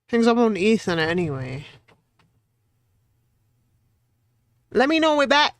Things I'm on Ethernet anyway. Let me know we're back.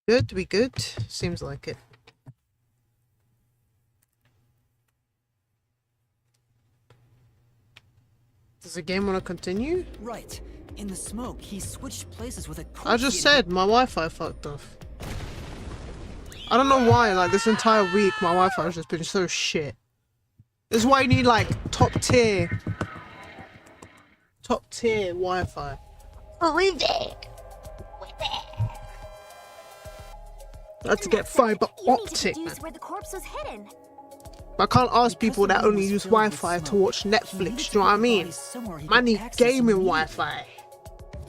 Good, we good? Seems like it. Does the game want to continue? Right. In the smoke, he switched places with a I just said my Wi-Fi fucked off. I don't know why, like this entire week my Wi-Fi has just been so shit. This is why you need like top tier Wi-Fi. With it. That's to get fiber optic. Where the corpse was hidden. I can't ask people that only use Wi-Fi to watch Netflix, do you know what I mean? Man need gaming Wi-Fi.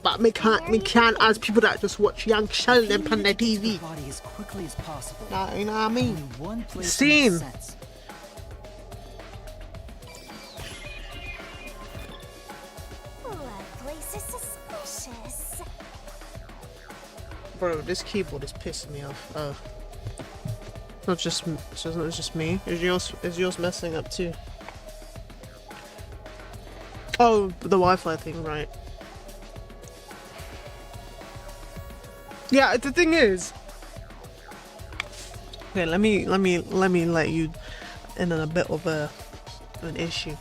But me can't ask people that just watch Young Sheldon on their TV. Nah, you know what I mean? Same. That place is suspicious. Bro, this keyboard is pissing me off. Oh. It's not just me. Is yours messing up too? Oh, the Wi-Fi thing, right. Yeah, the thing is, okay, let me let you in on a bit of an issue.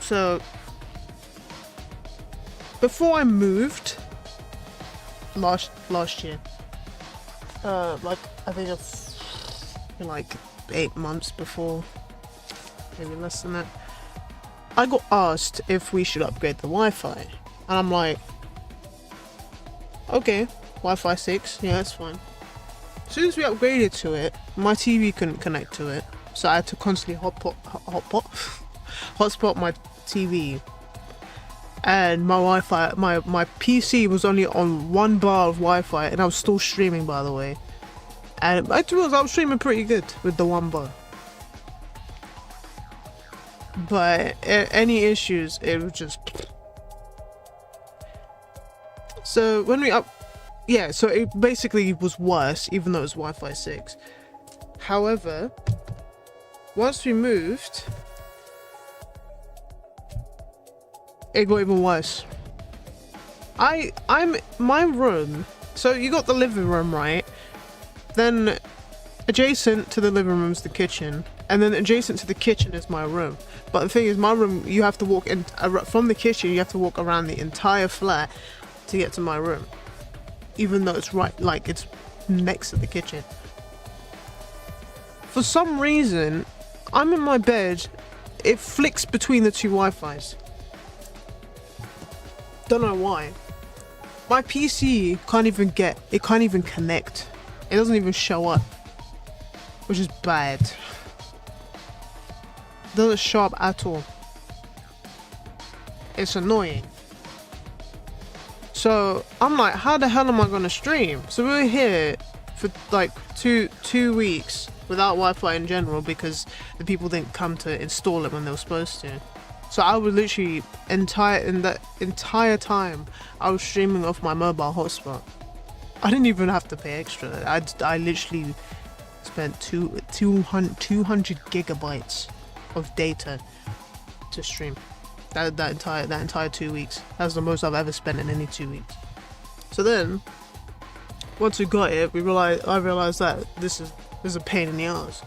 So before I moved last year, like I think it's like 8 months before, maybe less than that, I got asked if we should upgrade the Wi-Fi, and I'm like, okay, Wi-Fi 6, yeah, that's fine. As soon as we upgraded to it, my TV couldn't connect to it, so I had to constantly hotspot my TV, and my Wi-Fi, my PC was only on 1 bar of Wi-Fi, and I was still streaming, by the way. And I was streaming pretty good with the 1 bar. But any issues, it was just. So when we so it basically was worse, even though it was Wi-Fi 6. However, once we moved, it got even worse. I'm my room. So you got the living room, right? Then adjacent to the living room is the kitchen, and then adjacent to the kitchen is my room. But the thing is, my room, you have to walk in from the kitchen. You have to walk around the entire flat to get to my room, even though it's right, like it's next to the kitchen. For some reason, I'm in my bed, it flicks between the two Wi-Fis. Don't know why. My PC can't even connect. It doesn't even show up, which is bad. It doesn't show up at all. It's annoying. So I'm like, how the hell am I gonna stream? So we were here for like two weeks without Wi-Fi in general because the people didn't come to install it when they were supposed to. So I was literally in that entire time I was streaming off my mobile hotspot. I didn't even have to pay extra. I literally spent 200 gigabytes of data to stream. That entire 2 weeks. That's the most I've ever spent in any 2 weeks. So then, once we got it, I realized that this is a pain in the ass.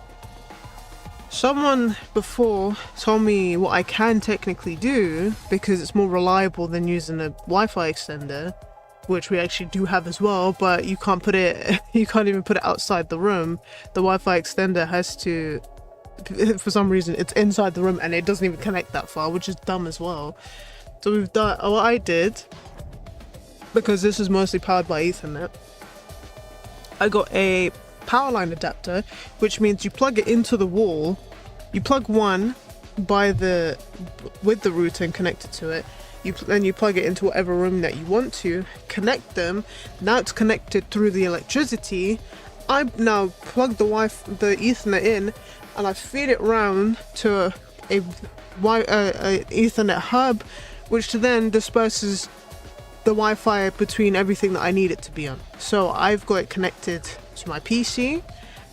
Someone before told me what I can technically do, because it's more reliable than using a Wi-Fi extender, which we actually do have as well, but you can't even put it outside the room. The Wi-Fi extender has to, for some reason, it's inside the room and it doesn't even connect that far, which is dumb as well. So we've done what I did, because this is mostly powered by Ethernet. I got a power line adapter, which means you plug it into the wall. You plug one with the router and connect it to it. Then you plug it into whatever room that you want to, connect them. Now it's connected through the electricity. I now plug the Ethernet in, and I feed it round to a Ethernet hub, which then disperses the Wi-Fi between everything that I need it to be on. So I've got it connected to my PC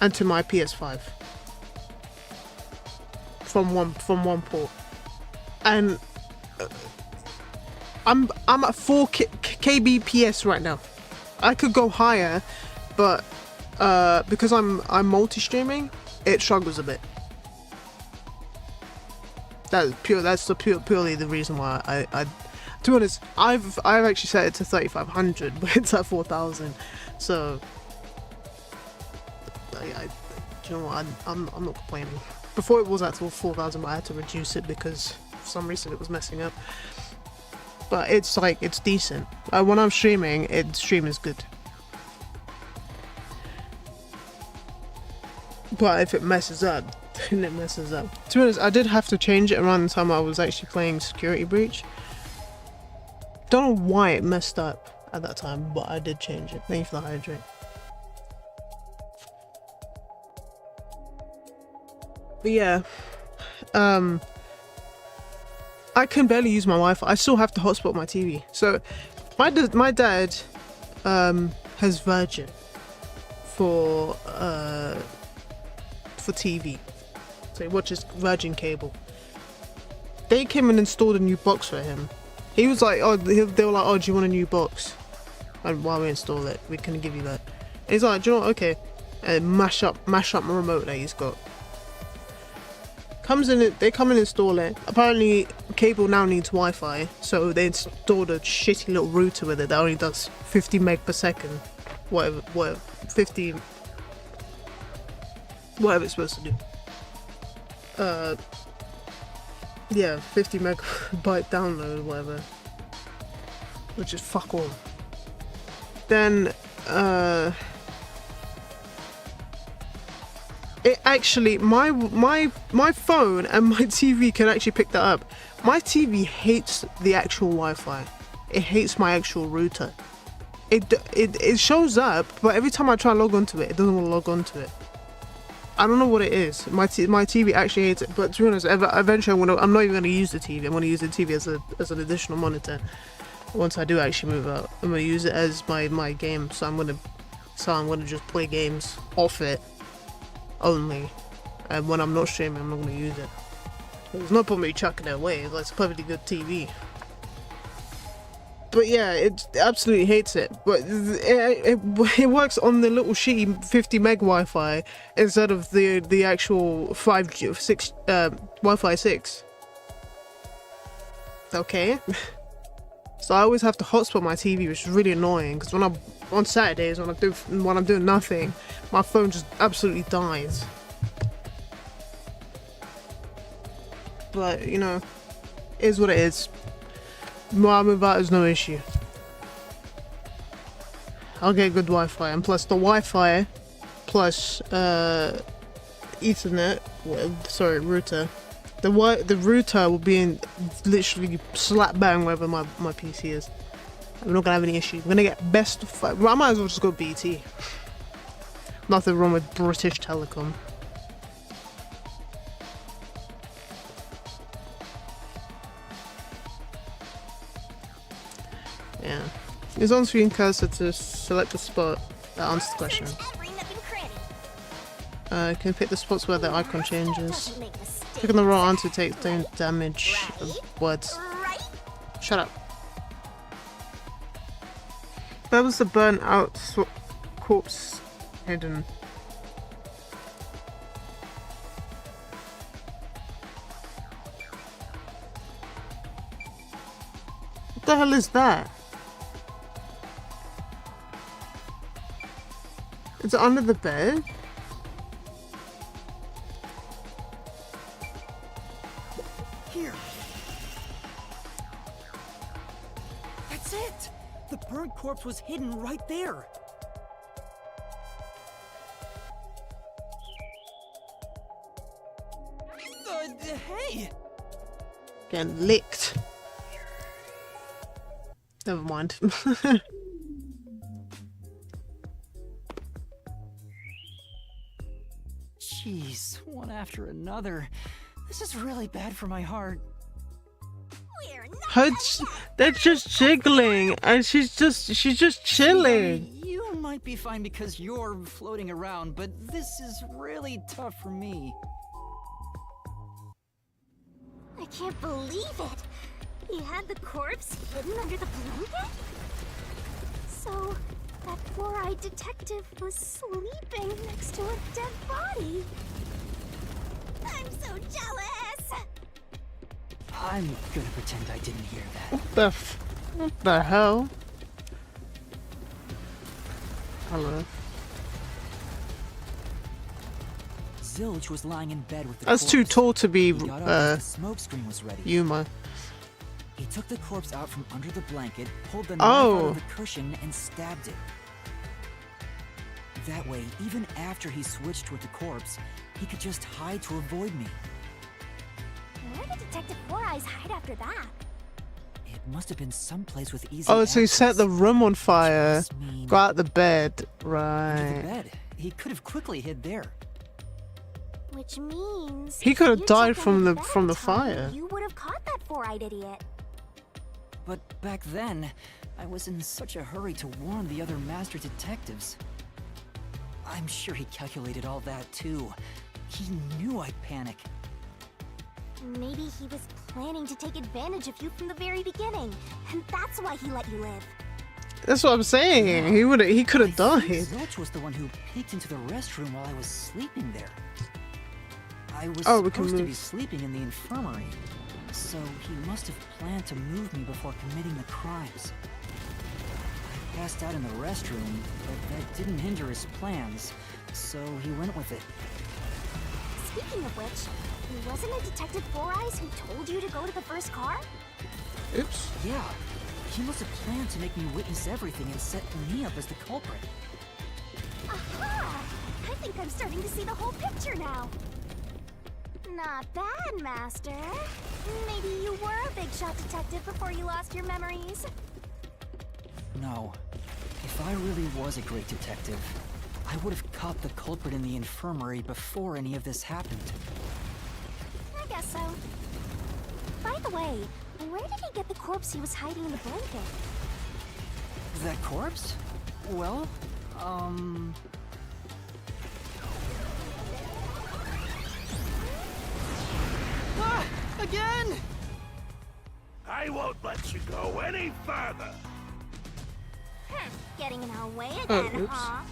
and to my PS5 from one port, and I'm at 4 kbps right now. I could go higher, but because I'm multi-streaming, it struggles a bit. That's purely the reason why I to be honest, I've actually set it to 3500, but it's at 4000. So do you know what? I'm not complaining. Before it was at 4000, but I had to reduce it because for some reason it was messing up. But it's decent. When I'm streaming, stream is good. But if it messes up, then it messes up. To be honest, I did have to change it around the time I was actually playing Security Breach. Don't know why it messed up at that time, but I did change it. Thank you for the hydrate. But yeah, I can barely use my Wi-Fi. I still have to hotspot my TV. So my dad has Virgin for TV. So he watches Virgin cable. They came and installed a new box for him. He was like, oh, they were like, oh, do you want a new box? And while we install it, we can give you that. And he's like, do you know what? Okay, and mash up my remote that he's got. They come and install it. Apparently, cable now needs Wi-Fi, so they installed a shitty little router with it that only does 50 meg per second, whatever it's supposed to do. Yeah, 50 megabyte download, whatever, which is fuck all. Then it actually, my phone and my TV can actually pick that up. My TV hates the actual Wi-Fi. It hates my actual router. It shows up, but every time I try and log onto it, it doesn't want to log onto it. I don't know what it is. My TV actually hates it. But to be honest, eventually I'm not even going to use the TV. I'm going to use the TV as an additional monitor. Once I do actually move out, I'm going to use it as my game. So I'm going to just play games off it only. And when I'm not streaming, I'm not going to use it. There's no point me chucking it away. It's a perfectly good TV. But yeah, it absolutely hates it. But it works on the little shitty 50 meg Wi-Fi instead of the actual 5G 6 Wi-Fi 6. Okay. So I always have to hotspot my TV, which is really annoying because on Saturdays when I'm doing nothing, my phone just absolutely dies. But you know, it is what it is. When I move out, is no issue. I'll get good Wi-Fi, and plus the Wi-Fi plus Ethernet, router. The router will be in literally slap bang wherever my PC is. I'm not gonna have any issues. I'm gonna get best of 5. Well, I might as well just go BT. Nothing wrong with British Telecom. Yeah. Use on-screen cursor to select a spot that answers the question. Can you pick the spots where the icon changes? Clicking the wrong answer takes down damage of words. Shut up. Where was the burnt out corpse hidden? What the hell is that? Is it under the bed? Here. That's it! The burnt corpse was hidden right there. Hey! Getting licked. Never mind. Jeez, one after another. This is really bad for my heart. We're not They're just jiggling, and she's just chilling. You might be fine because you're floating around, but this is really tough for me. I can't believe it. He had the corpse hidden under the blanket? So, that four-eyed detective was sleeping next to a dead body. I'm so jealous! I'm gonna pretend I didn't hear that. What the hell? Hello. Zilch was lying in bed with the That's corpse. too tall to be He got up as the smoke screen was ready. Yuma. He took the corpse out from under the blanket, pulled the knife out of the cushion, and stabbed it. That way, even after he switched with the corpse, he could just hide to avoid me. Where did Detective Four Eyes hide after that? It must have been someplace with easy Oh, so he set the access. room on fire. Must mean Go out the bed. under the Right. bed. He could have quickly hid there. Which means He could have you died checked in from the bed from the at time, fire. You would have caught that four-eyed idiot. But back then, I was in such a hurry to warn the other master detectives. I'm sure he calculated all that too. He knew I'd panic. Maybe he was planning to take advantage of you from the very beginning, and that's why he let you live. That's what I'm saying. He could have I think died. Zilch was the one who peeked into the restroom while I was sleeping there. I was Oh, we can supposed to be move. sleeping in the infirmary, so he must have planned to move me before committing the crimes. I passed out in the restroom, but that didn't hinder his plans, so he went with it. Speaking of which, wasn't it Detective Four Eyes who told you to go to the first car? Oops. Yeah, he must have planned to make me witness everything and set me up as the culprit. Aha! I think I'm starting to see the whole picture now. Not bad, Master. Maybe you were a big shot detective before you lost your memories. No. If I really was a great detective, I would have caught the culprit in the infirmary before any of this happened. I guess so. By the way, where did he get the corpse he was hiding in the blanket? That corpse? Well, Ah! Again! I won't let you go any further. Getting in our way Oh, again, oops. huh?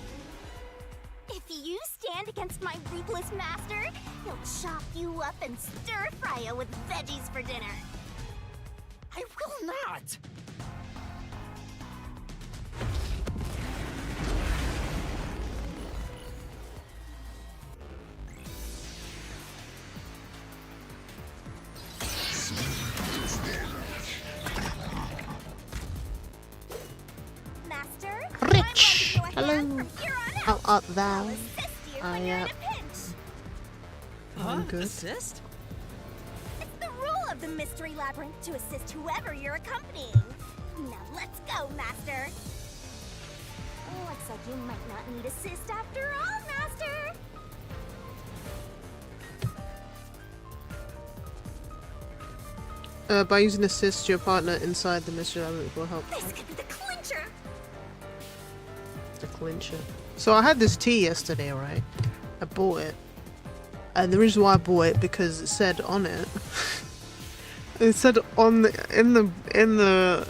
If you stand against my ruthless master, he'll chop you up and stir-fry you with veggies for dinner. I will not! Master, Rich. I'm going to go ahead Hello. from here on How out. art I'll thou? assist you I, when you're in a pinch. I'm good. Assist? It's the rule of the Mystery Labyrinth to assist whoever you're accompanying. Now let's go, Master. Looks like you might not need assist after all, Master. By using assist, your partner inside the mystery labyrinth will help This could be the clincher. the clincher. So I had this tea yesterday, right? I bought it. And the reason why I bought it because it said on it it said on the in the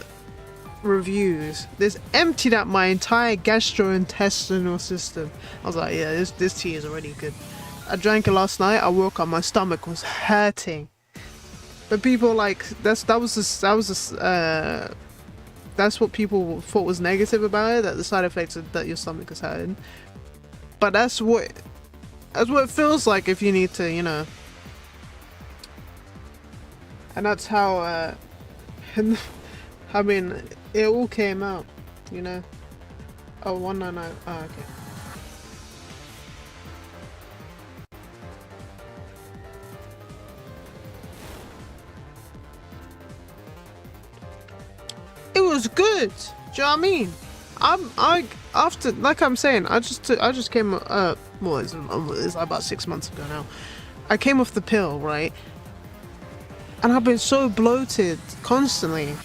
reviews, this emptied out my entire gastrointestinal system. I was like, yeah, this tea is already good. I drank it last night, I woke up, my stomach was hurting. But people like that's what people thought was negative about it, that the side effects are that your stomach is hurting. But that's what it feels like if you need to, you know. And that's how I mean, it all came out, you know. Oh, 199. Oh, okay. It was good. Do you know what I mean? After, like I'm saying, I just came well, it's about 6 months ago now. I came off the pill, right? And I've been so bloated constantly.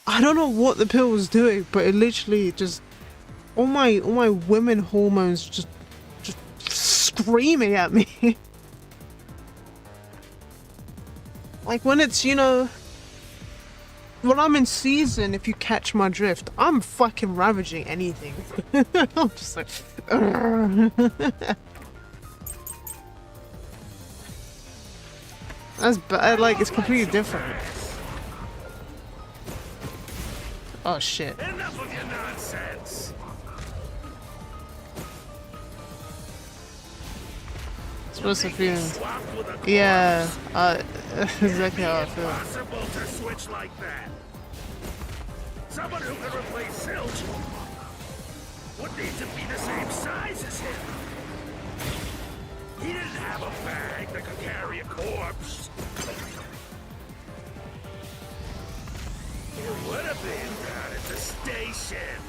I don't know what the pill was doing, but it literally just all my women hormones just screaming at me. Like when it's, you know, when I'm in season, if you catch my drift, I'm fucking ravaging anything. I'm just like that's bad, like it's completely different. Oh shit. Enough of your nonsense. It's supposed to feel. Yeah, exactly how I feel. Impossible to switch like that. Someone who can replace Silch would need to be the same size as him. He didn't have a bag that could carry a corpse. It would have been down at the station.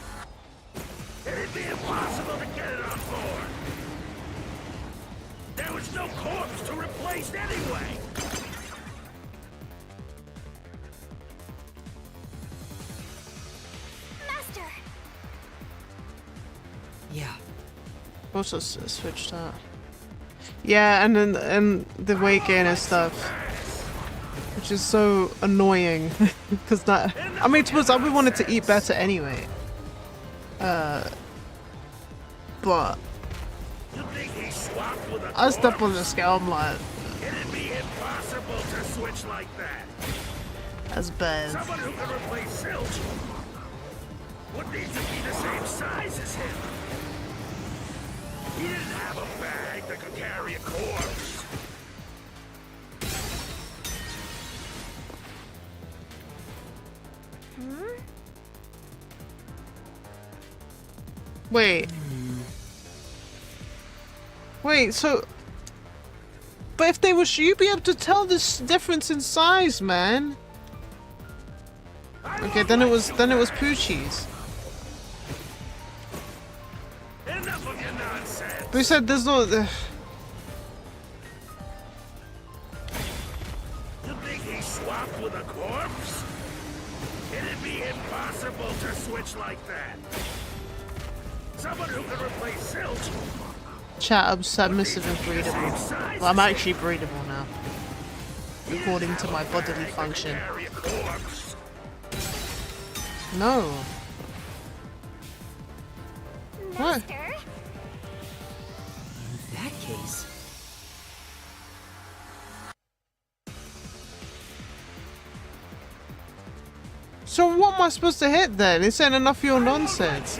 It'd be impossible to get it on board. There was no corpse to replace anyway. Master! Yeah. Also switched out. Yeah, and then the weight gain and stuff, which is so annoying because that. I mean, to us, I would wanted to eat better anyway. But I step on the scale. I'm like, It'd be impossible to switch like that. that's bad. Someone who can replace Silch would need to be the same size as him. He didn't have a bag that could carry a corpse. Wait. Wait, so. But if they were, you'd be able to tell this difference in size, man. Okay, then it was Poochie's. Enough of your nonsense. But he said there's no. You think he swapped with a corpse? It'd be impossible to switch like that. Someone who can replace Silch. Chat, I'm submissive and breedable. Well, I'm actually breedable now, according to my bodily function. Carry a corpse. No. What? Master? In that case, So what am I supposed to hit then? It's ain't enough of your nonsense.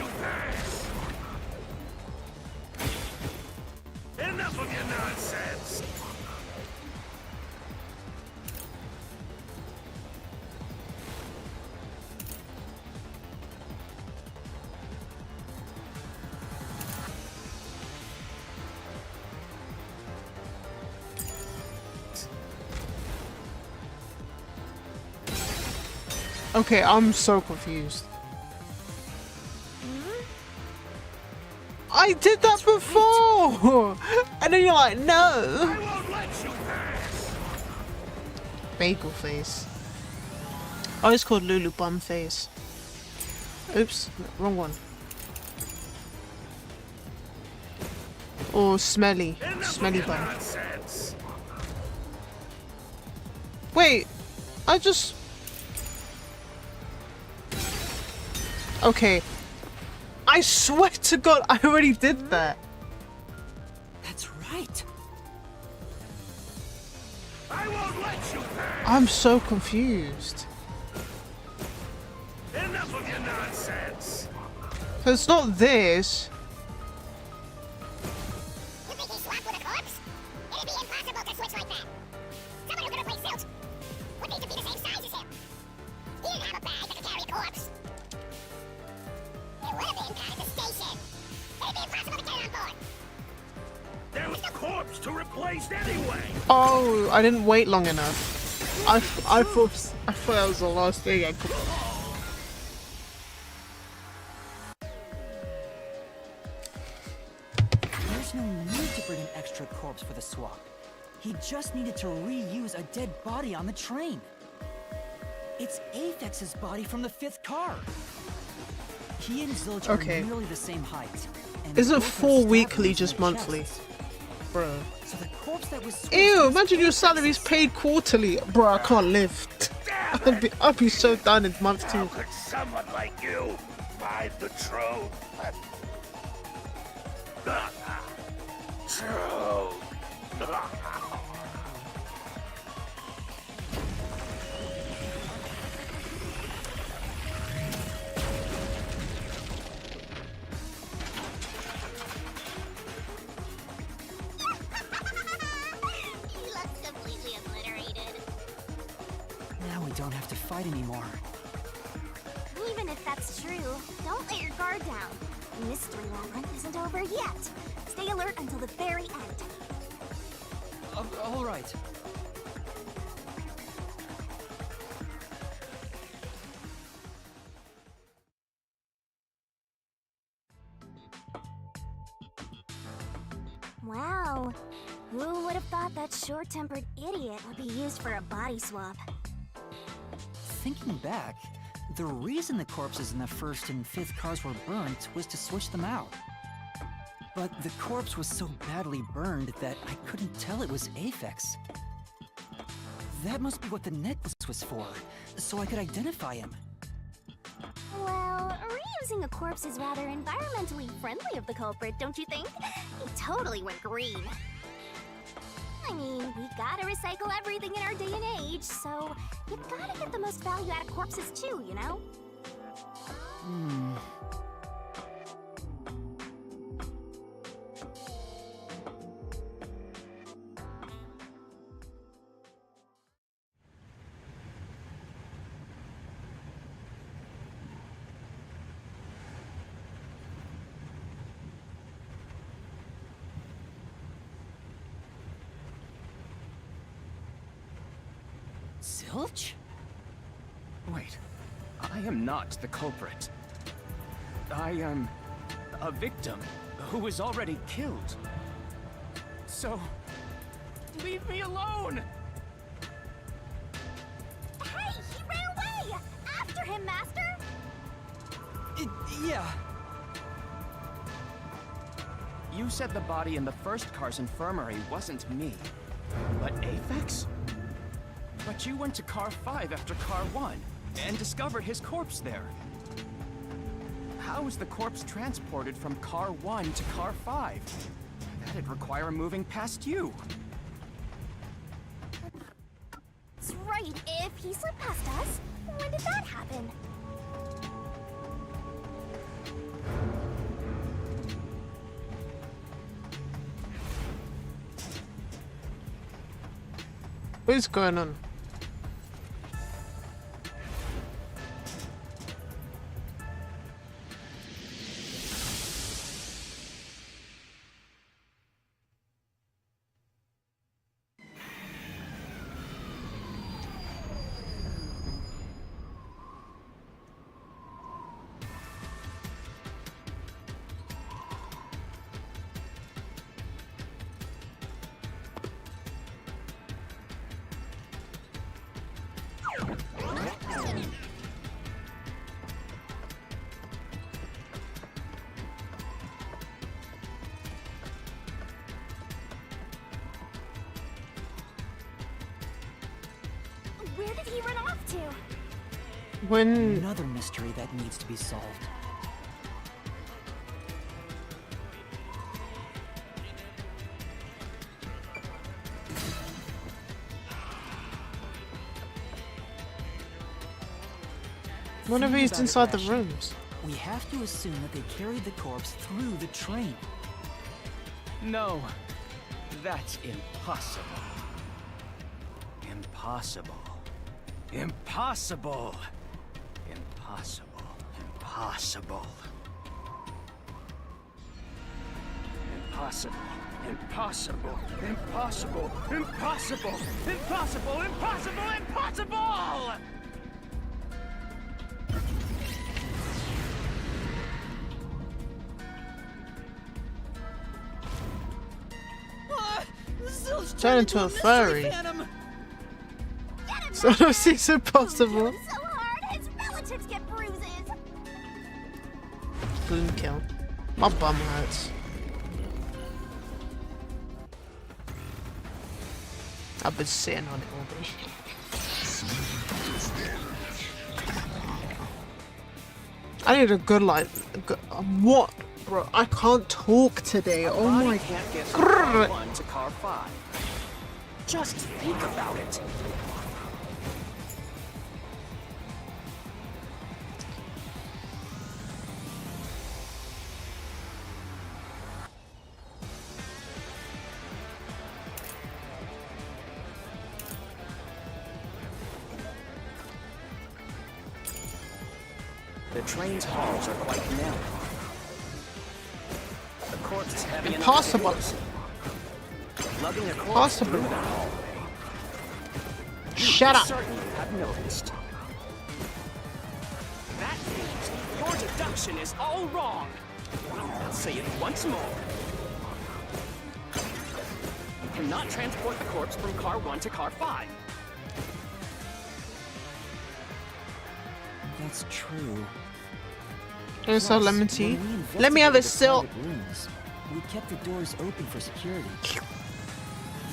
Enough of your nonsense. Okay, I'm so confused. I did that before! And then you're like, no! I won't let you pass. Bagel face. Oh, it's called Lulu Bum face. Oops, wrong one. Or smelly. Enough Smelly of your bum. nonsense. Wait, I just... Okay. I swear to God, I already did that. that's right. I won't let you pass. I'm so confused. Enough of your nonsense. So it's not this. You think he swapped with a corpse? It'd be impossible to switch like that. Someone who can replace Silch would need to be the same size as him. He didn't have a bag replaced anyway. Oh, I didn't wait long enough. I thought that was the last thing I could. There's no need to bring an extra corpse for the swap. He just needed to reuse a dead body on the train. It's Aphex's body from the 5th car. He and Zilch Okay. are nearly the same height. And Isn't both have 4 stab weekly wounds in just their monthly? chests. Bro. So the corpse that was switched Ew, was imagine your Aphex's. salary's paid quarterly. Bro, I can't live. I'll be so done in month How 2. could someone like you find the truth? Truth. He looks completely obliterated. Now we don't have to fight anymore. Even if that's true, don't let your guard down. The mystery labyrinth isn't over yet. Stay alert until the very end. All right. Wow. Who would have thought that short-tempered idiot would be used for a body swap? Thinking back, the reason the corpses in the 1st and 5th cars were burnt was to switch them out. But the corpse was so badly burned that I couldn't tell it was Aphex. That must be what the necklace was for, so I could identify him. Well, reusing a corpse is rather environmentally friendly of the culprit, don't you think? He totally went green. I mean, we gotta recycle everything in our day and age, so you gotta get the most value out of corpses too, you know? Zilch? Wait, I am not the culprit. I am a victim who was already killed. So, leave me alone! Hey, he ran away! After him, Master! Yeah. You said the body in the 1st car's infirmary wasn't me, but Aphex? But you went to car 5 after car 1 and discovered his corpse there. How was the corpse transported from car 1 to car 5? That'd require moving past you. That's right, if he slipped past us, when did that happen? What is going on? Where did he run off to? When Another mystery that needs to be solved. whenever Thinking he's about it inside the rationally, rooms. We have to assume that they carried the corpse through the train. No, that's impossible. Impossible. Impossible. Impossible. Impossible. Impossible. Impossible! Impossible! Impossible! Impossible! Impossible! Impossible! Turn into a furry. Get him So back there! it's impossible. So hard, his relatives get bruises. Boom kill. My bum hurts. I've been sitting on it all day. I need a good like. What, bro? I can't talk today. Oh my Can't get from car 1 to car 5. Just think about it. The train's halls are quite narrow. The corpse is heavy enough to Impossible. force. Lugging a corpse Possible. through the hallway. Shut up. Certain you have noticed. That means your deduction is all wrong. I'll say it once more. You cannot transport the corpse from car 1 to car 5. That's true. And so Plus, lemon tea. when we Let me have a investigated the still. private rooms, we kept the doors open for security.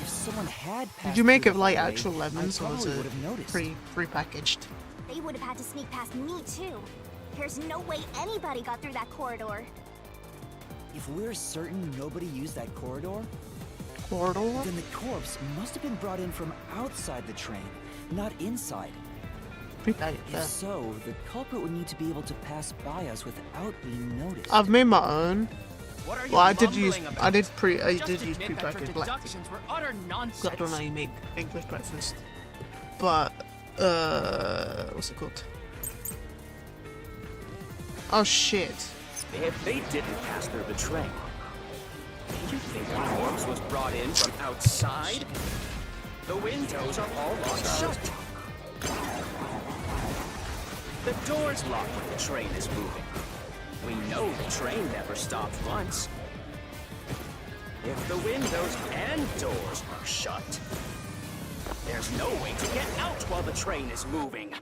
If someone had passed Did you make through it the like hallway, actual lemons, I or was probably it would have noticed. pre-packaged? They would have had to sneak past me too. There's no way anybody got through that corridor. If we're certain nobody used that corridor, Corridor? then the corpse must have been brought in from outside the train, not inside. Pre-packaged. If Yeah. so, the culprit would need to be able to pass by us without being noticed. I've made my own. What are you Well, I did use. mumbling I about? did Just use admit that your pre-packaged black tea. deductions were utter I don't know nonsense. how you make English breakfast, but what's it called? Oh shit! If they didn't pass through the train, you think the corpse was brought in from outside? The windows are all locked shut. The door's locked when the train is moving. We know the train never stopped once. If the windows and doors are shut, there's no way to get out while the train is moving.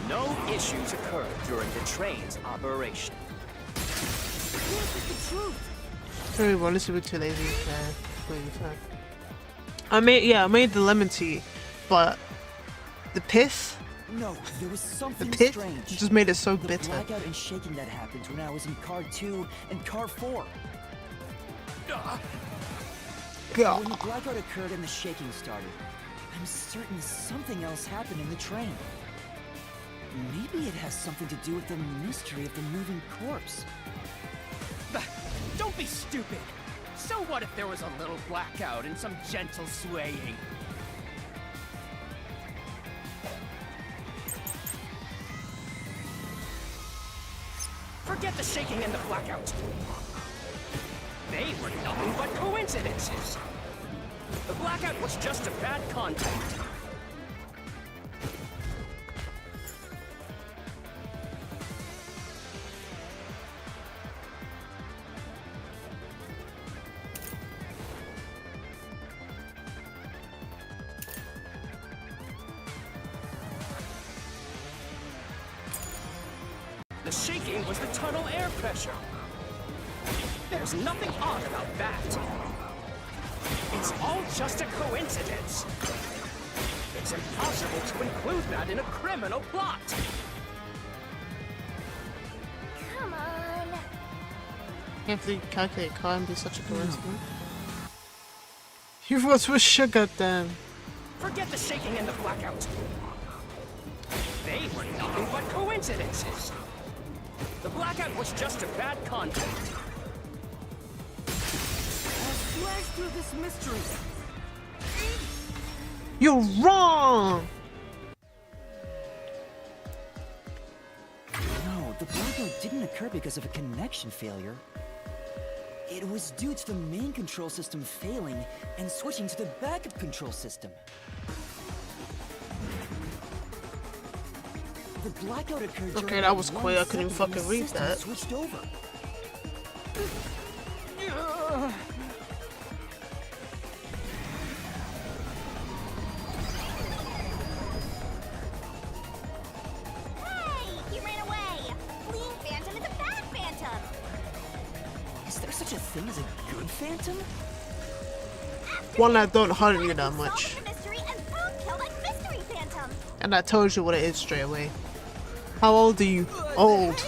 No issues occurred during the train's operation. This is the truth. I really wanted to be too lazy. I made the lemon tea, but the pith, No, there was something the pith strange. just made it so The bitter. blackout and shaking that happened when I was in car 2 and car 4. God. When the blackout occurred and the shaking started, I'm certain something else happened in the train. Maybe it has something to do with the mystery of the moving corpse. Don't be stupid. So what if there was a little blackout and some gentle swaying? Forget the shaking and the blackout. They were nothing but coincidences. The blackout was just a bad contact. The shaking was the tunnel air pressure. There's nothing odd about that. It's all just a coincidence. It's impossible to include that in a criminal plot. Come on. Can't believe you calculate car and be such a coincidence. You was with sugar then. Forget the shaking and the blackout. They were nothing but coincidences. The blackout was just a bad contact. Slash through this mystery. You're wrong. No, the blackout didn't occur because of a connection failure. It was due to the main control system failing and switching to the backup control system. The blackout occurred during Okay, that was one quick. I couldn't second fucking the read system that. Switched over. Hey, you ran away. Fleeing phantom is a bad phantom. Is there such a thing as a good phantom? One that don't hunt you that much. Solve the mystery and boom, kill that mystery phantom. And that tells you what it is straight away. How old are you? Old.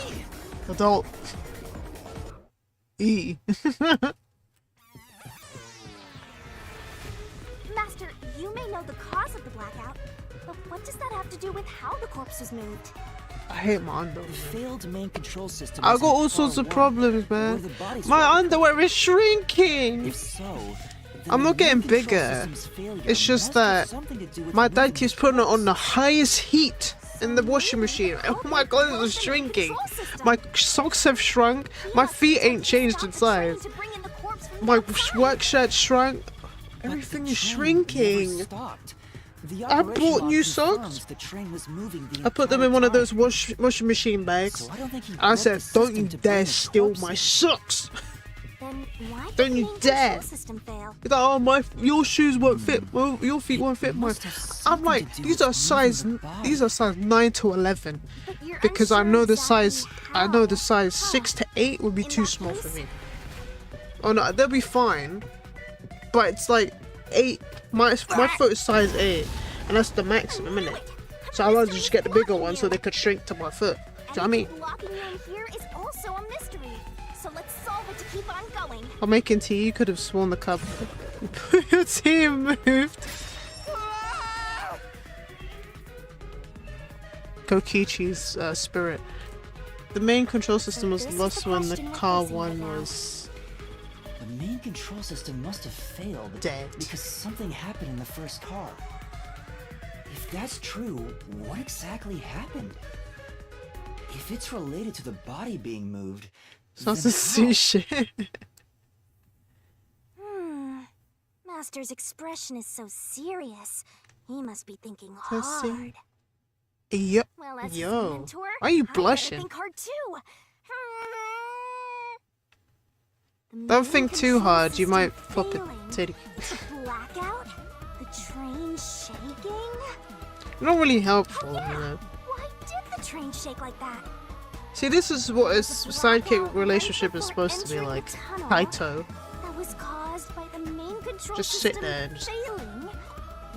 Adult. E. Master, you may know the cause of the blackout, but what does that have to do with how the corpse was moved? I hate my underwear. The failed main control system. I was got in all car sorts of one, problems, where man. the bodies My were. underwear is shrinking. If so, then I'm the not getting main control bigger. system's failure It's just must have that something to do with my dad moving keeps the putting it on the corpse. highest heat in the washing machine. Oh my god, it's shrinking. My socks have shrunk. My feet ain't changed in size. My work shirt shrunk. But the Everything is train shrinking. never stopped. The I operation bought log new confirms socks. the train was moving the I put them entire in one of time. those washing machine bags. So I don't think he And I broke said, the don't system you to bring dare the steal corpse my in. socks. Then why did Don't the you main dare. control system fail? He's like, oh your shoes won't fit. Well, your feet won't fit mine. Must have I'm something like, to do these with are moving size the body. these are size 9 to 11. But you're Because I unsure know the exactly size I know the how. size Huh. 6 to 8 would be In too that small case- for me. Oh no, they'll be fine. But it's like 8 my foot is size 8 and that's the maximum, isn't it? So I'd rather just get the bigger one so they could shrink to my foot. Do you know what I mean? Locking you in here is also a mystery. So let's solve it to keep on going. I'm making tea, you could have sworn the cup. Your tea moved. Kokichi's spirit. The main control system was this is lost the when the question we're car facing one right now. was The main control system must have failed dead. because something happened in the first car. If that's true, what exactly happened? If it's related to the body being moved, Sounds then a how? shit. Master's expression is so serious. He must be thinking So hard. Yo, Well, as his yo. mentor, Why are you I better blushing? think hard too. The Don't main think too control hard, you system might pop a failing. titty. The blackout? The train shaking? Not really helpful, you know. Why did the train shake like that? See, this is what a The sidekick blackout relationship right is before supposed to be entering like. the tunnel Kaito. That was caused by the main control Just sit system there and just- failing.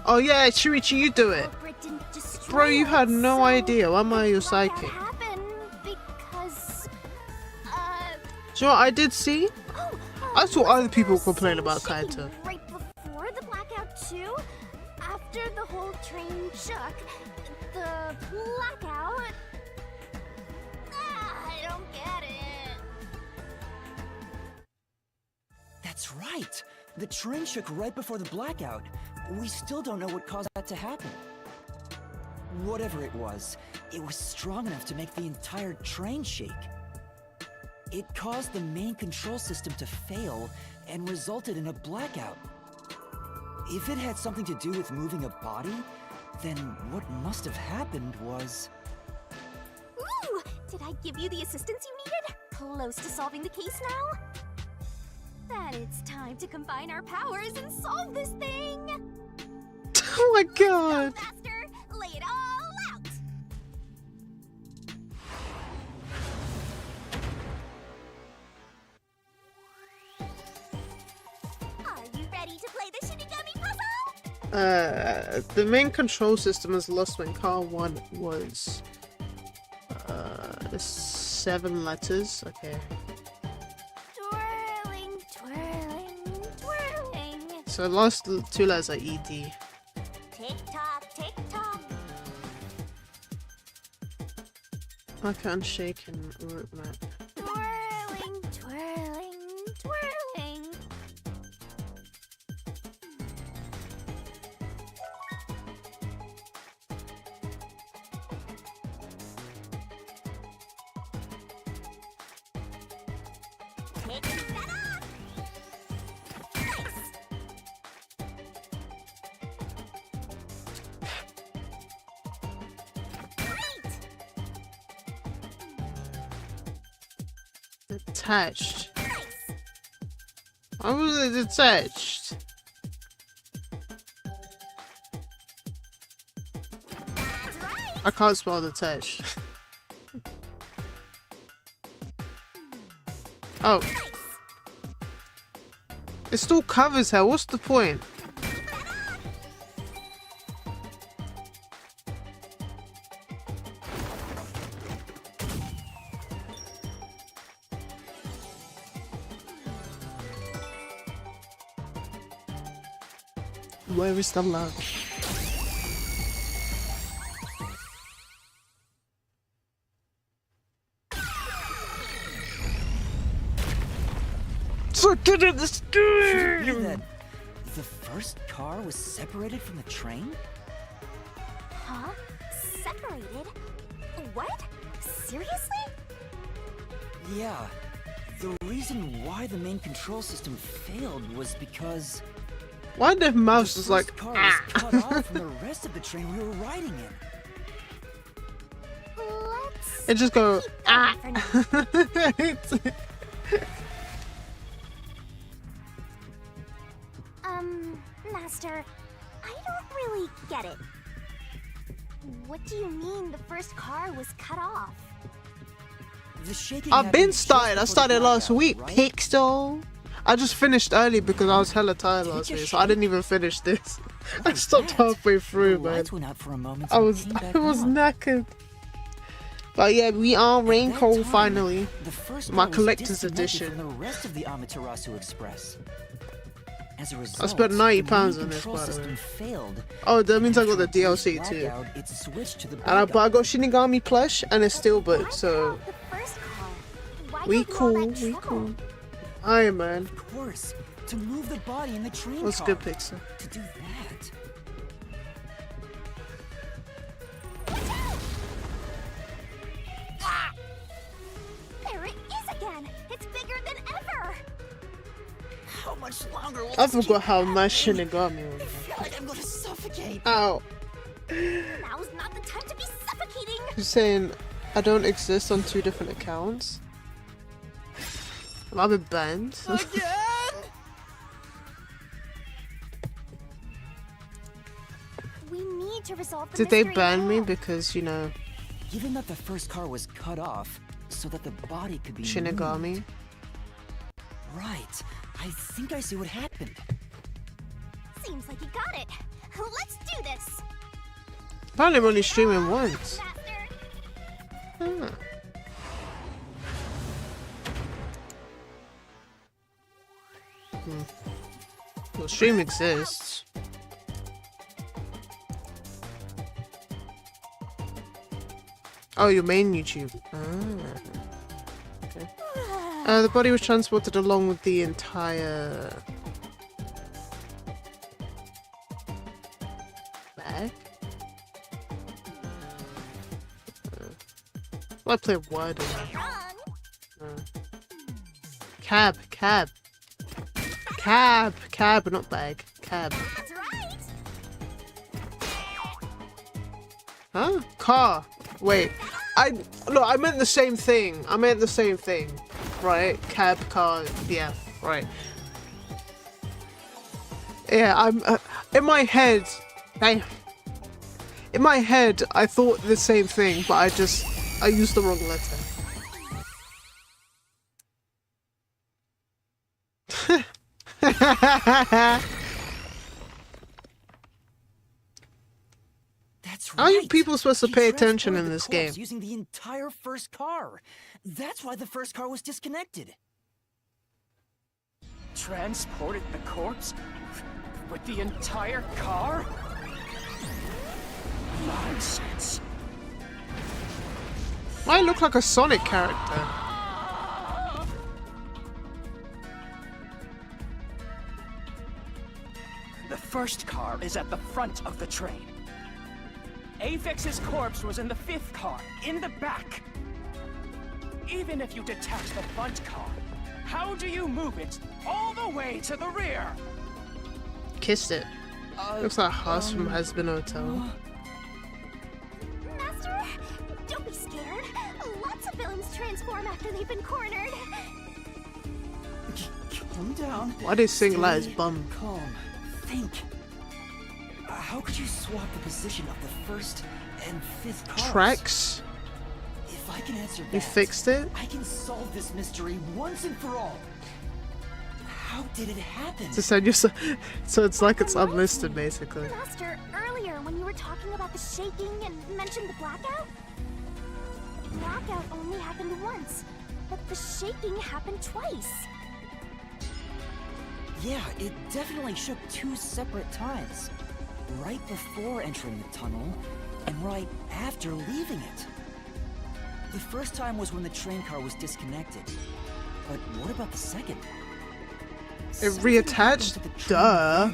Oh yeah, Shirichi, you do it. Culprit didn't destroy Bro, you had it, no so idea. Why am I the your blackout sidekick? happened because, Do you know what I did see? oh, I saw other people was complain there about shaking Kaito. right before the blackout too. After the whole train shook, the blackout. I don't get it. That's right. The train shook right before the blackout. We still don't know what caused that to happen. Whatever it was strong enough to make the entire train shake. It caused the main control system to fail and resulted in a blackout. If it had something to do with moving a body, then what must have happened was... Ooh, did I give you the assistance you needed? Close to solving the case now? Then it's time to combine our powers and solve this thing! Oh my god. Master, lay it all out! Are you ready to play the Shinigami puzzle? The main control system was lost when car 1 was 7 letters. Okay. Twirling, twirling, twirling. So the last 2 letters are ED. Tick tock, tick tock. I can't shake and root map. Twirling, twirling, twirling. Tick that off. detached? Why was it detached? I can't spell detached. Oh. It still covers her. What's the point? Where is the love? So good at this Could it be game! that the first car was separated from the train? Huh? Separated? What? Seriously? Yeah. The reason why the main control system failed was because Why the mouse is the like first car was cut off from the rest of the train we were riding in. Let's it just go keep that for now. Master, I don't really get it. What do you mean the first car was cut off? The shaking I've been happened just started. I before the started last blackout, week. right? Pixel. I just finished early because I was hella tired Did it last just week, so I didn't shake? even finish this. What I was stopped that? halfway through, The man. lights went out for a moment I and was came back I was on. knackered. But yeah, we are At Rain that Coal time, finally. The first My car was collector's disconnected edition. From the rest of the Amaterasu Express. As a result, I spent £90 the main on this, control by the way. system failed. Oh, that means I got the After a brief DLC too. blackout, it switched to the And I backup. got Shinigami plush and a Why steelbook, so cut off the first car? Why we go through all cool, that we trouble? cool. Iron Man. Of course, to move the body in the train What's car. good, Pixel? To do that. There it is again! It's bigger than ever! How much longer will I this keep forgot how nice happening? Shinigami I was. feel like I'm gonna suffocate. Ow. Now's not the time to be suffocating! You're saying I don't exist on two different accounts? Have I been banned? Again? We need to resolve the Did they mystery ban me now. because, you know, Given that the first car was cut off so that the body could be Shinigami? moved. Right. I think I see what happened. Seems like you got it. Let's do this. Apparently I'm only streaming once. Master. Ah. Well, stream exists. Oh, your main YouTube. Ah. Okay. The body was transported along with the entire bag. I play word. Wrong. Cab, not bag. Cab. That's right. Huh? Car. Wait. I meant the same thing. Right? Cab, car, yeah, right. Yeah, I'm in my head. Damn. In my head, I thought the same thing, but I used the wrong letter. That's How are you right. people supposed to He pay attention transported in the this corpse game? using the entire first car. That's why the first car was disconnected. Transported the corpse? With the entire car? Nonsense. I look like a Sonic character. The first car is at the front of the train. Avex's corpse was in the fifth car, in the back. Even if you detach the front car, how do you move it all the way to the rear? Kissed it. Looks like Huss from Husband Hotel. Master, don't be scared. Lots of villains transform after they've been cornered. Calm down. Why did sing like his Stay bum? Calm. Think. How could you swap the position of the first and fifth cars? Tracks? If I can answer that, You fixed it? I can solve this mystery once and for all. How did it happen? So it's like it's Reminds unlisted me, basically. Master, earlier when you were talking about the shaking and mentioned the blackout? Blackout only happened once, but the shaking happened twice. Yeah, it definitely shook 2 separate times. Right before entering the tunnel, and right after leaving it. The first time was when the train car was disconnected. But what about the second? It reattached? Duh.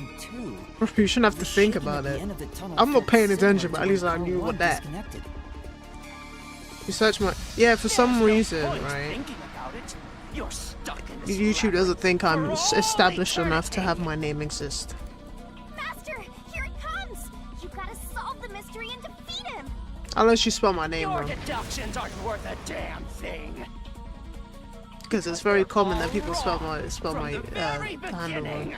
You shouldn't have to think about it. I'm not paying attention, but at least I knew what that. You search my... Yeah, for some reason, right? YouTube doesn't think I'm established enough to have my name exist. Master, here it comes! You gotta solve the mystery and defeat him! Unless you spell my name Your wrong. deductions aren't worth a damn thing. Because it's very common that people spell my From the very handle wrong. beginning.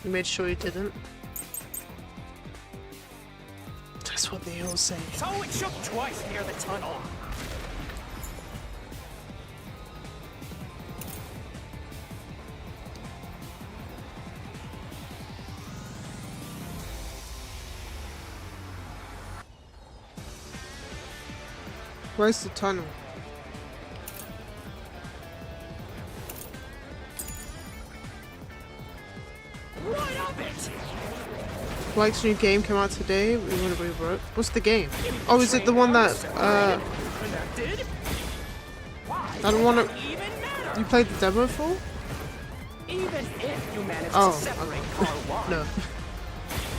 You made sure you didn't. That's what they all say. So it shook twice near the tunnel. Where's the tunnel? Right up it! Blake's new game came out today. We want to be broke. What's the game? Oh, is it the one that Connected? Why I don't want does to. it even matter? You played the demo for? Even if you manage Oh, to separate okay. car one, No.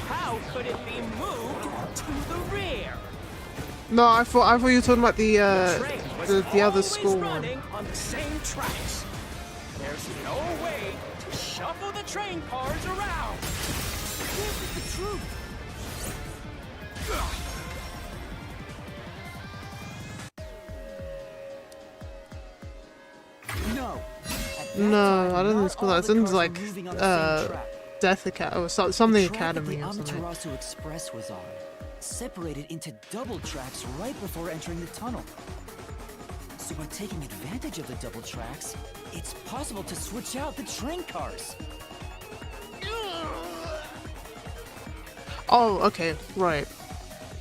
how could it be moved to the rear? No, I thought you were talking about the Train was the other always school one. running on the same tracks. There's no way to shuffle the train cars around. This is the truth. No. No, I don't think it's called that. It sounds like Death Academy or something Academy The or something. Amaterasu Express was on, separated into double tracks right before entering the tunnel. So by taking advantage of the double tracks, it's possible to switch out the train cars. Oh, okay, right,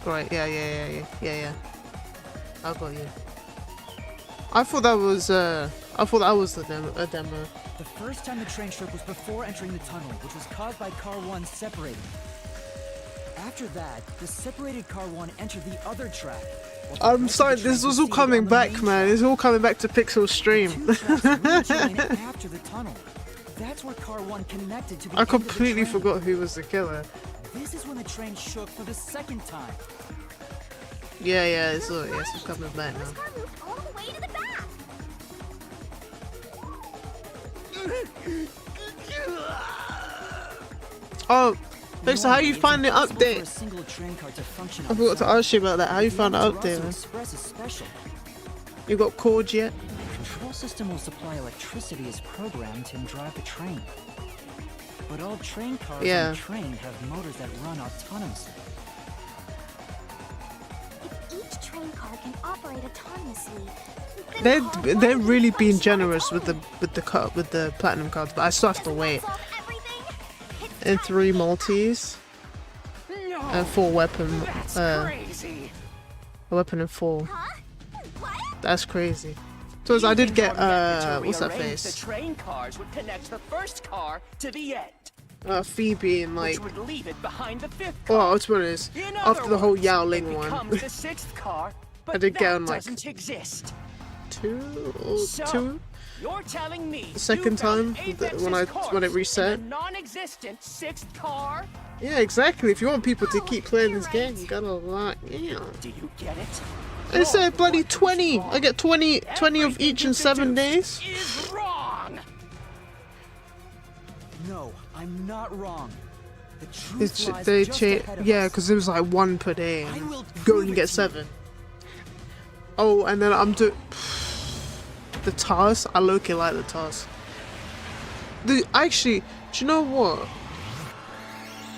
yeah. I got you. I thought that was the demo. The first time the train shook was before entering the tunnel, which was caused by car 1 separating. After that, the separated car 1 entered the other track. while the I'm rest of sorry, the this train was all proceeded coming on the back, main man. track. It's all coming back to Pixel Stream. 2 tracks rejoin after the tunnel. That's where car 1 connected to the I end of the completely train. forgot who was the killer. This is when the train shook for the second time. Yeah, it's coming back now. First car moved all the way to the back! Oh, Vixen, how you It's find the impossible for a update? single train car to function I on forgot its to own. ask you about that. How you found the Amaterasu update, man? Express is special. You got cords yet? The control system will supply electricity as programmed and drive the train. But all train cars Yeah. on the train have motors that run autonomously. If each train car can operate autonomously, then car They're one really can being function on generous its with own. the platinum cards, but I still have to Doesn't that wait. solve everything? It's And time 3 to get multis No, and 4 weapon. that's A crazy. weapon and 4. Huh? What? That's crazy. So I did get what's that The face? train cars would connect the first car to the end, Phoebe and like. which would leave it behind the fifth car. Oh, which one is? In After other the whole words, Yao it Ling one. becomes the sixth car, but I did get that on, like, doesn't exist. 2? So, 2? you're telling me The second you found time, Apex's when it corpse reset? in a non-existent sixth car? Yeah, exactly. If you want people to Oh, keep playing this you're game, right. you gotta like, yeah. Do you get it? It said You're bloody the one 20. who's I get 20 of Everything each you in 7 deduced days. Is wrong. I'm not wrong. The truth lies They just ahead of yeah, us. because it was like 1 per day, I and will you prove only it get to you. 7. Oh, and then I'm doing the task. I low-key like the task. Actually, do you know what?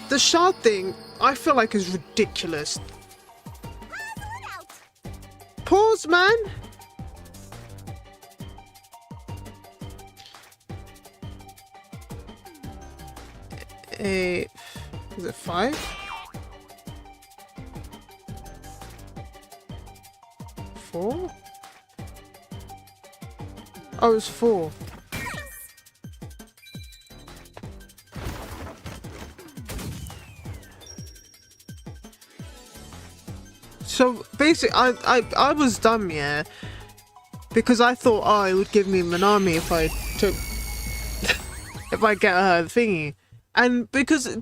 The shard thing, I feel like is ridiculous. Pause, man. Is it 5? 4? Oh, it's 4. So basically, I was dumb, yeah, because I thought, oh, it would give me Manami if I took, if I get her thingy, and because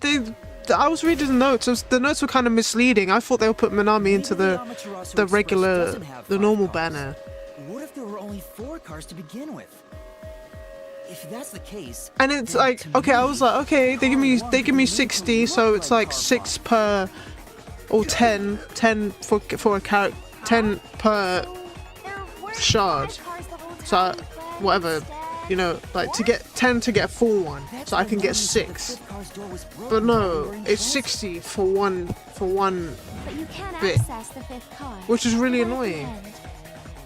I was reading the notes, the notes were kind of misleading. I thought they would put Manami into the regular, the normal banner. What if there were only 4 cars to begin with? If that's the case, And it's then like, to okay, I me, was like, okay, they give me car 1 could make 60, it so look it's like car 6 5. per, or 10 for a character, 10 per There weren't shard. 5 cars the whole So time, but whatever, instead- you know, like to get 10 to get a full one, That's so I why can get Lonnie said the 6. 5th car's door was broken But while we no, were in it's transit. 60 for one, But you can't bit. access the 5th car. which is really Not at the annoying. end.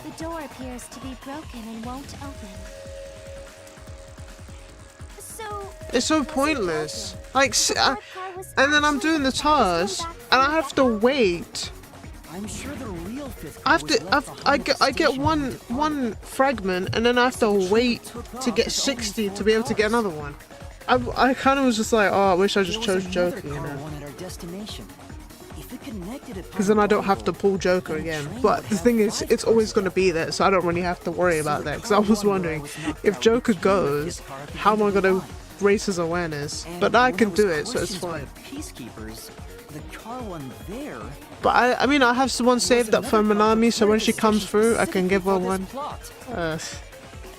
The door appears to be broken and won't open. So It's so was it pointless. broken? Like, The 4th car was and then I'm actually doing the just going task, back and I from have the to back? wait. I'm sure the real 5th I car have was to, left behind at the I get station when we departed. one fragment, and then I have to wait to get 60 to be able to get another one. I kind of was just like, oh, I wish I just There was chose another Joker, you car know. one at our destination. If it connected upon Because then I don't have to arrival, pull Joker then again. train But would the have thing is, 5 it's always cars going to be there, so I don't really have to worry about that. Because I was wondering, if Joker goes, how am I going to raise his awareness? And But now I when can was do it, so it's questioned by fine. the Peacekeepers, the car one there But I mean, I have one saved up for Manami, so when she comes through, I can give her one. I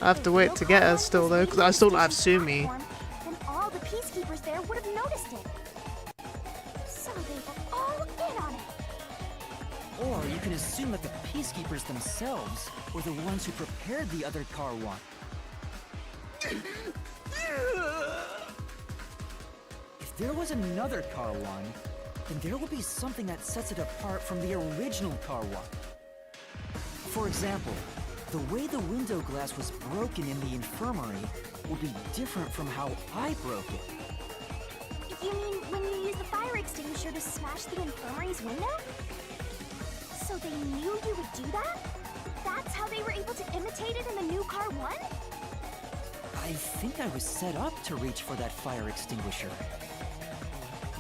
have to wait to get her still though, because I still don't have Sumi. Then all the peacekeepers there would have noticed it. So they were all in on it. Or you can assume that the Peacekeepers themselves were the ones who prepared the other car one. If there was another car one, then there will be something that sets it apart from the original car one. For example, the way the window glass was broken in the infirmary will be different from how I broke it. You mean when you used the fire extinguisher to smash the infirmary's window? So they knew you would do that? That's how they were able to imitate it in the new car one? I think I was set up to reach for that fire extinguisher.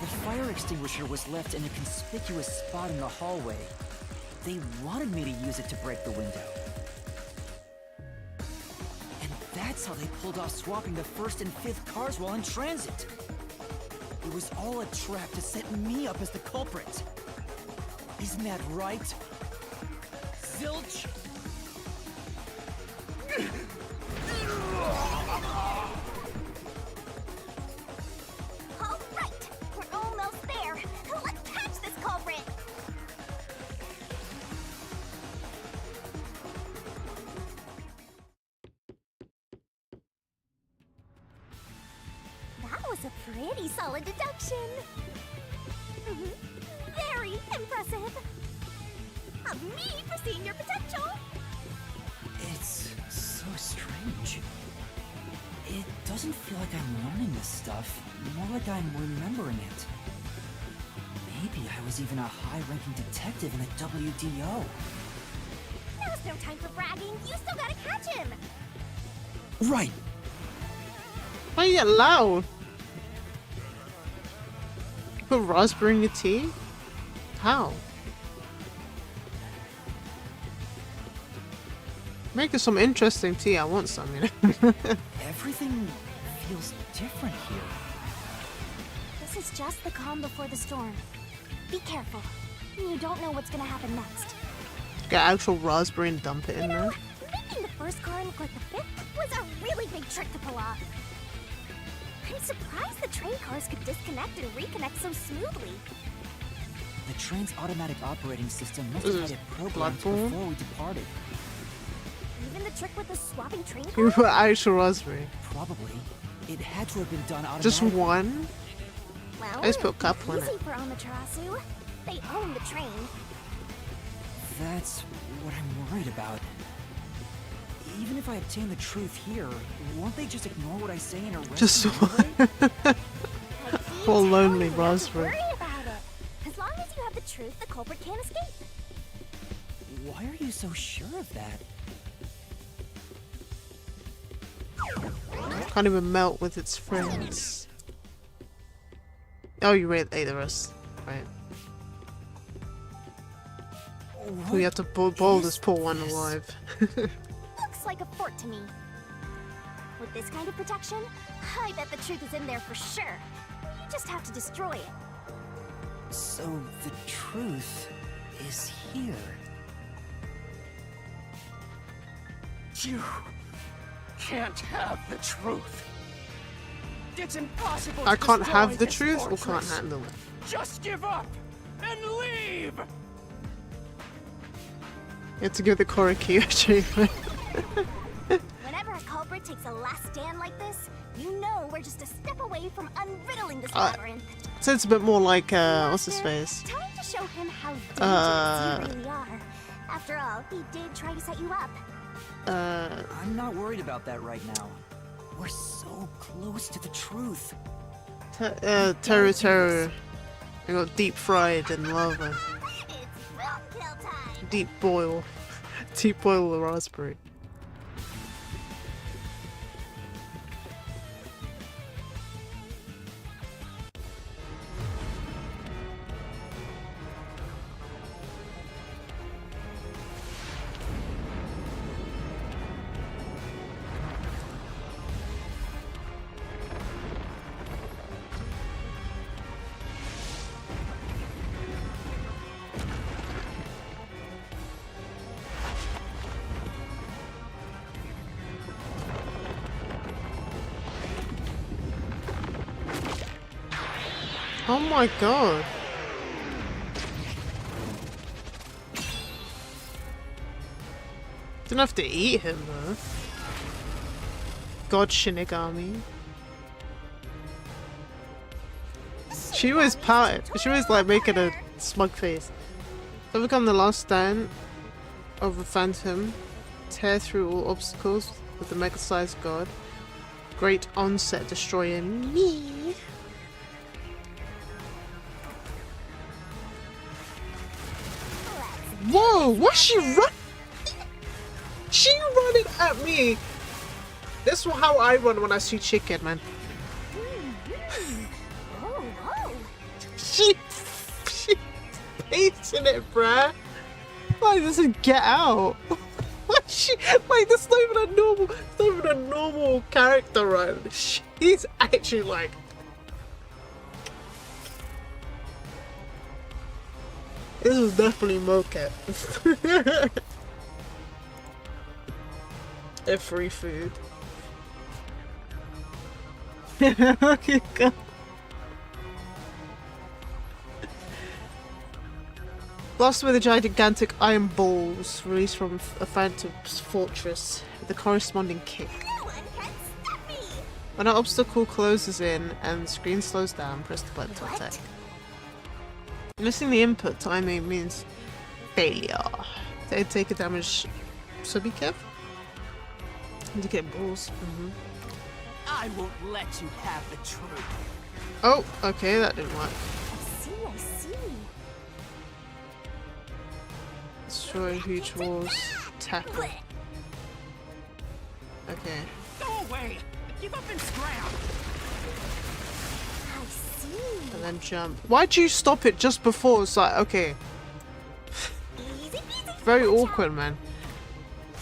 The fire extinguisher was left in a conspicuous spot in the hallway. They wanted me to use it to break the window. And that's how they pulled off swapping the 1st and 5th cars while in transit. It was all a trap to set me up as the culprit. Isn't that right? Zilch? All right, we're almost there. Let's catch this culprit. That was a pretty solid deduction. Very impressive. Me for seeing your potential. It's so strange. It doesn't feel like I'm learning this stuff, more like I'm remembering it. Maybe I was even a high-ranking detective in the WDO. Now's no time for bragging. You still gotta catch him. Right. Why you get loud? Put raspberry in your tea? How? Make it some interesting tea. I want some, you know. Everything feels different here. This is just the calm before the storm. Be careful. You don't know what's gonna happen next. Get actual raspberry and dump it in there. Making the 1st car look like the 5th was a really big trick to pull off. I'm surprised the train cars could disconnect and reconnect so smoothly. The train's automatic operating system must have had it programmed Bloodborne? before we departed. Even the trick with the swapping train You cars? put actual raspberry. Probably. It had to have been done automatically. Just one? Well, I just put a couple in easy it. for Amaterasu. They own the train. That's what I'm worried about. Even if I obtain the truth here, won't they just ignore what I say and arrest Just me one. anyway? I Poor keep lonely telling you not to raspberry. worry about it. As long as you have the truth, the culprit can't escape. Why are you so sure of that? Can't even melt with its friends. Oh, you ate the rest. Right. We have to boil this poor one alive. Looks like a fort to me. With this kind of protection, I bet the truth is in there for sure. You just have to destroy it. So the truth is here. You can't have the truth. It's impossible. I to can't destroy have the this truth or can't fortress. handle it. Just give up and leave. You have to give the Koriki achievement. Whenever a culprit takes a last stand like this, you know we're just a step away from unriddling this Uh, labyrinth. So it's a bit more like, what's his face? Time to show him how dangerous you really are. After all, he did try to set you up. I'm not worried about that right now. We're so close to the truth. Terror. I got deep fried in lava. It's film kill time! Deep boil. Deep boil the raspberry. Oh my god. Didn't have to eat him though. God Shinigami. She was pouting. She was like making a smug face. Overcome the last stand of a phantom. Tear through all obstacles with the mega-sized god. Great onset destroying me. Whoa, what's she run? She running at me. This is how I run when I see chicken, man. Oh, whoa! She's pacing it, bruh. Like, this is Get Out. What's she? Like, this is not even a normal. It's not even a normal character run. She's actually like. This was definitely mocap. And free food. Okay, go. Blasted with the gigantic iron balls released from a phantom's fortress with the corresponding kick. No one can stop me! When an obstacle closes in and the screen slows down, press the button to What? attack. Missing the input timing means failure. They take a damage, so be careful. And to get balls. I won't let you have the truth. Oh, okay, that didn't work. I see. Destroy huge walls. Tackle. Blech. Okay. Go away. Give up and scram. I see. And then jump. Why'd you stop it just before? It's like, okay. Easy peasy. Very Watch awkward, out. man.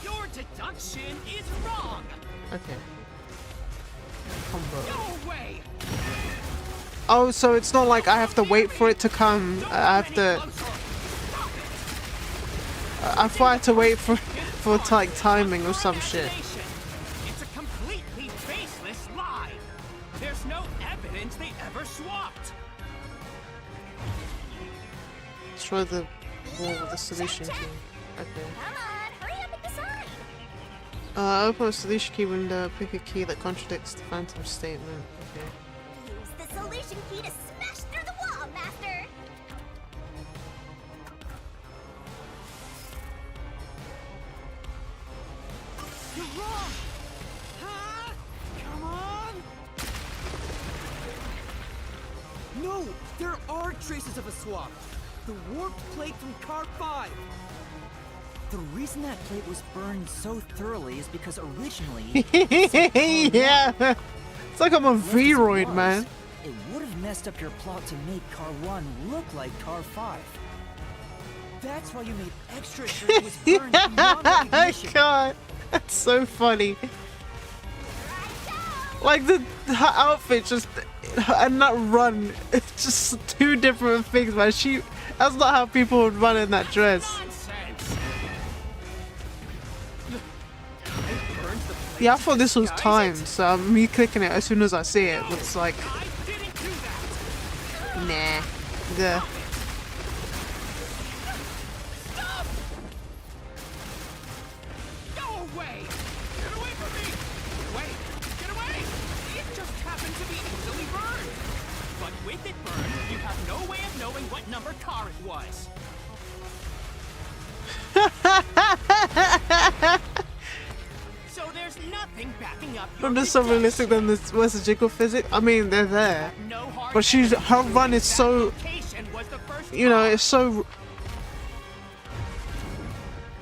Your deduction is wrong. Okay. Combo. Go away. Oh, so it's not like I have to wait for it to come. I have to. I thought I had to wait for like timing or some shit. It's a completely baseless lie. There's no destroy the wall with the solution key. Okay. Come on, hurry up and decide. Open a solution key window, pick a key that contradicts the phantom statement. Okay. Use the solution key to smash through the wall, Master. You're wrong! Huh? Come on! No! There are traces of a swap! The warped plate from Car 5! The reason that plate was burned so thoroughly is because originally... Yeah! It's like I'm on V-roid, man. It would have messed up your plot to make Car 1 look like Car 5. That's why you made extra sure it was burned beyond recognition. God, that's so funny. Like her outfit just and that run, it's just two different things, man. That's not how people would run in that dress. Yeah, I thought this was timed, so me clicking it as soon as I see it looks like, nah, the. With it burned, you have no way of knowing what number car it was. So there's nothing backing up your Not just so realistic than this was the jiggle physics. I mean, they're there, but her run is so, you know, it's so.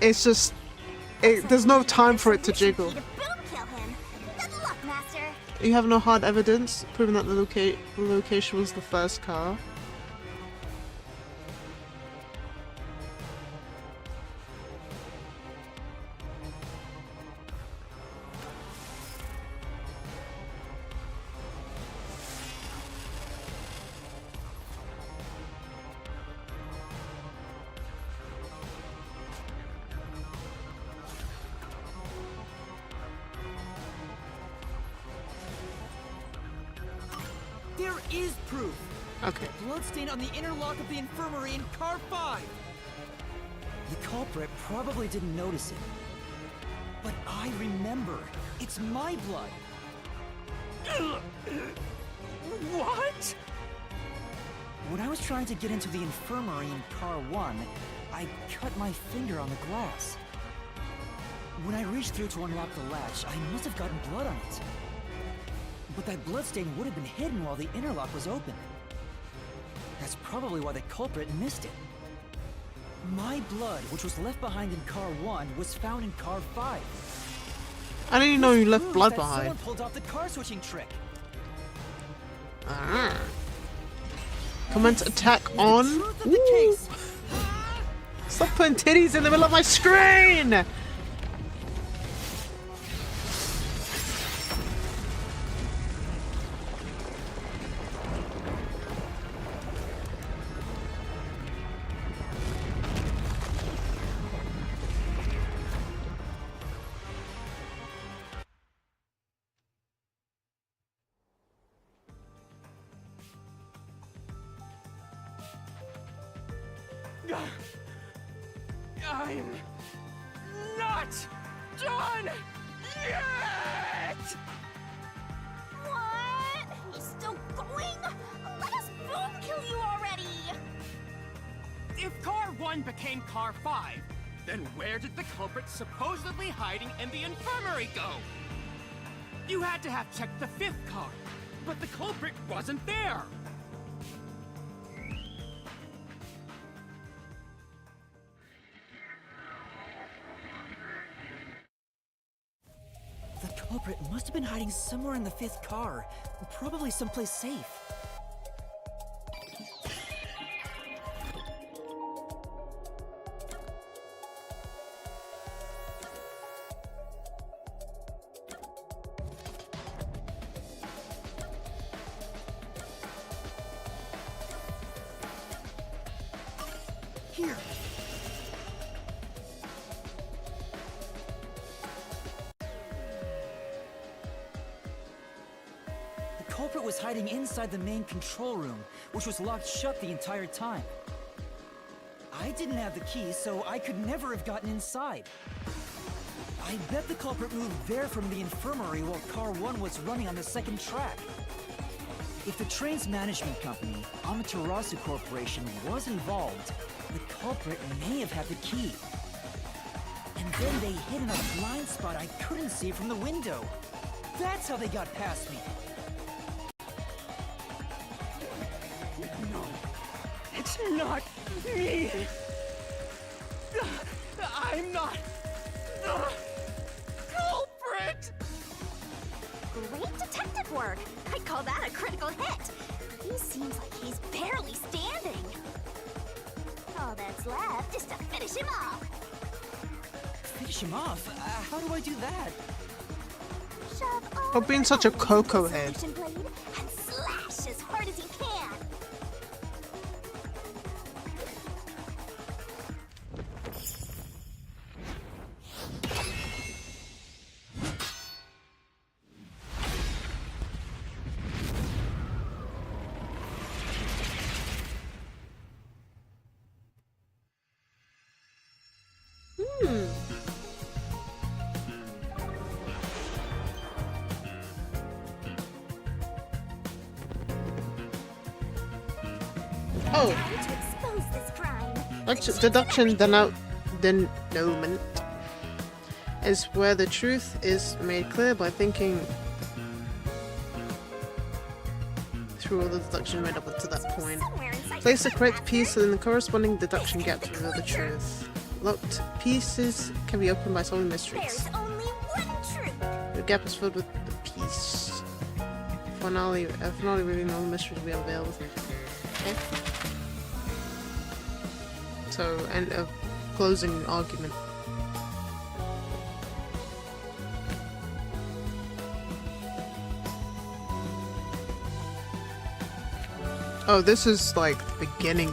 It's just, there's no time for it to jiggle. You have no hard evidence proving that the location was the first car. There is proof! Okay. Bloodstain on the inner lock of the infirmary in Car 5! The culprit probably didn't notice it. But I remember. It's my blood. What? When I was trying to get into the infirmary in Car 1, I cut my finger on the glass. When I reached through to unlock the latch, I must have gotten blood on it. But that bloodstain would have been hidden while the interlock was open. That's probably why the culprit missed it. My blood, which was left behind in Car 1, was found in Car 5. I didn't even know you left Proves blood that behind. Someone pulled off the car switching trick. Comment attack on. Truth of the case. Stop putting titties in the middle of my screen! I'm not done yet! What? He's still going? Let us boom kill you already! If Car 1 became Car 5, then where did the culprit supposedly hiding in the infirmary go? You had to have checked the 5th car, but the culprit wasn't there! The culprit must have been hiding somewhere in the 5th car, probably someplace safe. Here. The culprit was hiding inside the main control room, which was locked shut the entire time. I didn't have the key, so I could never have gotten inside. I bet the culprit moved there from the infirmary while Car 1 was running on the second track. If the train's management company, Amaterasu Corporation, was involved, the culprit may have had the key. And then they hid in a blind spot I couldn't see from the window. That's how they got past me. No, it's not me. I'm not the culprit. Great detective work. I'd call that a critical hit. He seems like he's barely standing. All that's left is to finish him off. Finish him off? How do I do that? Shove all Stop being such a cocoa head. the blade and slash as hard as you can. Oh, Time to expose this crime. that's deduction denouement is where the truth is made clear by thinking through all the deduction made up to that point. Somewhere inside Place the the correct crime piece in the corresponding deduction gap to reveal the truth. Locked pieces can be opened by solving mysteries. There's only one truth. The gap is filled with the piece. Finale revealing all the mysteries we have available. Okay. So, end of closing argument. Oh, this is like the beginning.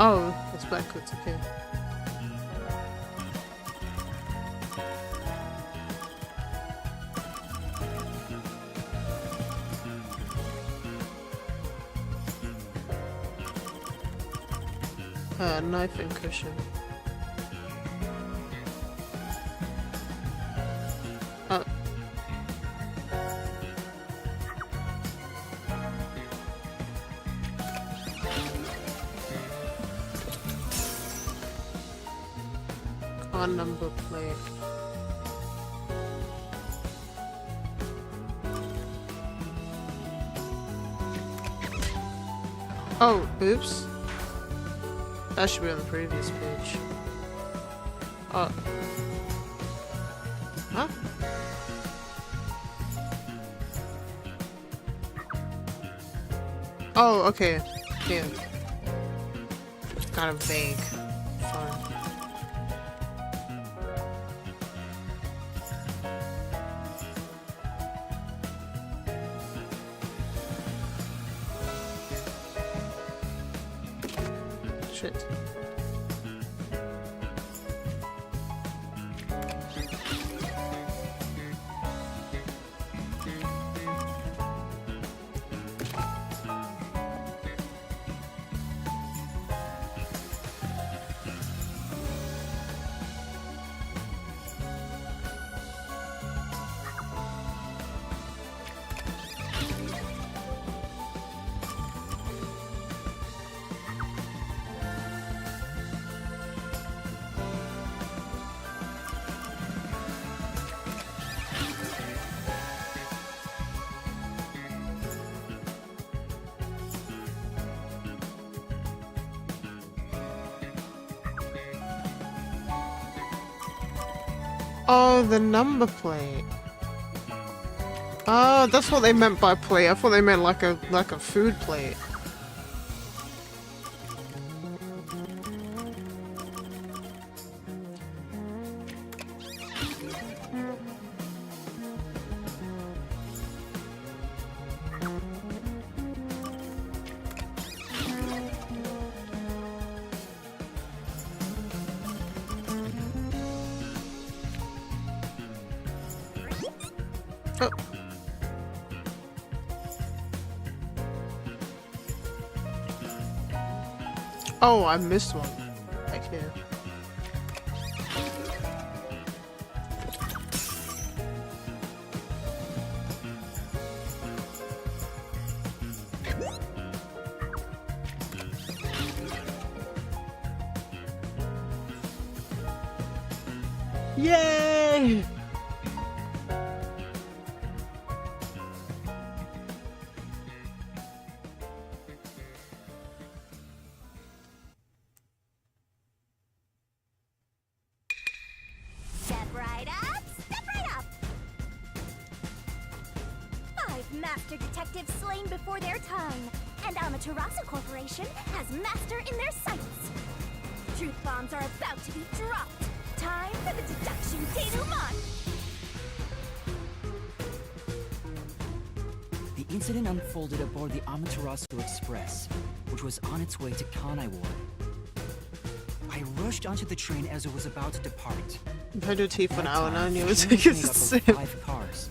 Oh, it's backwards, okay. Knife and cushion. Oh. Car number plate. Oh, oops. That should be on the previous page. Oh. Huh? Oh, okay. Yeah. Kind of vague. Fine. Shit. Oh, the number plate. Oh, that's what they meant by plate. I thought they meant like a food plate. Oh. Oh, I missed one. Back here. Yay! Step right up, step right up. 5 master detectives slain before their time, and Amaterasu Corporation has master in their sights. Truth bombs are about to be dropped. Time for the deduction denouement. The incident unfolded aboard the Amaterasu Express, which was on its way to Kanai Ward. I rushed onto the train as it was about to depart. I've had your teeth for an hour now and you were The train taking was a made up sip. of 5 cars.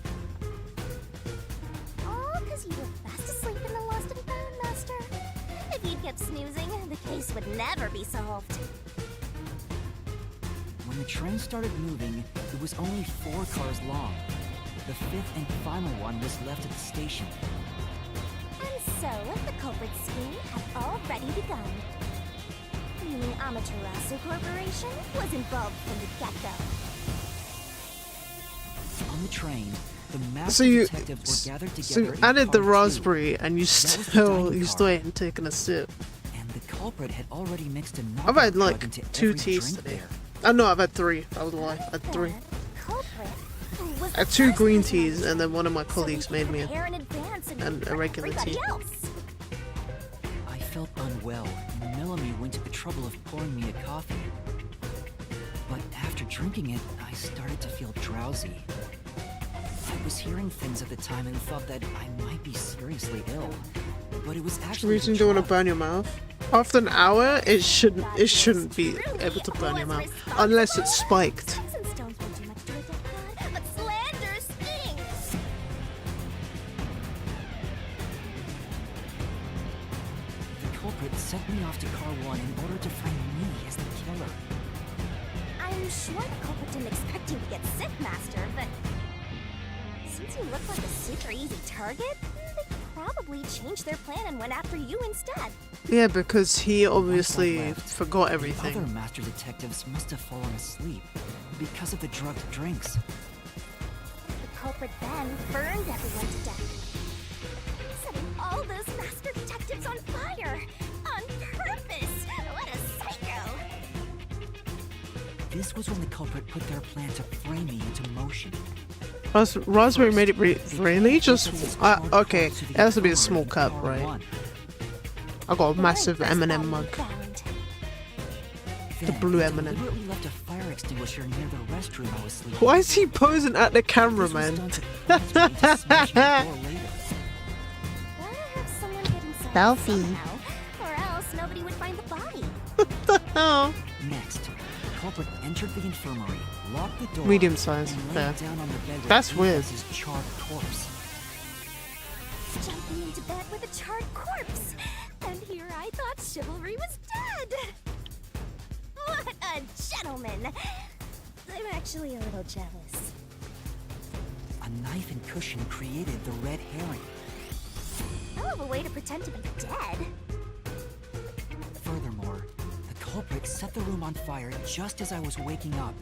All because you were fast asleep in the lost and found, Master. If you'd kept snoozing, the case would never be solved. When the train started moving, it was only 4 cars long. The 5th and final one was left at the station. And so, the culprit scheme had already begun. Meaning Amaterasu Corporation was involved from the get-go. On the train, the So master you, detectives were gathered so together you in added the car 2, raspberry and you was the still dining car. ain't taking a sip. and the culprit had already mixed a I've knockout had drug like into 2 every teas drink today. there. Oh no, I've had 3. I was lying. I had 3. The culprit was I had the 2 first green person teas on and then one of my so colleagues they could made me prepare in advance and a regular everybody tea. else. I felt unwell, and Melanie went to the trouble of pouring me a coffee. But after drinking it, I started to feel drowsy. I was hearing things at the time and thought that I might be seriously ill. But it was actually Reason the you don't want to drug. burn your mouth? After an hour, it shouldn't be able to burn your mouth unless it's spiked. Sticks and stones won't do much to a dead god, but slander stings. The culprit sent me off to Car 1 in order to frame me as the killer. I'm sure the culprit didn't expect you to get sick, Master, but since you look like a super easy target, they probably changed their plan and went after you instead. Yeah, because he obviously Once I left, forgot The other everything. master detectives must have fallen asleep because of the drugged drinks. The culprit then burned everyone to death, setting all those master detectives on fire on purpose. What a psycho! This was when the culprit put their plan to frame me into motion. Raspberry made it They really carried just Apex charred okay. corpse to It the has to be a infirmary small in cup, Car right? 1. I got a The massive very first M&M body mug. found. The Then blue they M&M. deliberately left a fire extinguisher near the restroom I was sleeping. Why is he posing at the camera, This was man? done to cause me to smash my door later. Gotta have someone get inside Selfie. somehow, or else nobody would find the body. Oh, Next, the culprit entered the infirmary, locked the door, Medium size, and fair. laid down on the bed with That's weird. Aphex's charred corpse. Jumping into bed with a charred corpse. And here I thought chivalry was dead. What a gentleman. I'm actually a little jealous. A knife and cushion created the red herring. Hell of a way to pretend to be dead. Furthermore, the culprit set the room on fire just as I was waking up.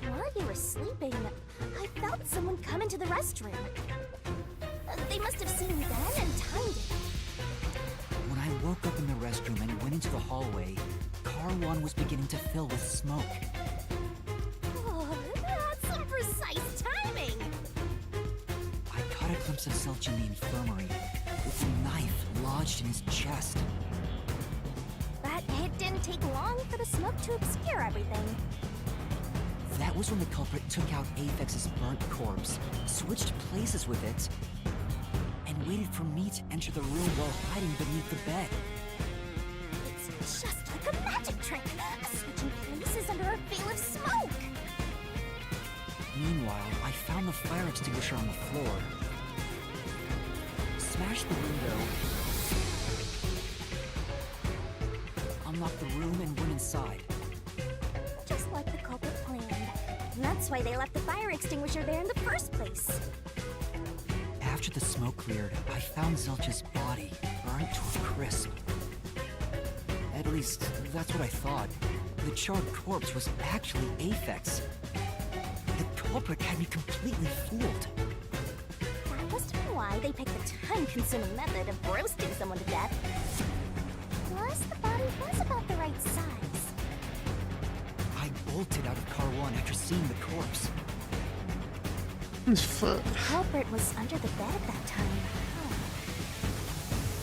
While you were sleeping, I felt someone come into the restroom. They must have seen me then and timed it. When I woke up in the restroom and went into the hallway, Car 1 was beginning to fill with smoke. Oh, that's some precise timing. I caught a glimpse of Zelch in the infirmary, with a knife lodged in his chest. But it didn't take long for the smoke to obscure everything. That was when the culprit took out Aphex's burnt corpse, switched places with it, and waited for me to enter the room while hiding beneath the bed. It's just like a magic trick, switching places under a veil of smoke. Meanwhile, I found the fire extinguisher on the floor. Smashed the window. Unlocked the room and went inside. Just like the culprit planned. And that's why they left the fire extinguisher there in the first place. After the smoke cleared, I found Zelch's body, burnt to a crisp. At least, that's what I thought. The charred corpse was actually Aphex. The culprit had me completely fooled. That must be why they picked the time-consuming method of roasting someone to death. Plus, the body was about the right size. I bolted out of Car 1 after seeing the corpse. Fuck. The culprit was under the bed at that time. Huh.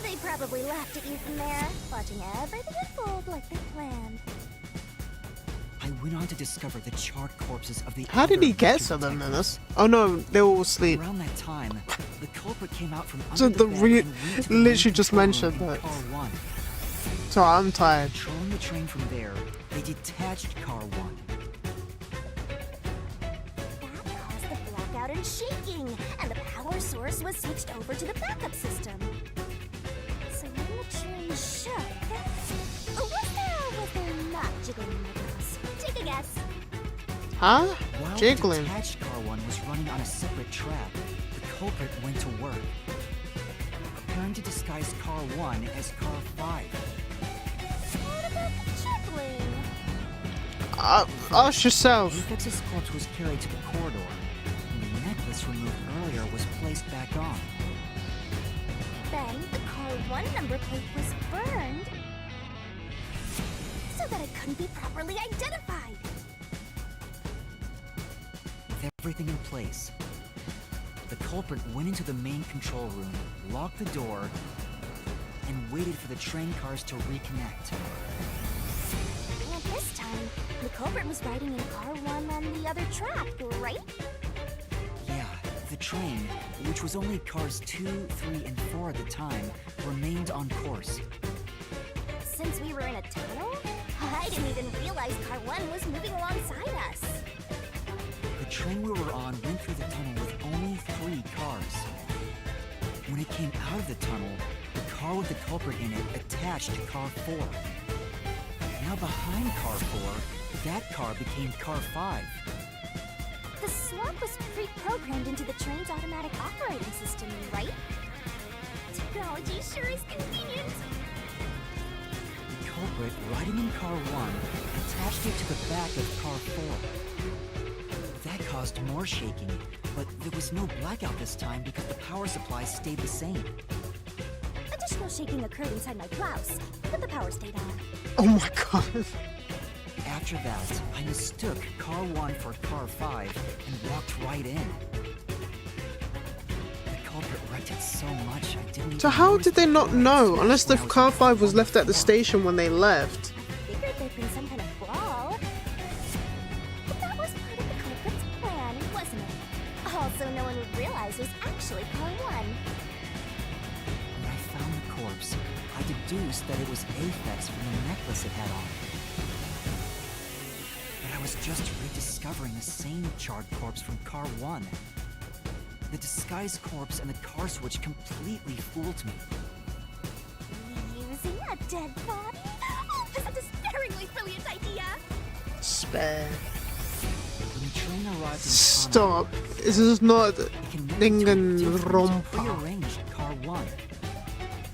They probably laughed at you from there, watching everything unfold like they planned. I went on to discover the charred corpses of the How did other he get victim to them, detectives. Dennis? Oh no, they were all asleep. Around that time, the culprit came out from So under the the bed re- and went to the main literally just control room mentioned in that. Car 1. So I'm tired. Controlling the train from there, they detached Car 1. That caused the blackout and shaking, and the power source was switched over to the backup system. So when the train shook, was there not jiggling in my glass? Take a guess. Huh? While Jiggling. the detached Car 1 was running on a separate track, the culprit went to work, preparing to disguise Car 1 as Car 5. What about the jiggling? Ask yourself. Aphex's corpse was carried to the corridor, and the necklace removed earlier was placed back on. Then the car 1 number plate was burned so that it couldn't be properly identified. With everything in place, the culprit went into the main control room, locked the door, and waited for the train cars to reconnect. And this time, the culprit was riding in car 1 on the other track, right? Yeah, the train, which was only cars 2, 3, and 4 at the time, remained on course. Since we were in a tunnel, I didn't even realize car 1 was moving alongside us. The train we were on went through the tunnel with only 3 cars. When it came out of the tunnel, the car with the culprit in it attached to car 4. Now behind car 4, that car became car 5. The swap was pre-programmed into the train's automatic operating system, right? Technology sure is convenient. The culprit, riding in car 1, attached it to the back of car 4. That caused more shaking, but there was no blackout this time because the power supply stayed the same. Additional shaking occurred inside my blouse, but the power stayed on. Oh my god. After that, I mistook car 1 for car 5 and walked right in. The culprit wrecked it so much I didn't So even how notice did they the not car know? smashed Unless the when I was car 5 was on left at the floor. station when they left. Figured there'd been some kind of brawl. But that was part of the culprit's plan, wasn't it? Also, no one would realize it was actually car 1. When I found the corpse, I deduced that it was Aphex from the necklace it had on. But I was just rediscovering the same charred corpse from car 1. The disguised corpse and the car switch completely fooled me. Using a dead body? Oh, this is a despairingly brilliant idea! Spare. When the train arrived in Stop. This is not Danganronpa. Rearranged car 1.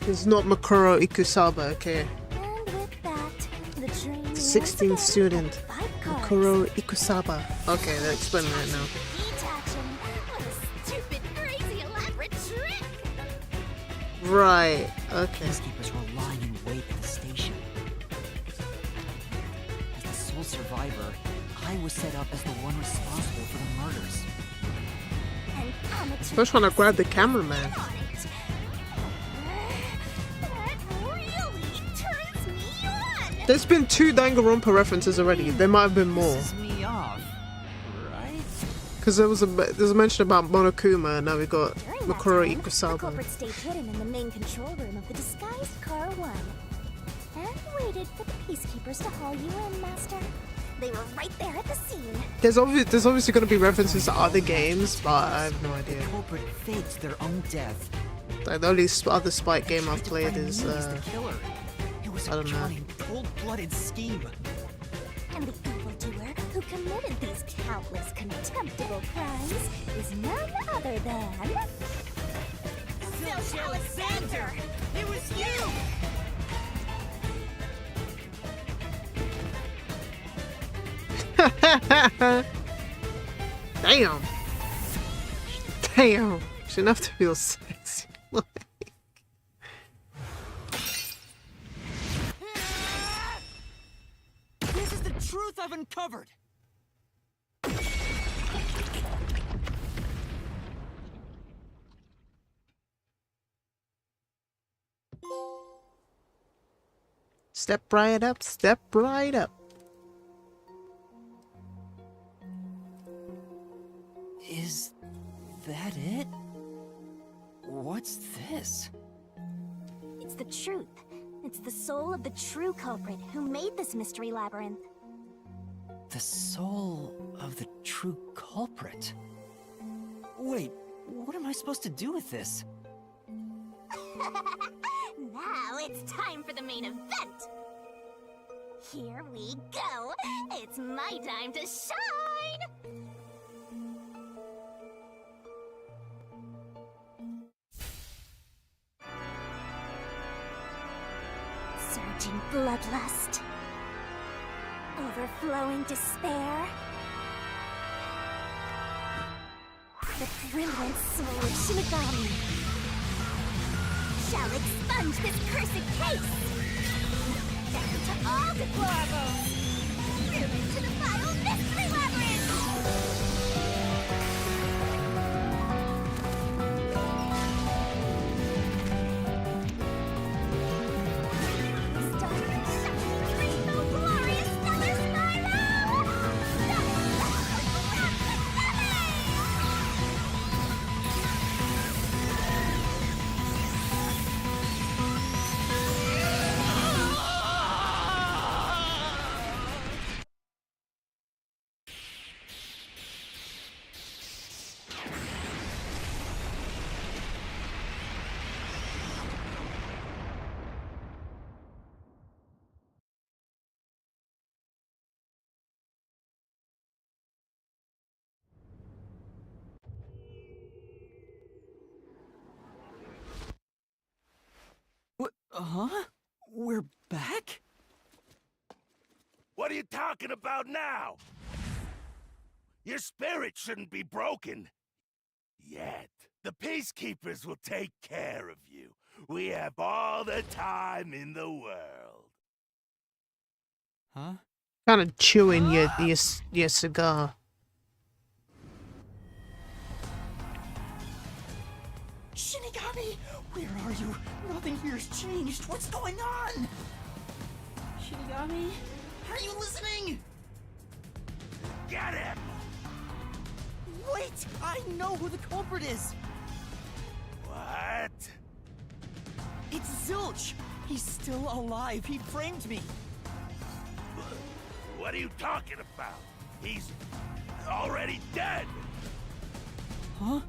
It's not Makuro Ikusaba, okay? And with that, the train 16th student. Kuro. Makuro Ikusaba. Okay, they're explaining it now. Detaching. What a stupid, crazy, elaborate trick! Right, okay. Peacekeepers were lying in wait at the station. As the sole survivor, I was set up as the one responsible for the murders. And amateur First one to grab the cameraman. on it. That really turns me on! There's been 2 Danganronpa references already. There might have been more. Pisses me off, right? Because there's a mention about Monokuma, and now we got During that Makuro time, the Ikusaba. culprit stayed hidden in the main control room of the disguised car 1 and waited for the peacekeepers to haul you in, Master. They were right there at the scene. There's obviously going to be references to other games, but I have no idea. The culprit faked their own death. Like the only other Spike game I've played Find is me as the killer. It was I a don't know. cunning, cold-blooded scheme. And the evildoer who committed these countless contemptible crimes is none other than... Zilch Alexander! It was you! Damn. Damn. Shouldn't have to feel sexy. This is the truth I've uncovered. Step right up, step right up. Is that it? What's this? It's the truth. It's the soul of the true culprit who made this mystery labyrinth. The soul of the true culprit. Wait, what am I supposed to do with this? Now it's time for the main event! Here we go! It's my time to shine! Surging bloodlust. Overflowing despair. The brilliant soul of Shinigami shall expunge this cursed case! Down to all deplorables! Through into the final mystery labyrinth! Huh? We're back? What are you talking about now? Your spirit shouldn't be broken. Yet. The Peacekeepers will take care of you. We have all the time in the world. Huh? Kind of chewing your cigar. Shinigami! Where are you? Nothing here's changed. What's going on? Shinigami? Are you listening? Get him! Wait! I know who the culprit is! What? It's Zilch! He's still alive. He framed me. What are you talking about? He's already dead! Huh?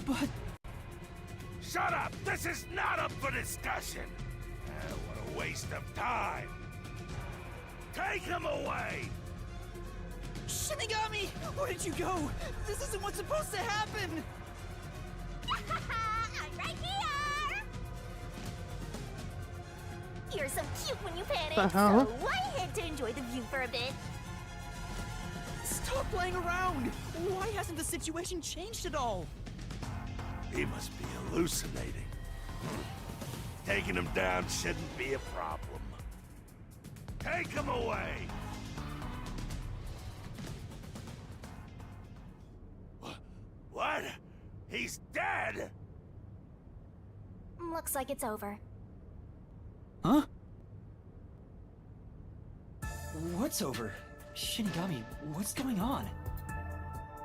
But... Shut up! This is not up for discussion! What a waste of time! Take him away! Shinigami! Where did you go? This isn't what's supposed to happen! I'm right here! You're so cute when you panic, Uh-huh. so why head to enjoy the view for a bit? Stop playing around! Why hasn't the situation changed at all? He must be hallucinating. Taking him down shouldn't be a problem. Take him away! What? He's dead? Looks like it's over. Huh? What's over? Shinigami, what's going on?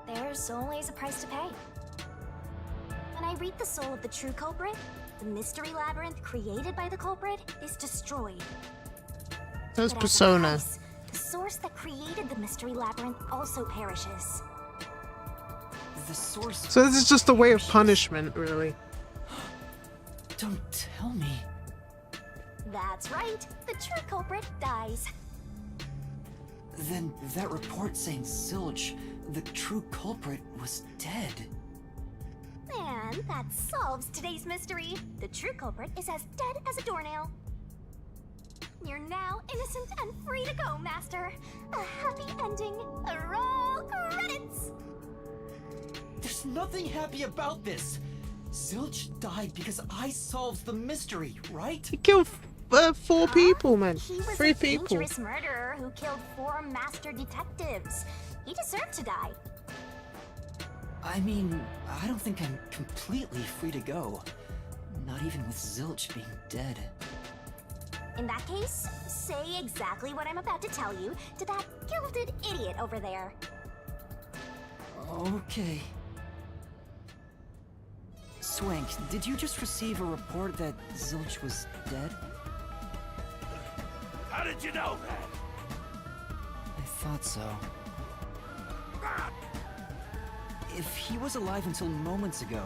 There's always a price to pay. When I read the soul of the true culprit, the mystery labyrinth created by the culprit is destroyed. That's But as a Persona. price, The source that created the mystery labyrinth also perishes. The source. So this is just a way of punishment, really. Don't tell me. That's right. The true culprit dies. Then that report saying Zilch, the true culprit, was dead. And that solves today's mystery. The true culprit is as dead as a doornail. You're now innocent and free to go, Master. A happy ending. Roll credits! There's nothing happy about this. Zilch died because I solved the mystery, right? He killed 4 people, man. He was 3 a people. dangerous murderer who killed 4 master detectives. He deserved to die. I mean, I don't think I'm completely free to go. Not even with Zilch being dead. In that case, say exactly what I'm about to tell you to that gilded idiot over there. Okay. Swank, did you just receive a report that Zilch was dead? How did you know that? I thought so. Ah, If he was alive until moments ago,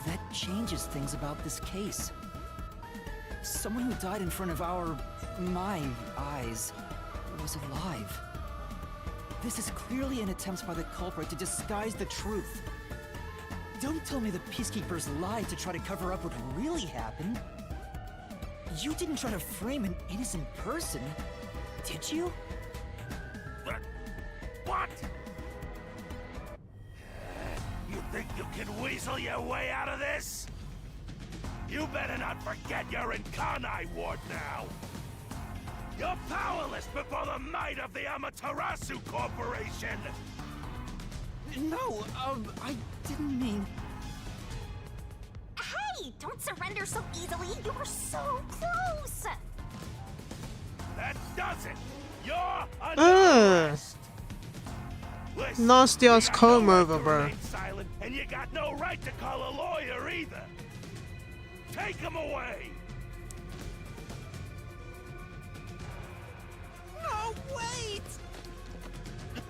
that changes things about this case. Someone who died in front of my eyes, was alive. This is clearly an attempt by the culprit to disguise the truth. Don't tell me the Peacekeepers lied to try to cover up what really happened. You didn't try to frame an innocent person, did you? What? You think you can weasel your way out of this? You better not forget you're in Kanai Ward now. You're powerless before the might of the Amaterasu Corporation. No, I didn't mean... Hey, don't surrender so easily. You were so close. That does it. You're under arrest. Listen, Nasty ass you got comb no right over, to bro. remain silent, and you got no right to call a lawyer either. Take him away. No, wait!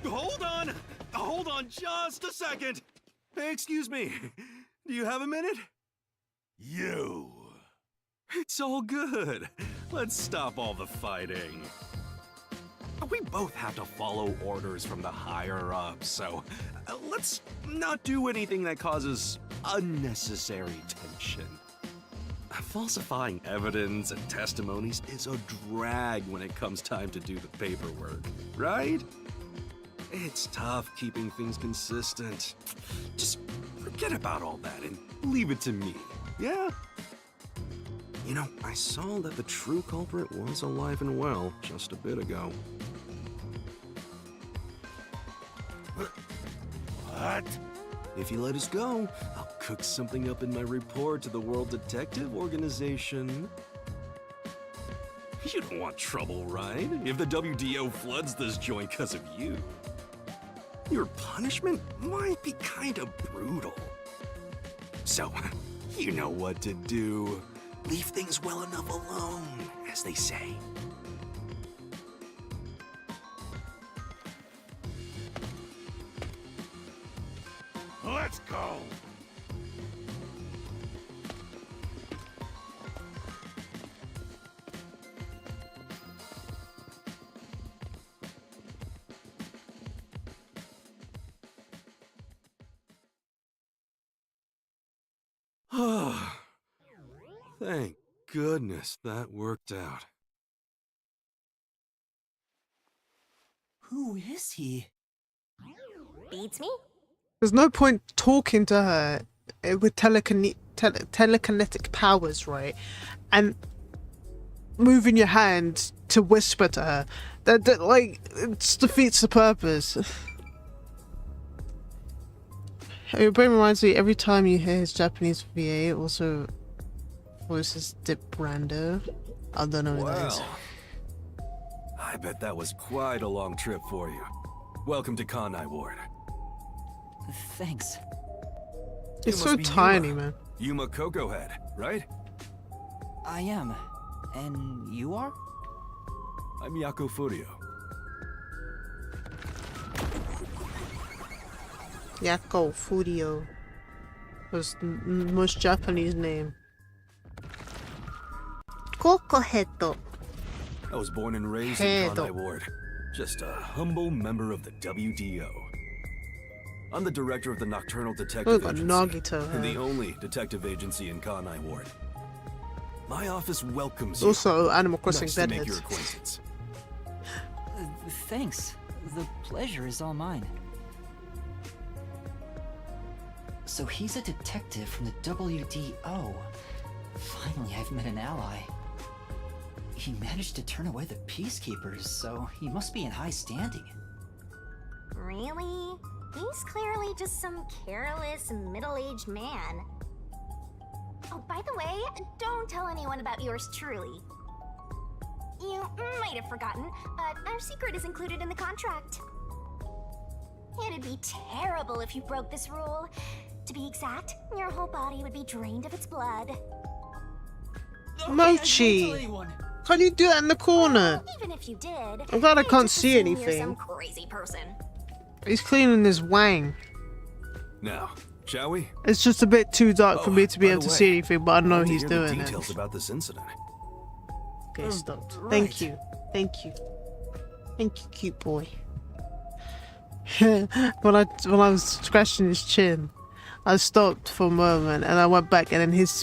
Hold on just a second. Hey, excuse me. Do you have a minute? You. It's all good. Let's stop all the fighting. We both have to follow orders from the higher-ups, so let's not do anything that causes unnecessary tension. Falsifying evidence and testimonies is a drag when it comes time to do the paperwork, right? It's tough keeping things consistent. Just forget about all that and leave it to me, yeah? You know, I saw that the true culprit was alive and well just a bit ago. What? If you let us go, I'll cook something up in my report to the World Detective Organization. You don't want trouble, right? If the WDO floods this joint because of you. Your punishment might be kind of brutal. So, you know what to do. Leave things well enough alone, as they say. Let's go. Thank goodness that worked out. Who is he? Beats me? There's no point talking to her with telekinetic powers, right? And moving your hand to whisper to her. That like, it defeats the purpose. Your brain reminds me every time you hear his Japanese VA, it also voices Dip Brando. I don't know who that is. Well, I bet that was quite a long trip for you. Welcome to Kanai Ward. Thanks. It's You so must be tiny, Yuma. man. Yuma Cocoa Head, right? I am. And you are? I'm Yako Furio. Yako Furio was the most Japanese name. Kokoheto. I was born and raised Hey, in Kanai Ward. Just a humble member of the WDO. I'm the director of the Nocturnal Detective Look at Agency, Nagito. and the only detective agency in Kanai Ward. My office welcomes you. Also, Animal Crossing Nice to make your Bedheads. acquaintance. Thanks. The pleasure is all mine. So he's a detective from the WDO. Finally, I've met an ally. He managed to turn away the peacekeepers, so he must be in high standing. Really? He's clearly just some careless, middle-aged man. Oh, by the way, don't tell anyone about yours truly. You might have forgotten, but our secret is included in the contract. It'd be terrible if you broke this rule. To be exact, your whole body would be drained of its blood. Mochi! Can't you do that in the corner? Even if you did, I'm glad I I'd can't just see assume You're anything. some crazy person. He's cleaning his wang. Now, shall we? It's just a bit too dark for me to be by able the to way, see anything, but I know wanted to he's hear the doing it. details about this incident. Okay, stop. right. Thank you. Thank you. Thank you, cute boy. when I was scratching his chin, I stopped for a moment and I went back, and then his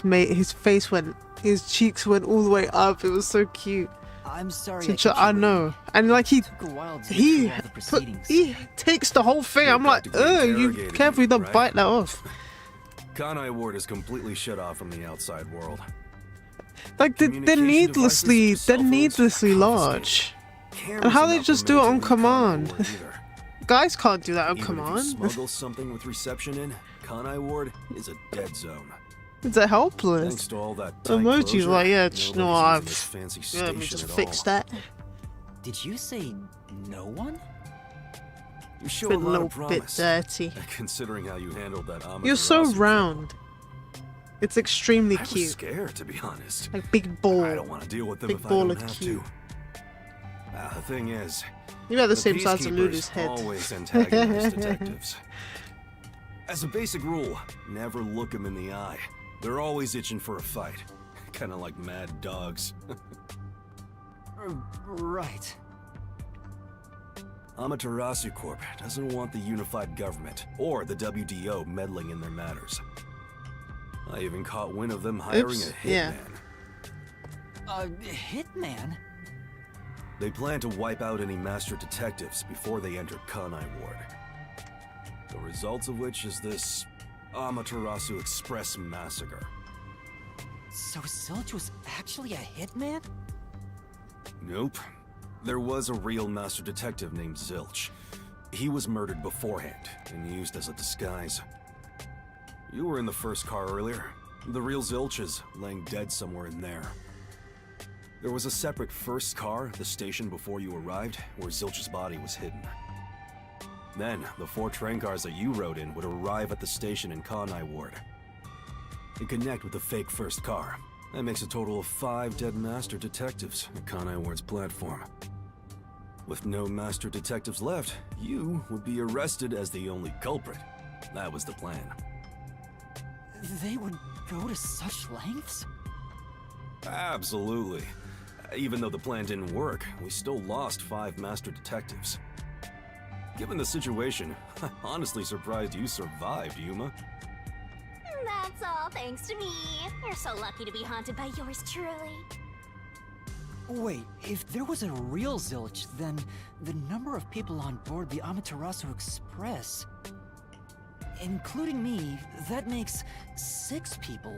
face went, his cheeks went all the way up. It was so cute. I'm sorry. So I know, and like he Took a while to get he through all the proceedings. he takes the whole thing. You're I'm like, practically you interrogating carefully me, don't right? bite that off. Kanai Ward is completely shut off from the outside world. Like they're Communication needlessly, devices, cell they're phones, needlessly confiscated. large. Cameras And how are they not just do it on permitted in Kanai command. Ward either. Guys can't do that on Even if you command. smuggle something with reception in, Kanai Ward is a dead zone. It's a helpless. Thanks to all that tight Emoji's closure, like, yeah, nobody's you know, using I've this fancy let me station just at fix all. that. Did you say no one? You show Been a a lot little of bit promise, dirty. considering how you handled that You're so Amaterasu round. It's extremely trip. I was cute. scared, to be honest. Like big ball. I don't want to deal with them Big if I ball don't of have cute. to. The thing is, You're about the same size as peacekeepers Lulu's head. always antagonize detectives. As a basic rule, never look them in the eye. They're always itching for a fight. Kind of like mad dogs. Right. Amaterasu Corp doesn't want the unified government or the WDO meddling in their matters. I even caught wind of them hiring Oops, a yeah. hitman. A hitman? They plan to wipe out any master detectives before they enter Kanai Ward. The results of which is this Amaterasu Express massacre. So Zilch was actually a hitman? Nope. There was a real master detective named Zilch. He was murdered beforehand and used as a disguise. You were in the first car earlier. The real Zilch is laying dead somewhere in there. There was a separate first car at the station before you arrived, where Zilch's body was hidden. Then, the 4 train cars that you rode in would arrive at the station in Kanai Ward and connect with the fake first car. That makes a total of 5 dead master detectives at Kanai Ward's platform. With no master detectives left, you would be arrested as the only culprit. That was the plan. They would go to such lengths? Absolutely. Even though the plan didn't work, we still lost 5 master detectives. Given the situation, I'm honestly surprised you survived, Yuma. That's all thanks to me. You're so lucky to be haunted by yours truly. Wait, if there was a real Zilch, then the number of people on board the Amaterasu Express, including me, that makes 6 people.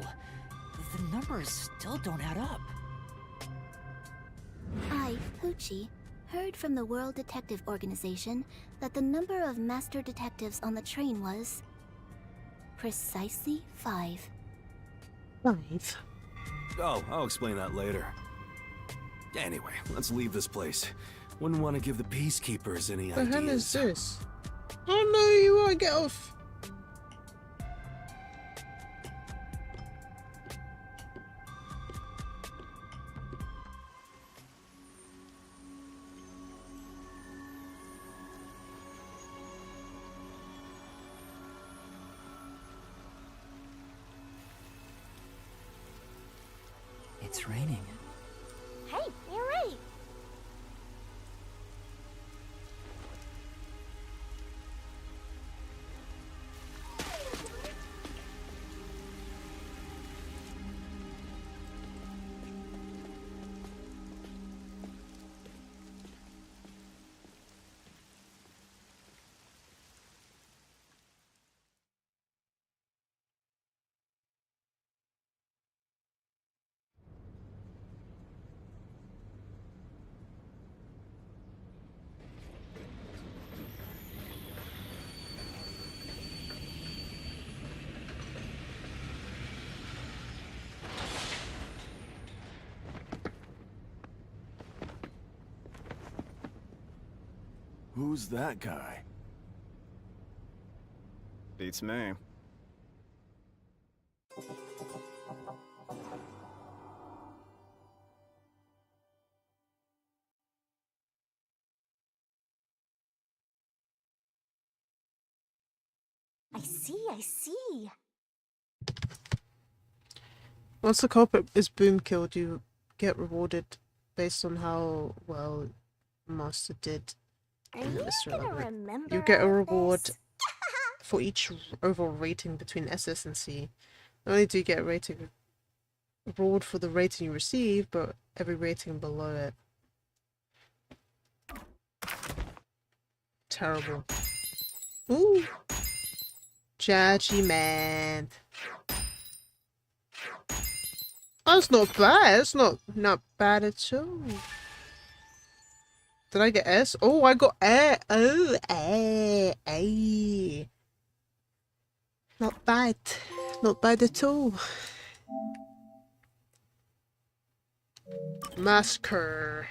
The numbers still don't add up. I, Poochie, heard from the World Detective Organization that the number of master detectives on the train was precisely 5. 5. Oh, I'll explain that later. Anyway, let's leave this place. Wouldn't want to give the peacekeepers any What the hell is ideas. this? Oh no, you wanna get off. It's raining. Hey, you're right. Who's that guy? Beats me. I see. Once the culprit is boom killed, you get rewarded based on how well Master did Are in you the mystery gonna level. remember You get a all of reward this? for each overall rating between SS and C. Not only do you get a reward for the rating you receive, but every rating below it. Terrible. Ooh. Judgment. That's not bad. It's not bad at all. Did I get S? Oh, I got A. Oh, A. Not bad. Not bad at all. Massacre.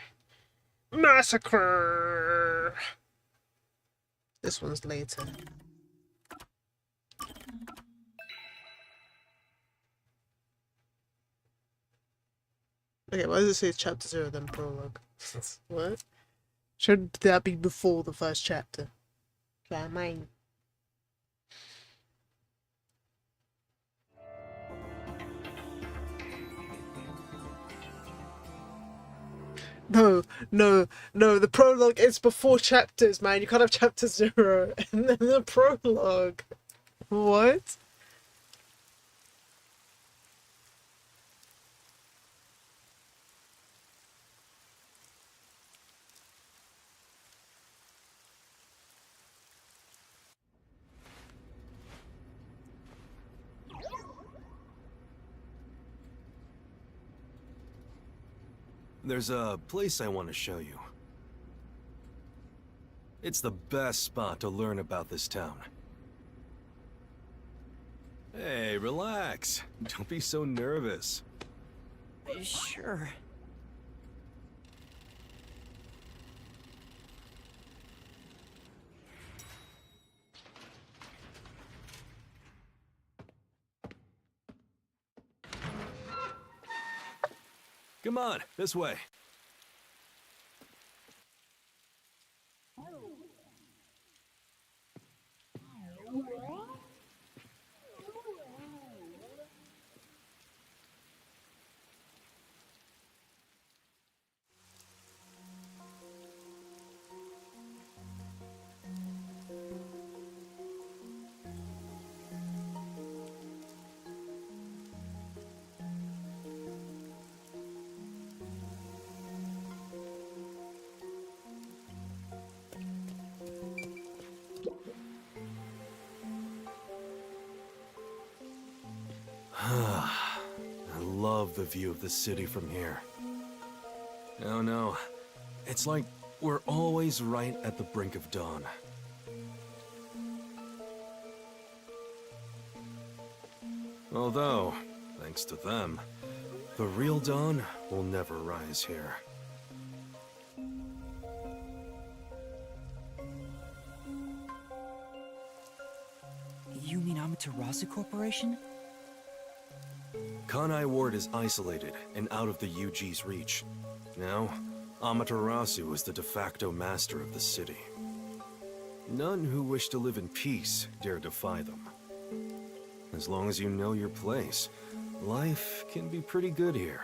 Massacre. This one's later. Okay, why does it say chapter 0 then prologue? What? Should that be before the first chapter? Yeah, mine. No, the prologue is before chapters, man. You can't have chapter 0 and then the prologue. What? There's a place I want to show you. It's the best spot to learn about this town. Hey, relax. Don't be so nervous. Sure. Come on, this way. I love the view of the city from here. Oh no, it's like we're always right at the brink of dawn. Although, thanks to them, the real dawn will never rise here. You mean Amaterasu Corporation? Kanai Ward is isolated and out of the UG's reach. Now, Amaterasu is the de facto master of the city. None who wish to live in peace dare defy them. As long as you know your place, life can be pretty good here.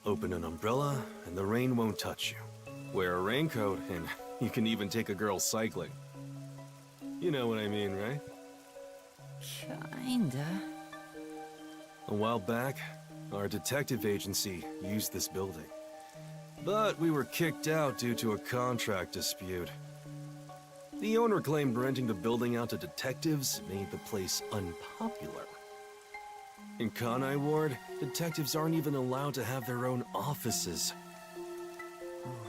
Open an umbrella, and the rain won't touch you. Wear a raincoat, and you can even take a girl cycling. You know what I mean, right? Kinda. A while back, our detective agency used this building. But we were kicked out due to a contract dispute. The owner claimed renting the building out to detectives made the place unpopular. In Kanai Ward, detectives aren't even allowed to have their own offices.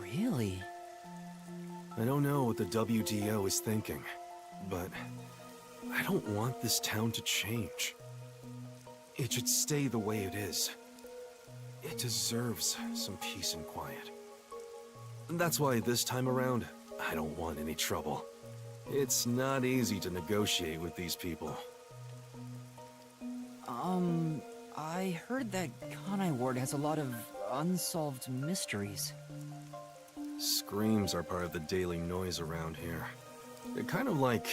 Really? I don't know what the WDO is thinking, but I don't want this town to change. It should stay the way it is. It deserves some peace and quiet. That's why this time around, I don't want any trouble. It's not easy to negotiate with these people. I heard that Kanai Ward has a lot of unsolved mysteries. Screams are part of the daily noise around here. They're kind of like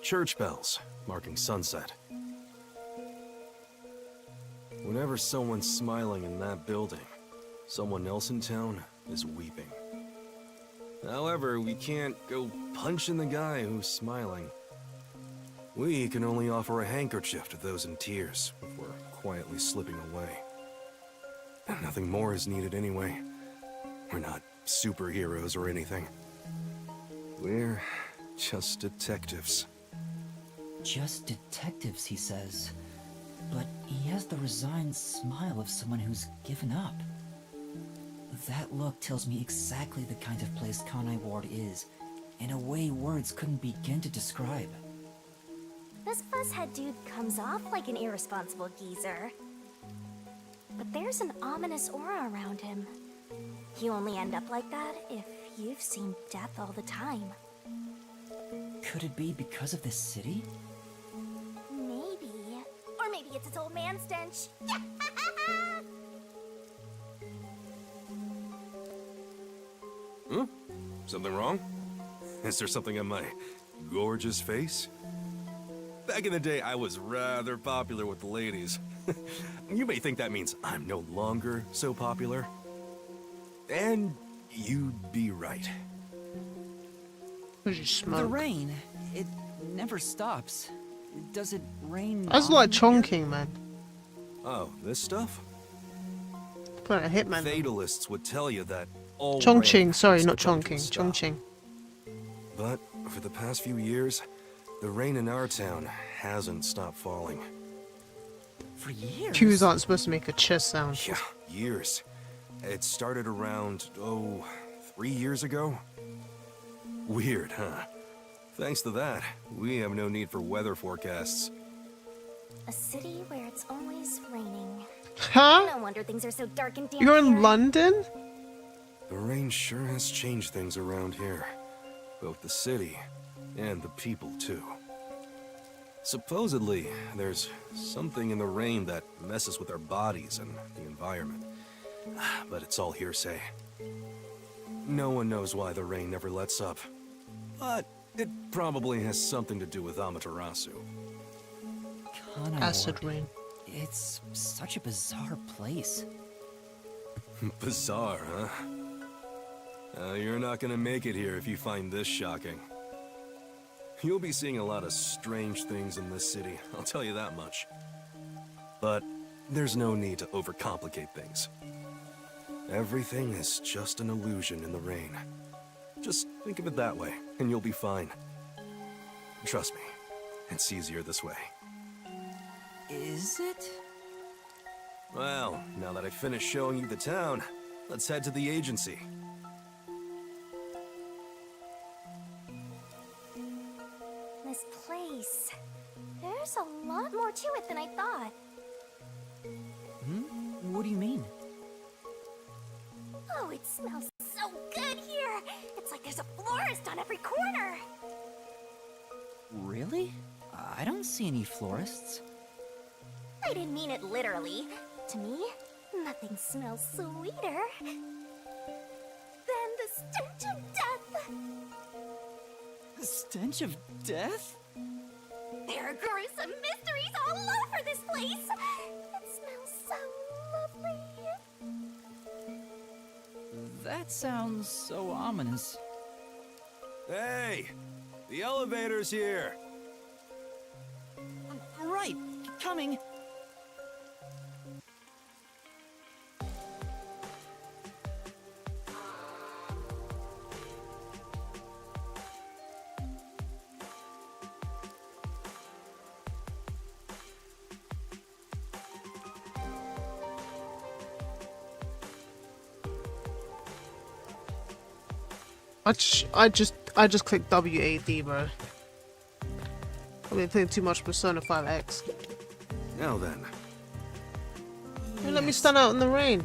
church bells, marking sunset. Whenever someone's smiling in that building, someone else in town is weeping. However, we can't go punching the guy who's smiling. We can only offer a handkerchief to those in tears if we're quietly slipping away. Nothing more is needed anyway. We're not superheroes or anything. We're just detectives. Just detectives, he says. But he has the resigned smile of someone who's given up. That look tells me exactly the kind of place Kanai Ward is, in a way words couldn't begin to describe. This fuzzhead dude comes off like an irresponsible geezer. But there's an ominous aura around him. You only end up like that if you've seen death all the time. Could it be because of this city? Maybe. Or maybe it's its old man stench. Something wrong? Is there something on my gorgeous face? Back in the day, I was rather popular with the ladies. You may think that means I'm no longer so popular. And you'd be right. Because you smoke. The rain, it never stops. Does it rain? That's like chonking, man. Oh, this stuff? Put a hitman. Fatalists would tell you that all Chongqing, rain sorry, is not to come to a chonking. stop. Chongqing. But for the past few years, the rain in our town hasn't stopped falling. For years? Q's aren't supposed to make a chest sound. Yeah, years. It started around, 3 years ago? Weird, huh? Thanks to that, we have no need for weather forecasts. A city where it's always raining. Huh? No wonder things are so dark and damp You're in here. London? The rain sure has changed things around here. Both the city and the people, too. Supposedly, there's something in the rain that messes with our bodies and the environment. But it's all hearsay. No one knows why the rain never lets up. But it probably has something to do with Amaterasu. Kanai Acid Ward. rain. It's such a bizarre place. Bizarre, huh? You're not gonna make it here if you find this shocking. You'll be seeing a lot of strange things in this city, I'll tell you that much. But there's no need to overcomplicate things. Everything is just an illusion in the rain. Just think of it that way, and you'll be fine. Trust me, it's easier this way. Is it? Well, now that I've finished showing you the town, let's head to the agency. This place. There's a lot more to it than I thought. What do you mean? Oh, it smells so good here. It's like there's a florist on every corner. Really? I don't see any florists. I didn't mean it literally. To me, nothing smells sweeter than the stench of death. The stench of death? There are gruesome mysteries all over this place. It smells so lovely. That sounds so ominous. Hey! The elevator's here! Right, coming. I just clicked WAD, bro. I've been playing too much Persona 5X. Now then. Hey, let me stand out in the rain.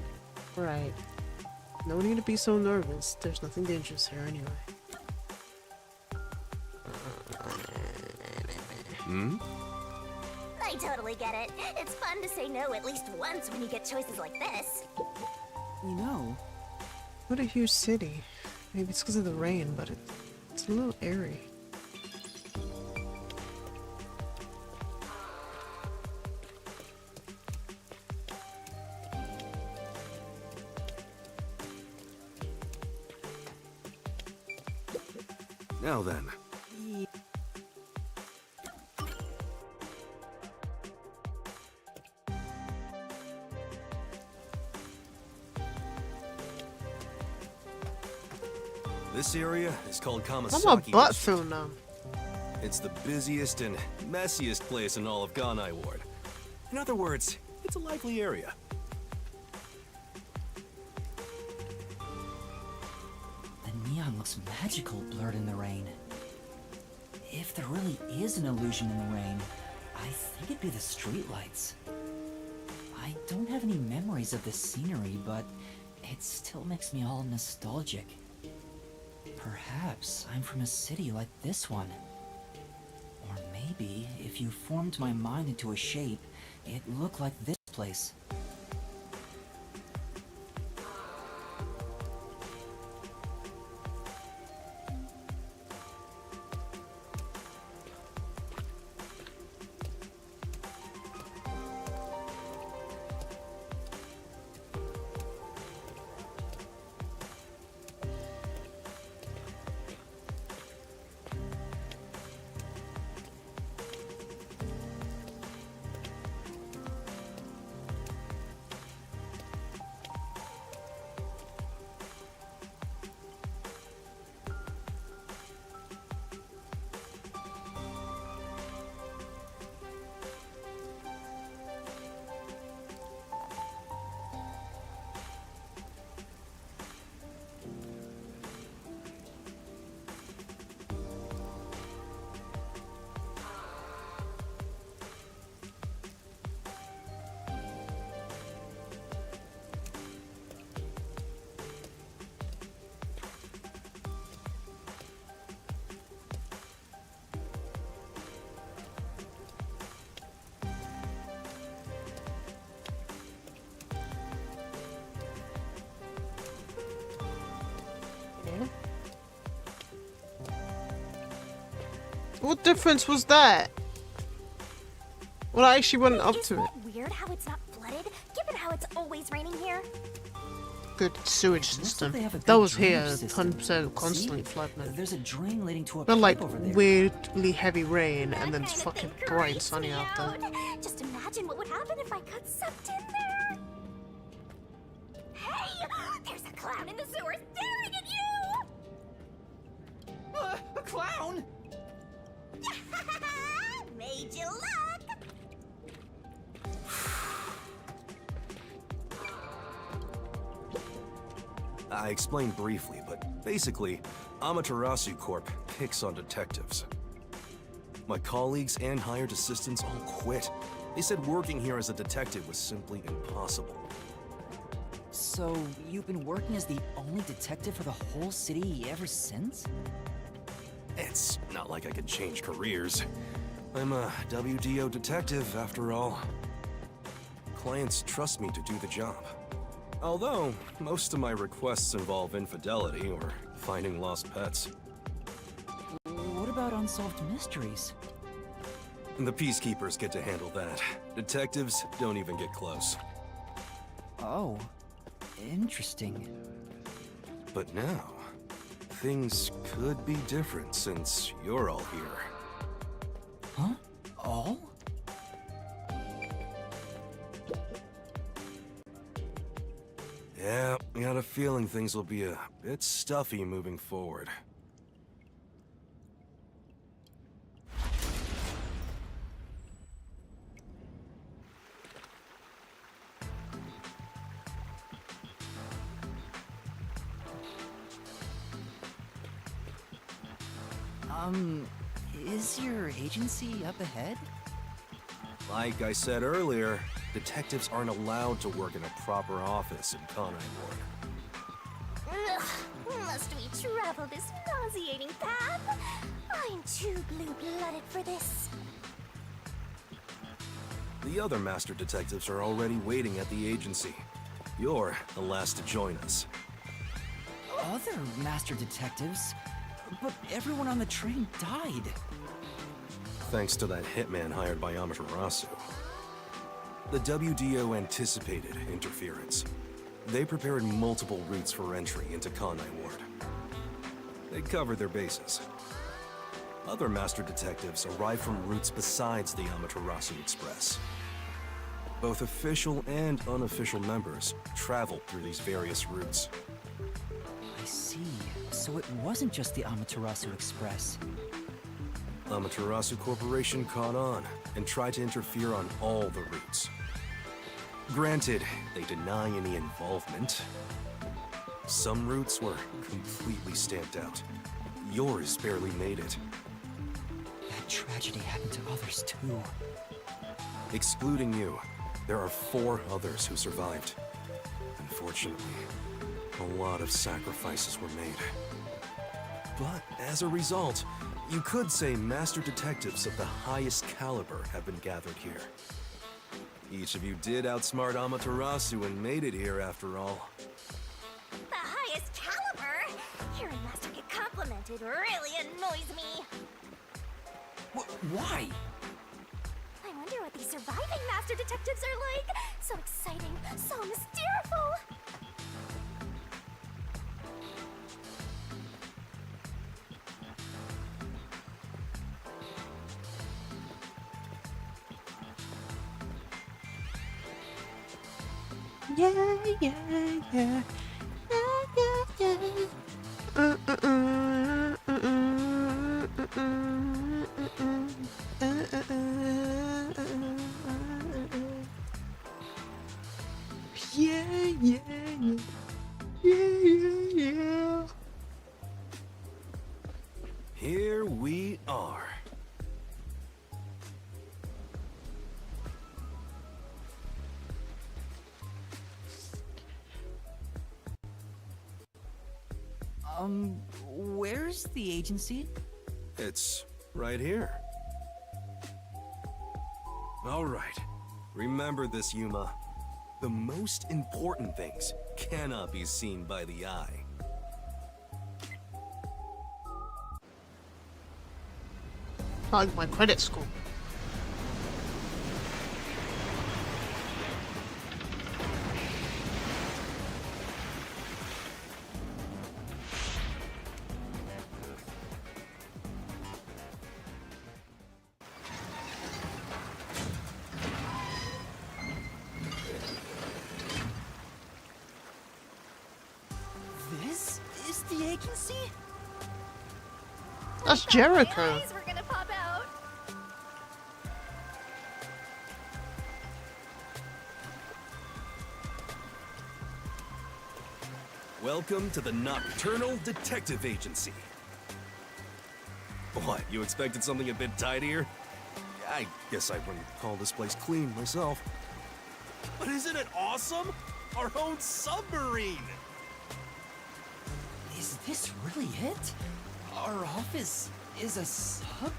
Right. No need to be so nervous. There's nothing dangerous here anyway. Hmm? I totally get it. It's fun to say no at least once when you get choices like this. You know, What a huge city. Maybe it's because of the rain, but it's a little airy. Now then. This area is called I'm Kamasaki a butt District. film now. It's the busiest and messiest place in all of Ganai Ward. In other words, it's a lively area. the neon looks magical blurred in the rain. If there really is an illusion in the rain, I think it'd be the streetlights. I don't have any memories of this scenery, but it still makes me all nostalgic. Perhaps I'm from a city like this one. Or maybe, if you formed my mind into a shape, it looked like this place. What difference was that? Well, I actually went up to it. Isn't it weird how it's not flooded, given how it's always raining here? Good sewage Looks like system. they have a That good was here, drainage system. 100% constantly See? flood, man. There's a drain leading to a But pipe like over there. weirdly heavy rain and then That it's kind of fucking thing bright creeps sunny me out there. Just imagine what would happen if I got sucked in there. Hey! There's a clown in the sewer staring at you! A clown? Made you look! I explained briefly, but basically, Amaterasu Corp picks on detectives. My colleagues and hired assistants all quit. They said working here as a detective was simply impossible. So, you've been working as the only detective for the whole city ever since? It's not like I could change careers. I'm a WDO detective, after all. Clients trust me to do the job. Although, most of my requests involve infidelity or finding lost pets. What about unsolved mysteries? The peacekeepers get to handle that. Detectives don't even get close. Oh, interesting. But now, things could be different since you're all here. Huh? All? Yeah, I got a feeling things will be a bit stuffy moving forward. Is your agency up ahead? Like I said earlier, detectives aren't allowed to work in a proper office in Conai Ward. Ugh, must we travel this nauseating path? I'm too blue-blooded for this. The other master detectives are already waiting at the agency. You're the last to join us. Other master detectives? But everyone on the train died. Thanks to that hitman hired by Amaterasu. The WDO anticipated interference. They prepared multiple routes for entry into Conai Ward. They covered their bases. Other master detectives arrived from routes besides the Amaterasu Express. Both official and unofficial members traveled through these various routes. I see. So it wasn't just the Amaterasu Express. Amaterasu Corporation caught on and tried to interfere on all the routes. Granted, they deny any involvement. Some routes were completely stamped out. Yours barely made it. That tragedy happened to others too. Excluding you, there are 4 others who survived. Unfortunately, a lot of sacrifices were made. But as a result, you could say master detectives of the highest caliber have been gathered here. Each of you did outsmart Amaterasu and made it here after all. The highest caliber? Hearing Master get complimented really annoys me. Why? I wonder what these surviving Master Detectives are like. So exciting, so mysterious. Yeah, yeah, yeah. Yeah, yeah, yeah. Yeah, yeah, yeah. Yeah, yeah, yeah. Here we are. Where's the agency? It's right here. All right. Remember this, Yuma. The most important things cannot be seen by the eye. Like my credit score. This is the agency? That's Jericho. My eyes were gonna pop out. Welcome to the Nocturnal Detective Agency. What, you expected something a bit tidier? I guess I wouldn't call this place clean myself. But isn't it awesome? Our own submarine! Is this really it? Our office is a sub?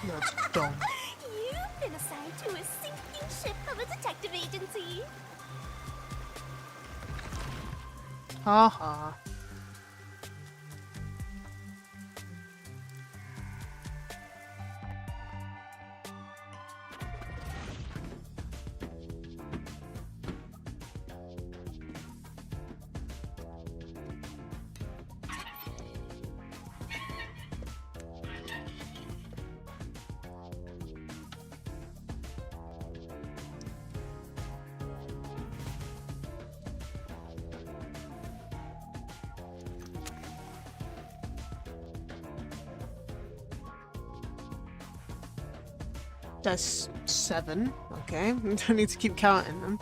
That's dumb. You've been assigned to a sinking ship of a detective agency. Haha. That's 7. Okay, I don't need to keep counting them.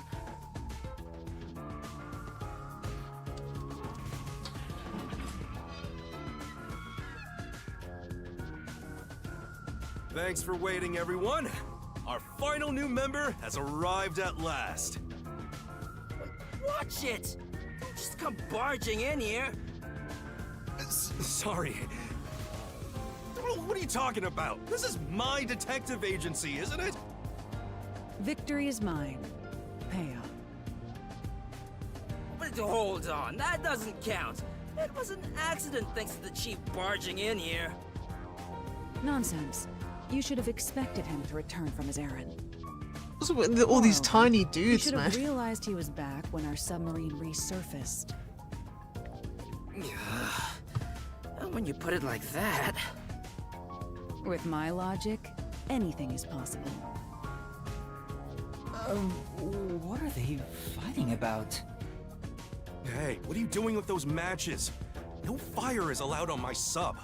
Thanks for waiting, everyone. Our final new member has arrived at last. Watch it! Don't just come barging in here. Sorry. What are you talking about? This is my detective agency, isn't it? Victory is mine. Pay up. But hold on, that doesn't count. It was an accident thanks to the chief barging in here. Nonsense. You should have expected him to return from his errand. What's with all these tiny You dudes, should man? have realized he was back when our submarine resurfaced. When you put it like that... With my logic, anything is possible. What are they fighting about? Hey, what are you doing with those matches? No fire is allowed on my sub.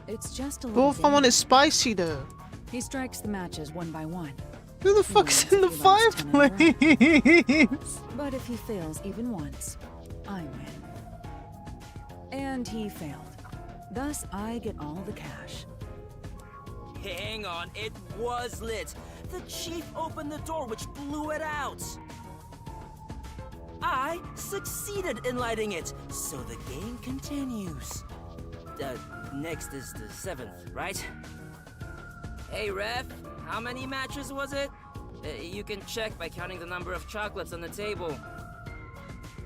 It's just a little Well, if I want it spicy though. He strikes the matches one by one. Who the fuck's in the He loves 10 in a row. fireplace? But if he fails even once, I win. And he failed. Thus, I get all the cash. Hang on, it was lit. The chief opened the door, which blew it out. I succeeded in lighting it, so the game continues. Next is the 7th, right? Hey, Ref, how many matches was it? You can check by counting the number of chocolates on the table.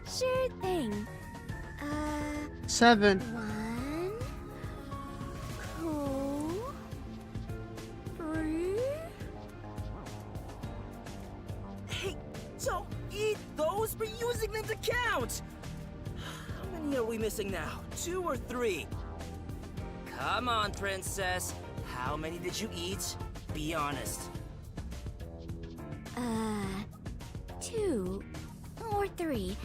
Sure thing. 7. 1, 2, 3. Hey, don't eat those! We're using them to count! How many are we missing now? 2 or 3? Come on, princess. How many did you eat? Be honest. 2 or 3.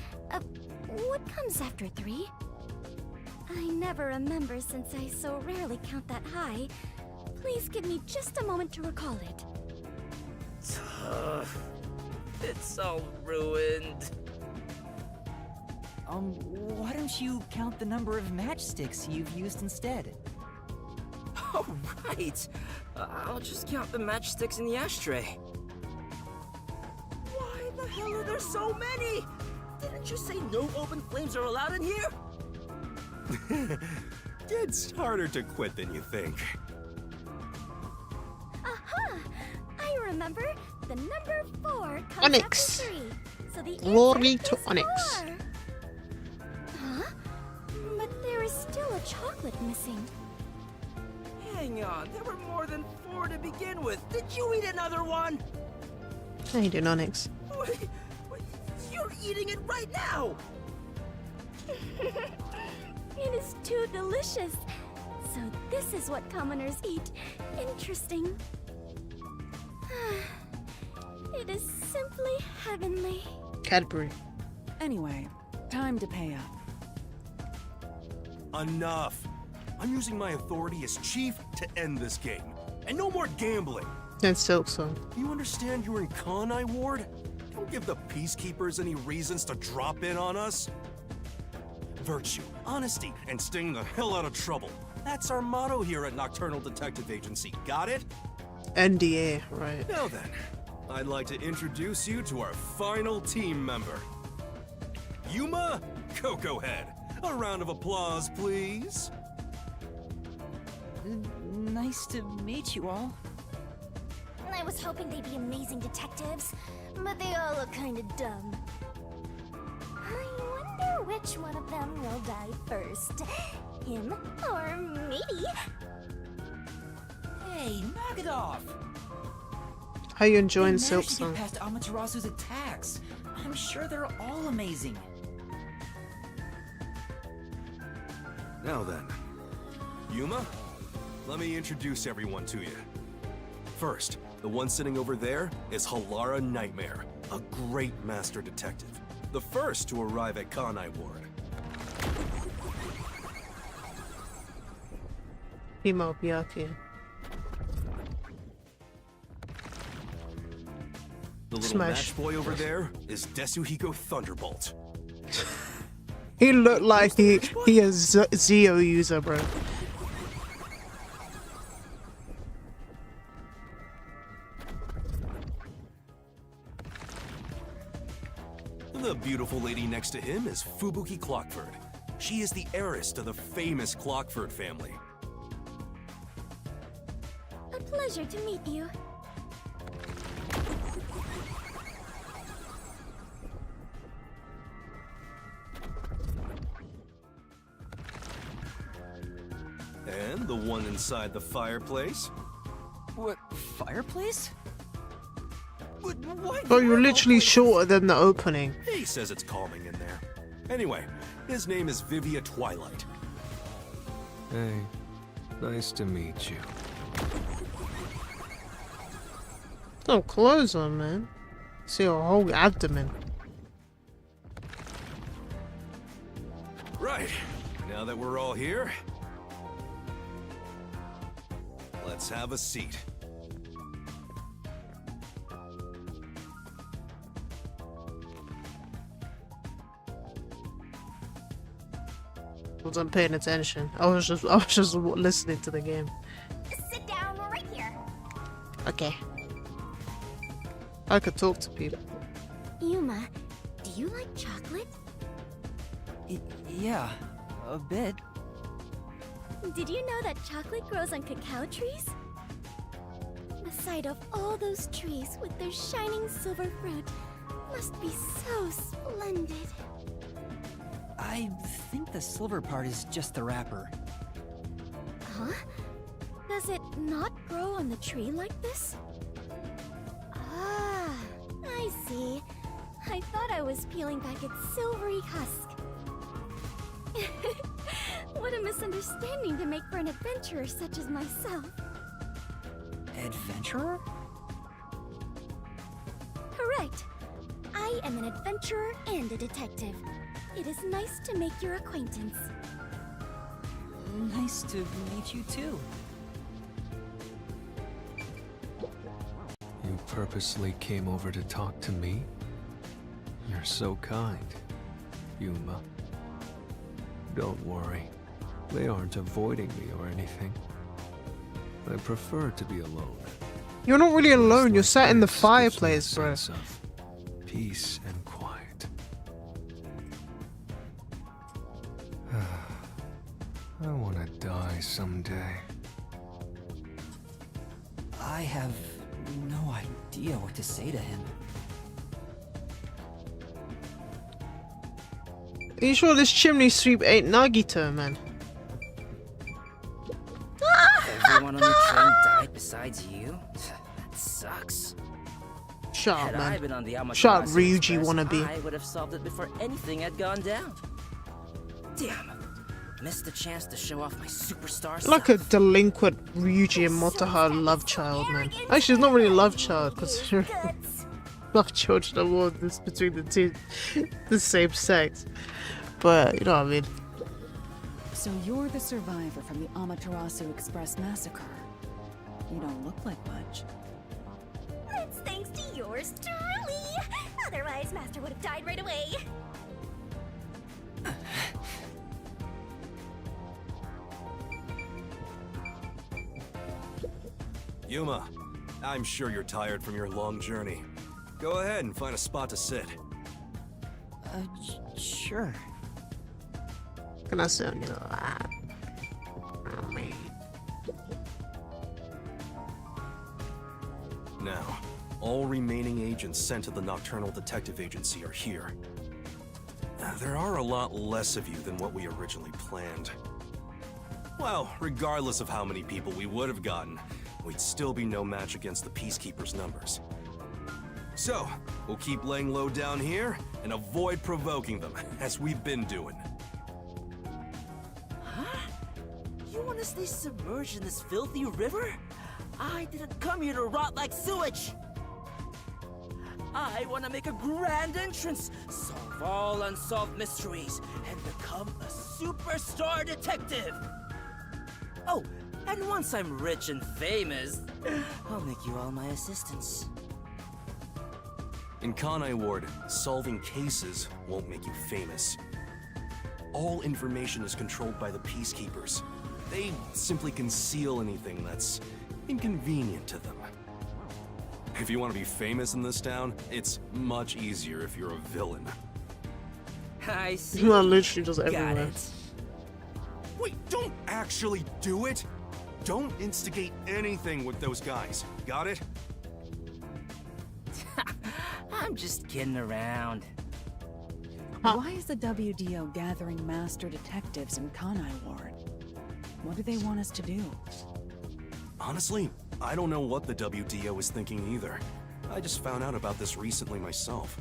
What comes after 3? I never remember since I so rarely count that high. Please give me just a moment to recall it. It's all ruined. Why don't you count the number of matchsticks you've used instead? Oh, right. I'll just count the matchsticks in the ashtray. Why the hell are there so many? Didn't you say no open flames are allowed in here? It's harder to quit than you think. Aha! I remember. The number 4 comes Onyx. after 3. So the Glory answer to is Onyx. 4. Huh? But there is still a chocolate missing. Hang on, there were more than 4 to begin with. Did you eat another one? How you doing, Onyx? Wait, you're eating it right now! It is too delicious. So this is what commoners eat. Interesting. It is simply heavenly. Cadbury. Anyway, time to pay up. Enough. I'm using my authority as chief to end this game. And no more gambling. And Silk Song. You understand you're in Kanai Ward? Don't give the Peacekeepers any reasons to drop in on us. Virtue, honesty, and staying the hell out of trouble. That's our motto here at Nocturnal Detective Agency. Got it? NDA, right. Now then, I'd like to introduce you to our final team member. Yuma Cocoa Head. A round of applause, please. Nice to meet you all. I was hoping they'd be amazing detectives, but they all look kind of dumb. I wonder which one of them will die first. Him or me? Hey, knock it off! How you enjoying They Silk managed to Song? get past Amaterasu's attacks. I'm sure they're all amazing. Now then, Yuma, let me introduce everyone to you. First, the one sitting over there is Halara Nightmare, a great master detective. The first to arrive at Kanai Ward. Female Byakuya. The little Smash. match boy over there is Desuhiko Thunderbolt. He looked like he is Zeo user, bro. The beautiful lady next to him is Fubuki Clockford. She is the heiress to the famous Clockford family. A pleasure to meet you. And the one inside the fireplace? What, fireplace? What? Bro, you're literally shorter than the opening. He says it's calming in there. Anyway, his name is Vivia Twilight. Hey, nice to meet you. No clothes on, man. See her whole abdomen. Right, now that we're all here, let's have a seat. Wasn't paying attention. I was just listening to the game. Sit down right here. Okay. I could talk to people. Yuma, do you like chocolate? Yeah, a bit. Did you know that chocolate grows on cacao trees? The sight of all those trees with their shining silver fruit must be so splendid. I think the silver part is just the wrapper. Huh? Does it not grow on the tree like this? Ah, I see. I thought I was peeling back its silvery husk. What a misunderstanding to make for an adventurer such as myself. Adventurer? Correct. I am an adventurer and a detective. It is nice to make your acquaintance. Nice to meet you too. You purposely came over to talk to me? You're so kind, Yuma. Don't worry. They aren't avoiding me or anything. I prefer to be alone. You're not really alone. You're This sat in the place gives me a fireplace, bro. sense of peace and quiet. I want to die someday. I have no idea what to say to him. Are you sure this chimney sweep ain't Nagito, man? Everyone on the train died besides you? That sucks. Shut up, Had I man. been on the Amaterasu Shut up, Ryuji Express, wannabe. I would have solved it before anything had gone down. Damn. Missed the chance to show off my superstar Like a self. delinquent Ryuji and Motoha love child, man. Actually, it's not really a love child, because Guts. love children are more this between the same sex. But you know what I mean. So you're the survivor from the Amaterasu Express massacre. You don't look like much. That's thanks to yours truly. Otherwise, Master would have died right away. Yuma, I'm sure you're tired from your long journey. Go ahead and find a spot to sit. Sure. Can I sit on your lap? Now, all remaining agents sent to the Nocturnal Detective Agency are here. There are a lot less of you than what we originally planned. Well, regardless of how many people we would have gotten, we'd still be no match against the Peacekeepers' numbers. So, we'll keep laying low down here and avoid provoking them, as we've been doing. Huh? You want to stay submerged in this filthy river? I didn't come here to rot like sewage! I want to make a grand entrance, solve all unsolved mysteries, and become a superstar detective! Oh, and once I'm rich and famous, I'll make you all my assistants. In Kanai Ward, solving cases won't make you famous. All information is controlled by the Peacekeepers. They simply conceal anything that's inconvenient to them. If you want to be famous in this town, it's much easier if you're a villain. I see. Well, literally does it Got everywhere. it. Wait, don't actually do it! Don't instigate anything with those guys. Got it? I'm just kidding around. Why is the WDO gathering master detectives in Kanai Ward? What do they want us to do? Honestly, I don't know what the WDO is thinking either. I just found out about this recently myself.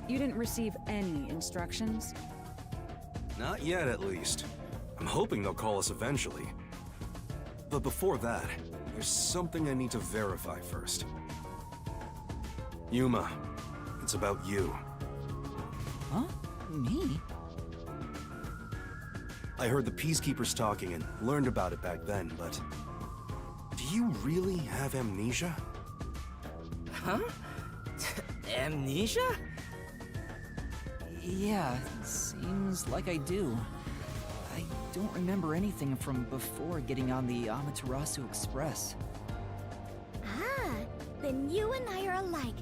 You didn't receive any instructions? Not yet, at least. I'm hoping they'll call us eventually. But before that, there's something I need to verify first. Yuma, it's about you. Huh? Me? I heard the Peacekeepers talking and learned about it back then, but... do you really have amnesia? Huh? Amnesia? Yeah, seems like I do. I don't remember anything from before getting on the Amaterasu Express. Ah, then you and I are alike.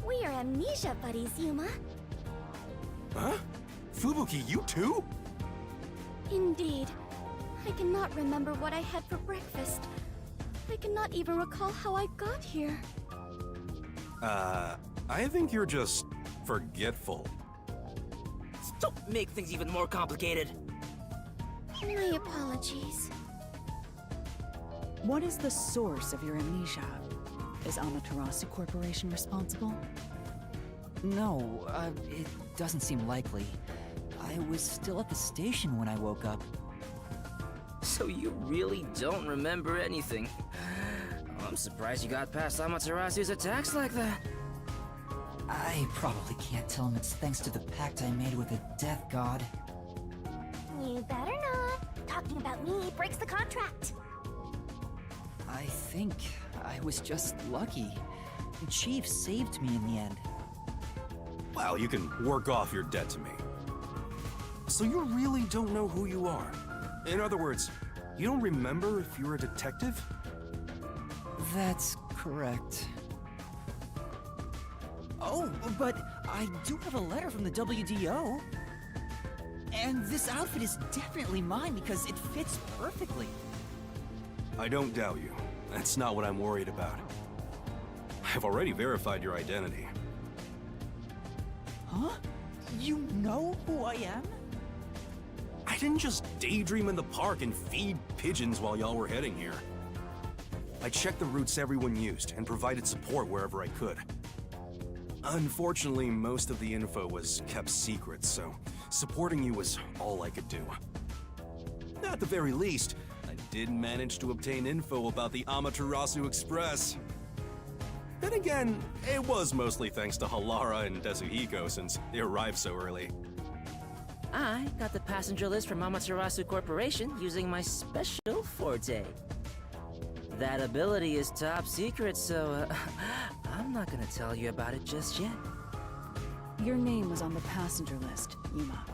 We are amnesia buddies, Yuma. Huh? Fubuki, you too? Indeed. I cannot remember what I had for breakfast. I cannot even recall how I got here. I think you're just forgetful. Don't make things even more complicated. My apologies. What is the source of your amnesia? Is Amaterasu Corporation responsible? No, it doesn't seem likely. I was still at the station when I woke up. So you really don't remember anything. I'm surprised you got past Amaterasu's attacks like that. I probably can't tell him it's thanks to the pact I made with the Death God. You better not. Talking about me breaks the contract. I think I was just lucky. Chief saved me in the end. Wow, you can work off your debt to me. So you really don't know who you are? In other words, you don't remember if you're a detective? That's correct. Oh, but I do have a letter from the WDO. And this outfit is definitely mine because it fits perfectly. I don't doubt you. That's not what I'm worried about. I've already verified your identity. Huh? You know who I am? I didn't just daydream in the park and feed pigeons while y'all were heading here. I checked the routes everyone used and provided support wherever I could. Unfortunately, most of the info was kept secret, so supporting you was all I could do. At the very least, I did manage to obtain info about the Amaterasu Express. Then again, it was mostly thanks to Halara and Tetsuhiko since they arrived so early. I got the passenger list from Amaterasu Corporation using my special forte. That ability is top secret, so I'm not gonna tell you about it just yet. Your name was on the passenger list, Yuma.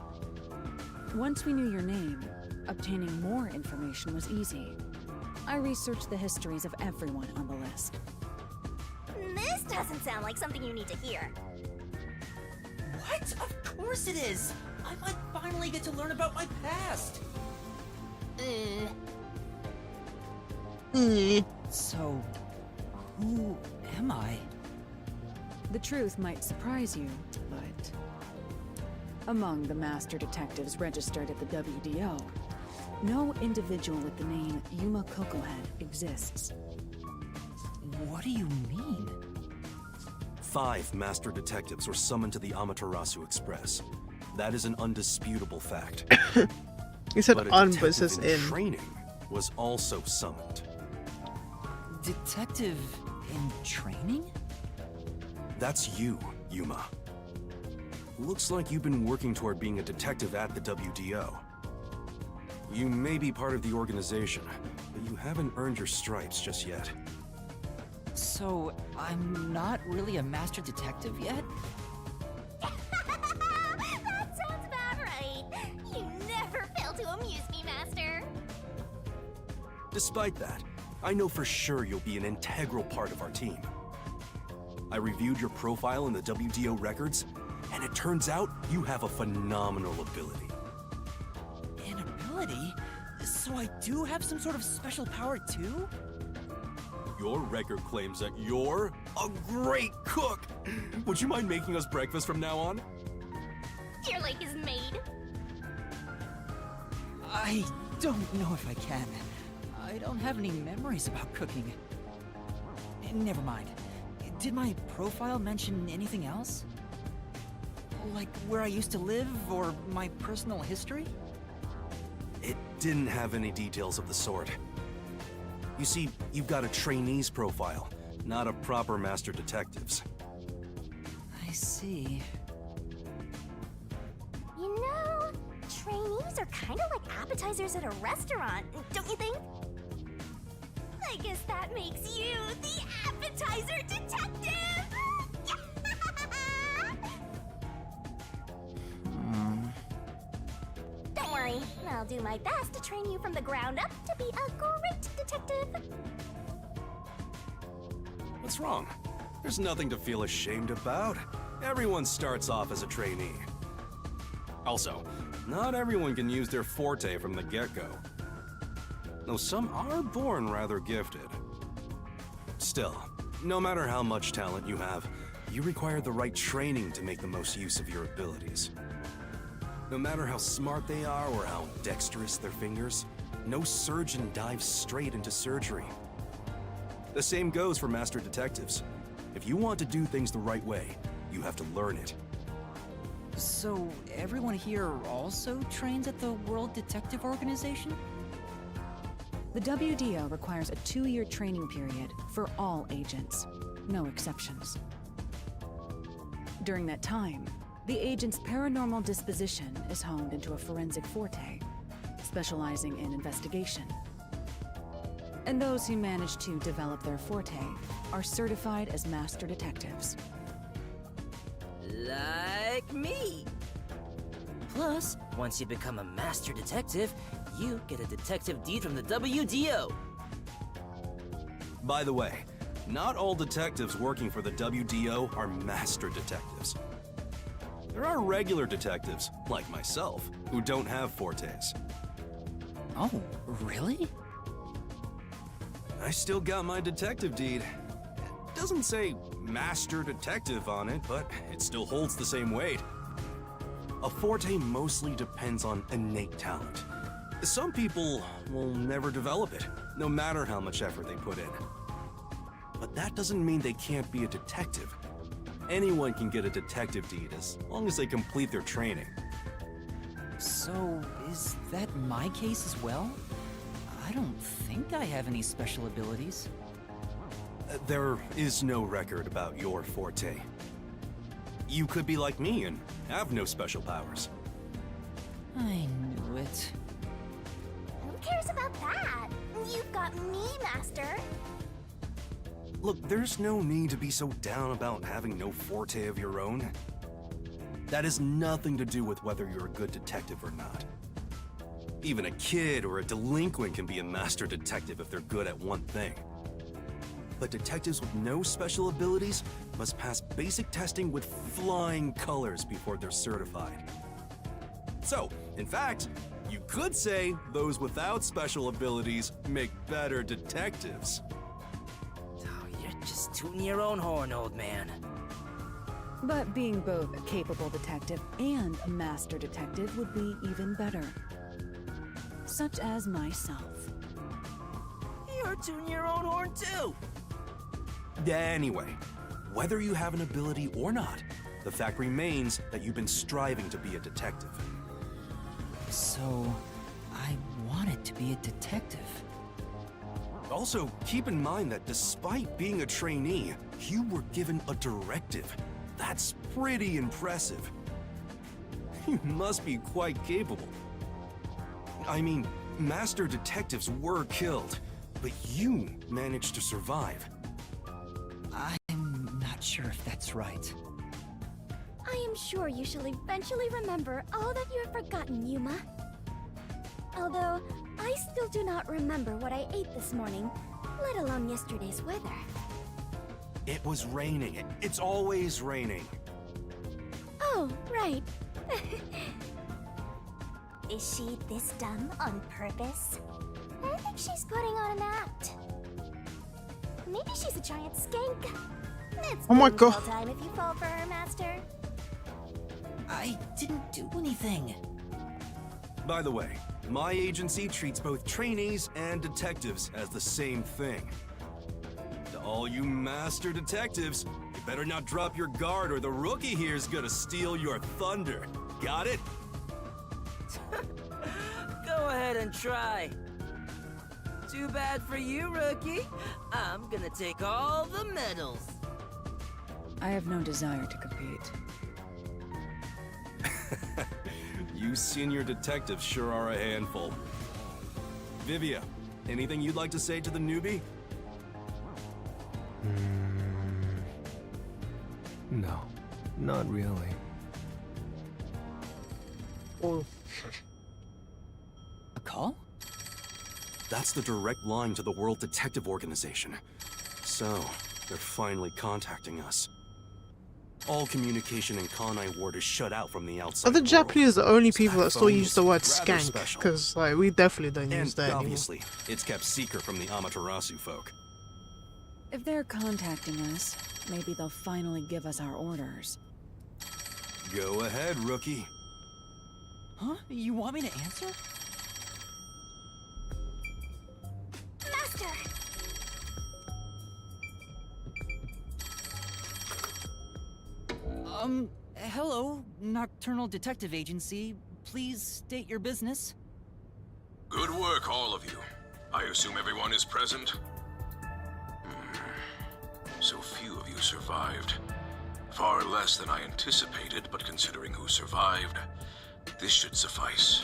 Once we knew your name, obtaining more information was easy. I researched the histories of everyone on the list. This doesn't sound like something you need to hear. What? Of course it is! I might finally get to learn about my past! So, who am I? The truth might surprise you, but... among the master detectives registered at the WDO, no individual with the name Yuma Kokohead exists. What do you mean? 5 master detectives were summoned to the Amaterasu Express. That is an undisputable fact. You said But a on, but it detective says in in. training was also summoned. Detective in training? That's you, Yuma. Looks like you've been working toward being a detective at the WDO. You may be part of the organization, but you haven't earned your stripes just yet. So, I'm not really a master detective yet? That sounds about right. You never fail to amuse me, Master. Despite that, I know for sure you'll be an integral part of our team. I reviewed your profile in the WDO records, and it turns out you have a phenomenal ability. An ability? So I do have some sort of special power too? Your record claims that you're a great cook. Would you mind making us breakfast from now on? Your lake is made. I don't know if I can. I don't have any memories about cooking. Never mind. Did my profile mention anything else? Like where I used to live or my personal history? It didn't have any details of the sort. You see, you've got a trainee's profile, not a proper master detective's. I see. You know, trainees are kind of like appetizers at a restaurant, don't you think? I guess that makes you the appetizer detective! Don't worry, I'll do my best to train you from the ground up to be a great detective. What's wrong? There's nothing to feel ashamed about. Everyone starts off as a trainee. Also, not everyone can use their forte from the get-go. Though some are born rather gifted. Still, no matter how much talent you have, you require the right training to make the most use of your abilities. No matter how smart they are or how dexterous their fingers, no surgeon dives straight into surgery. The same goes for master detectives. If you want to do things the right way, you have to learn it. So everyone here also trains at the World Detective Organization? The WDO requires a 2-year training period for all agents, no exceptions. During that time, the agent's paranormal disposition is honed into a forensic forte, specializing in investigation. And those who manage to develop their forte are certified as master detectives. Like me. Plus, once you become a master detective, you get a detective deed from the WDO. By the way, not all detectives working for the WDO are master detectives. There are regular detectives, like myself, who don't have fortes. Oh, really? I still got my detective deed. It doesn't say master detective on it, but it still holds the same weight. A forte mostly depends on innate talent. Some people will never develop it, no matter how much effort they put in. But that doesn't mean they can't be a detective. Anyone can get a detective deed as long as they complete their training. So, is that my case as well? I don't think I have any special abilities. There is no record about your forte. You could be like me and have no special powers. I knew it. Who cares about that? You've got me, Master. Look, there's no need to be so down about having no forte of your own. That has nothing to do with whether you're a good detective or not. Even a kid or a delinquent can be a master detective if they're good at one thing. But detectives with no special abilities must pass basic testing with flying colors before they're certified. So, in fact, you could say those without special abilities make better detectives. Oh, you're just tooting your own horn, old man. But being both a capable detective and a master detective would be even better. Such as myself. You're tooting your own horn, too. Anyway, whether you have an ability or not, the fact remains that you've been striving to be a detective. So, I wanted to be a detective. Also, keep in mind that despite being a trainee, you were given a directive. That's pretty impressive. You must be quite capable. I mean, master detectives were killed, but you managed to survive. not sure if that's right. I am sure you shall eventually remember all that you have forgotten, Yuma. Although, I still do not remember what I ate this morning, let alone yesterday's weather. It was raining. It's always raining. Oh, right. Is she this dumb on purpose? I think she's putting on an act. Maybe she's a giant skank. It's Oh my boom God. time if you fall for her, Master. I didn't do anything. By the way, my agency treats both trainees and detectives as the same thing. To all you master detectives, you better not drop your guard or the rookie here's gonna steal your thunder. Got it? Go ahead and try. Too bad for you, rookie. I'm gonna take all the medals. I have no desire to compete. You senior detectives sure are a handful. Vivia, anything you'd like to say to the newbie? No, not really. Oh. A call? That's the direct line to the World Detective Organization. So, they're finally contacting us. All communication in Kanai Ward is shut out from the outside Are the world. Japanese the only people that still Skyphone's use the word rather skank? special. Because like we definitely don't use And that anymore. obviously, it's kept secret from the Amaterasu folk. If they're contacting us, maybe they'll finally give us our orders. Go ahead, rookie. Huh? You want me to answer? Master! Hello, Nocturnal Detective Agency. Please state your business. Good work, all of you. I assume everyone is present? So few of you survived. Far less than I anticipated, but considering who survived, this should suffice.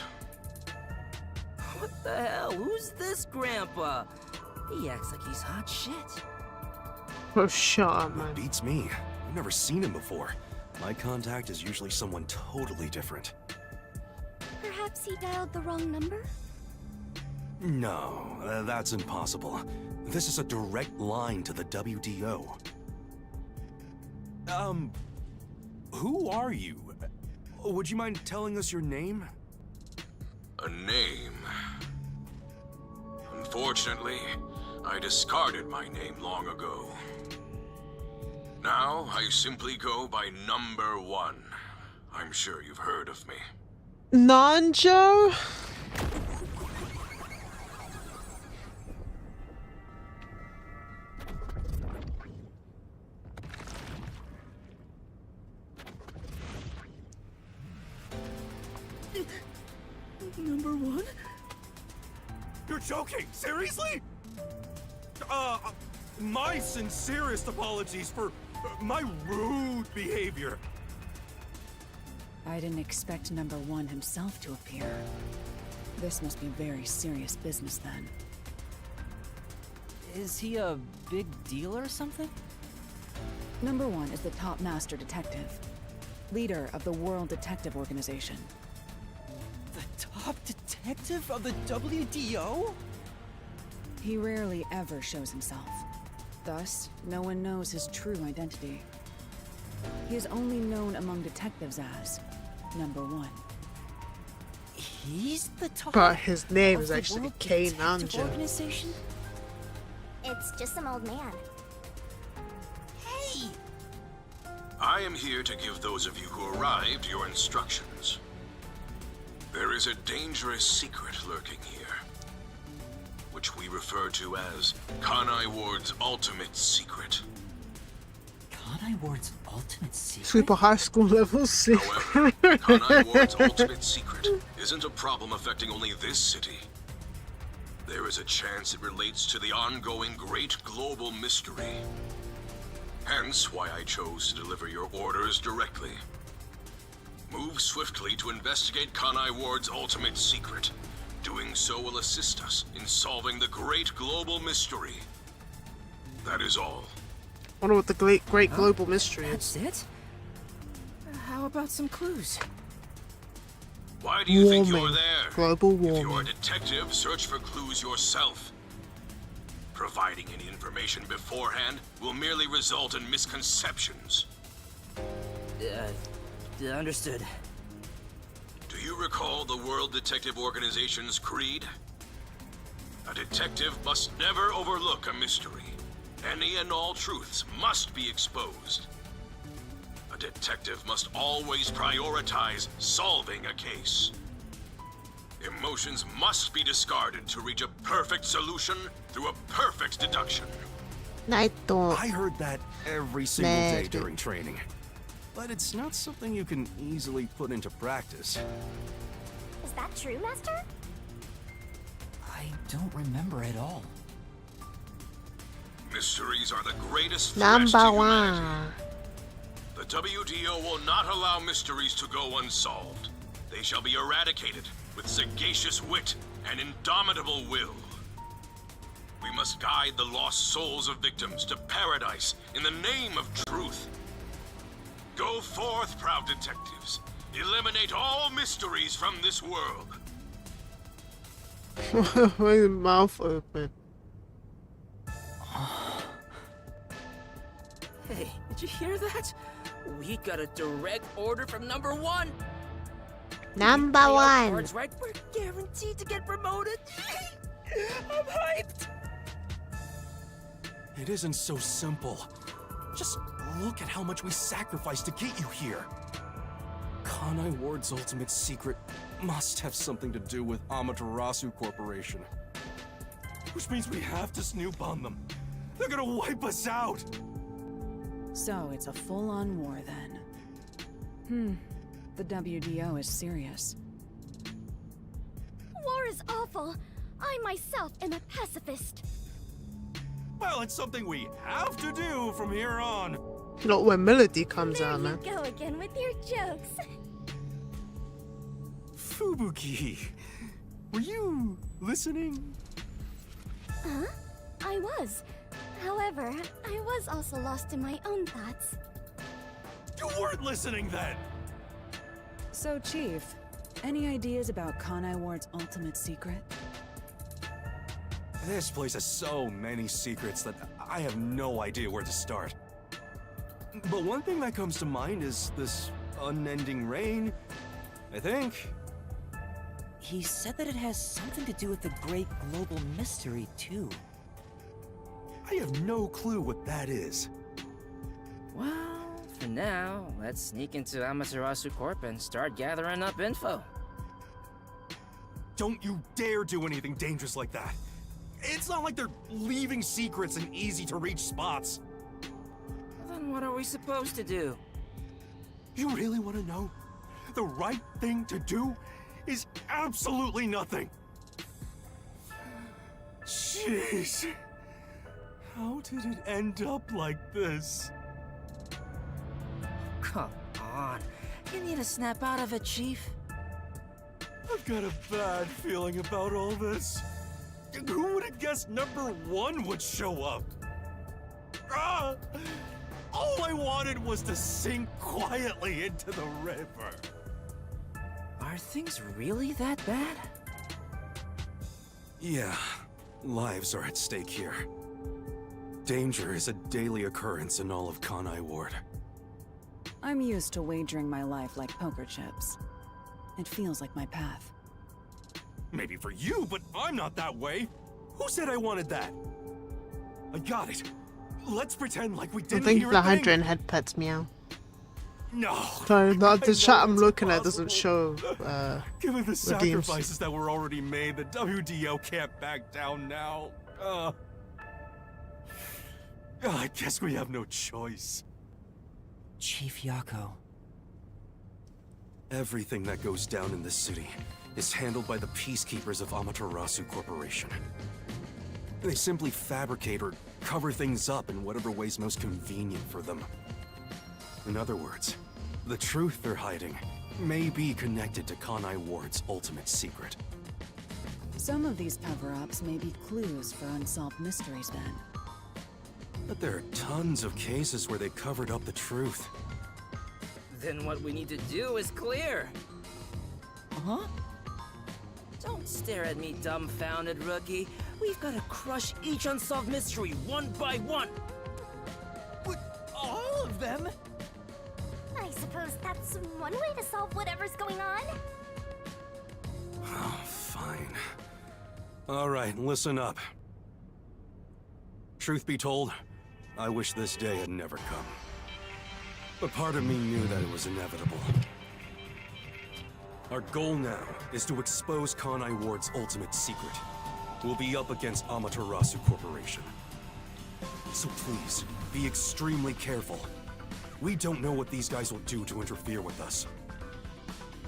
What the hell? Who's this grandpa? He acts like he's hot shit. Oh, shut up, man. Beats me. I've never seen him before. My contact is usually someone totally different. Perhaps he dialed the wrong number? No, that's impossible. This is a direct line to the WDO. Who are you? Would you mind telling us your name? A name? Unfortunately, I discarded my name long ago. Now, I simply go by Number 1. I'm sure you've heard of me. Nanjo? Number 1? You're joking? Seriously? My sincerest apologies for my rude behavior. I didn't expect number 1 himself to appear. This must be very serious business then. Is he a big deal or something? Number 1 is the top master detective, leader of the World Detective Organization. The top detective of the WDO? He rarely ever shows himself. Thus, no one knows his true identity. He is only known among detectives as Number 1. He's the top. But his name of is the actually World K. Detective Nanjo. Organization? It's just some old man. Hey! I am here to give those of you who arrived your instructions. There is a dangerous secret lurking here, which we refer to as Kanai Ward's ultimate secret. Kanai Ward's ultimate secret? Super high school level secret. However, Kanai Ward's ultimate secret isn't a problem affecting only this city. There is a chance it relates to the ongoing great global mystery. Hence why I chose to deliver your orders directly. Move swiftly to investigate Kanai Ward's ultimate secret. Doing so will assist us in solving the great global mystery. That is all. Wonder what the great global mystery is. That's it? How about some clues? Why do you think you're Warming. there? Global If you're a warming. detective, search for clues yourself. Providing any information beforehand will merely result in misconceptions. Understood. Do you recall the World Detective Organization's creed? A detective must never overlook a mystery. Any and all truths must be exposed. A detective must always prioritize solving a case. Emotions must be discarded to reach a perfect solution through a perfect deduction. I don't. I heard that every single day Magic. during training. But it's not something you can easily put into practice. Is that true, Master? I don't remember at all. Mysteries are the greatest threats to Number humanity. one. The WDO will not allow mysteries to go unsolved. They shall be eradicated with sagacious wit and indomitable will. We must guide the lost souls of victims to paradise in the name of truth. Go forth, proud detectives. Eliminate all mysteries from this world. With his mouth open. Hey, did you hear that? We got a direct order from number one. Number Play our one. cards right, we're guaranteed to get promoted. I'm hyped. It isn't so simple. Just look at how much we sacrificed to get you here. Kanai Ward's ultimate secret must have something to do with Amaterasu Corporation. Which means we have to snoop on them. They're gonna wipe us out! So it's a full-on war then. The WDO is serious. War is awful. I myself am a pacifist. Well, it's something we have to do from here on. Not when Melody comes There out, you man. go again with your jokes. Fubuki, were you listening? Huh? I was. However, I was also lost in my own thoughts. You weren't listening then! So, Chief, any ideas about Kanai Ward's ultimate secret? This place has so many secrets that I have no idea where to start. But one thing that comes to mind is this unending rain, I think. He said that it has something to do with the great global mystery, too. I have no clue what that is. Well, for now, let's sneak into Amaterasu Corp and start gathering up info. Don't you dare do anything dangerous like that. It's not like they're leaving secrets in easy-to-reach spots. Then what are we supposed to do? You really want to know? The right thing to do is absolutely nothing. Jeez. How did it end up like this? Come on. You need to snap out of it, Chief. I've got a bad feeling about all this. Who would have guessed number one would show up? Ah! All I wanted was to sink quietly into the river. Are things really that bad? Yeah, lives are at stake here. Danger is a daily occurrence in all of Kanai Ward. I'm used to wagering my life like poker chips. It feels like my path. Maybe for you, but I'm not that way. Who said I wanted that? I got it. Let's pretend like we I didn't think hear the a thing. Hydra head pets meow. No. Sorry, the I chat know I'm it's looking at doesn't impossible. show. Given the redeems. sacrifices that were already made, the WDO can't back down now. I guess we have no choice. Chief Yako. Everything that goes down in this city is handled by the peacekeepers of Amaterasu Corporation. They simply fabricate or cover things up in whatever way's most convenient for them. In other words, the truth they're hiding may be connected to Kanai Ward's ultimate secret. Some of these cover-ups may be clues for unsolved mysteries then. But there are tons of cases where they covered up the truth. Then what we need to do is clear. Huh? Don't stare at me, dumbfounded rookie. We've got to crush each unsolved mystery one by one. What? All of them? I suppose that's one way to solve whatever's going on. Oh, fine. All right, listen up. Truth be told, I wish this day had never come. But part of me knew that it was inevitable. Our goal now is to expose Kanai Ward's ultimate secret. We'll be up against Amaterasu Corporation. So please, be extremely careful. We don't know what these guys will do to interfere with us.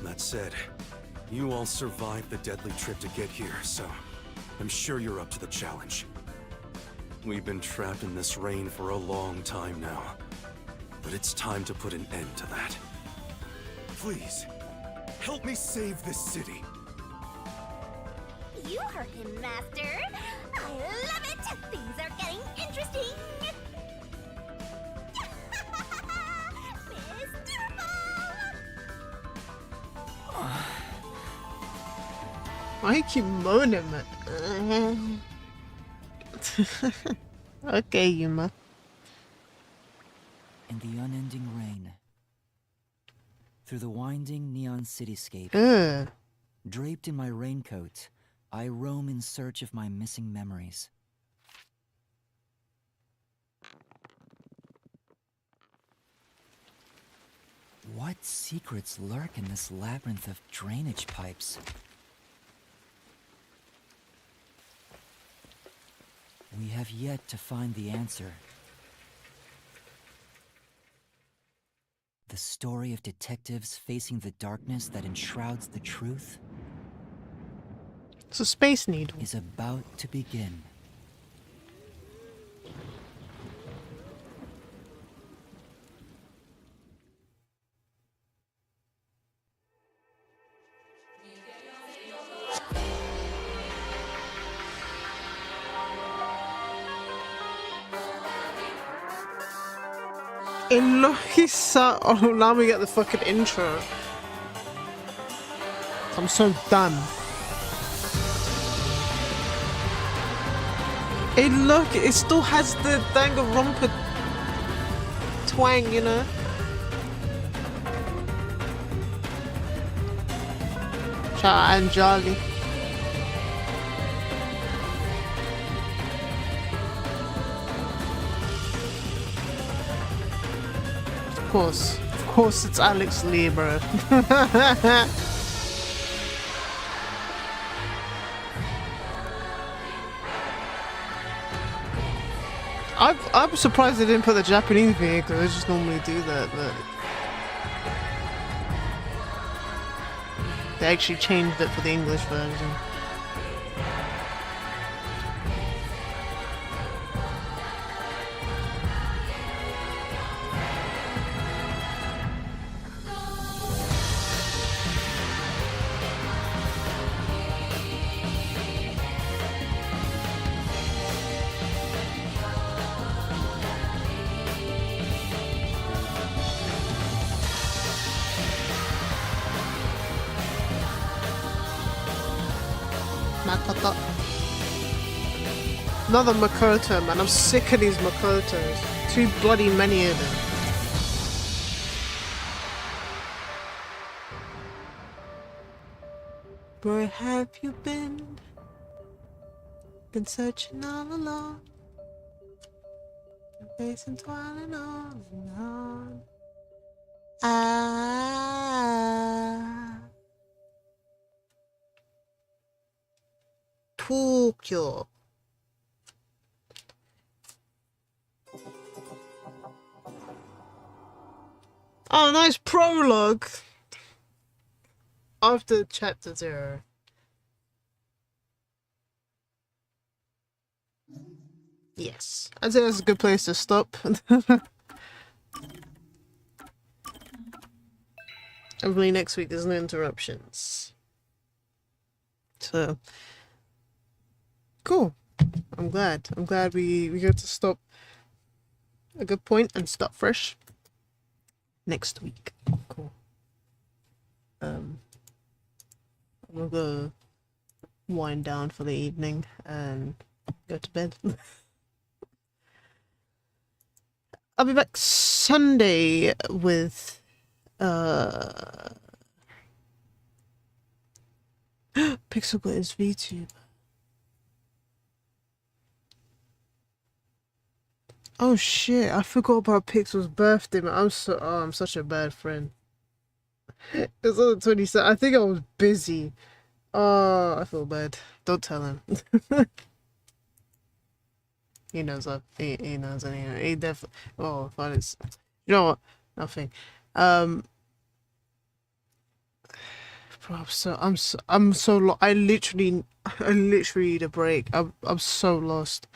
That said, you all survived the deadly trip to get here, so I'm sure you're up to the challenge. We've been trapped in this rain for a long time now, but it's time to put an end to that. Please, help me save this city. You heard him, Master. I love it. Things are getting interesting. Why you keep moaning, man? Okay, Yuma. In the unending rain, through the winding neon cityscape, Ugh. draped in my raincoat, I roam in search of my missing memories. What secrets lurk in this labyrinth of drainage pipes? We have yet to find the answer. The story of detectives facing the darkness that enshrouds the truth It's a space needle. is about to begin. Elohisa. Oh, now we get the fucking intro. I'm so done. Hey, look, it still has the Danganronpa twang, you know? Shout out Anjali. Of course, it's Alex Lee, bro. I'm surprised they didn't put the Japanese vehicle. They just normally do that, but they actually changed it for the English version. Makoto. Another Makoto, man. I'm sick of these Makotos. Too bloody many of them. Where have you been? Been searching all along. Been facing twirling on and on. Tokyo. Oh, nice prologue. After chapter 0. Yes, I'd say that's a good place to stop. Hopefully next week there's no interruptions. So cool. I'm glad we got to stop a good point and start fresh next week. Cool. I'm gonna go wind down for the evening and go to bed. I'll be back Sunday with Pixel Glitters VTube. Oh shit, I forgot about Pixel's birthday, man. I'm such a bad friend. It's on the 27th. I think I was busy. Oh, I feel bad. Don't tell him. He knows that. He knows anyway. He definitely. Oh, but it's. You know what? Nothing. Bro, I'm so I literally need a break. I'm so lost.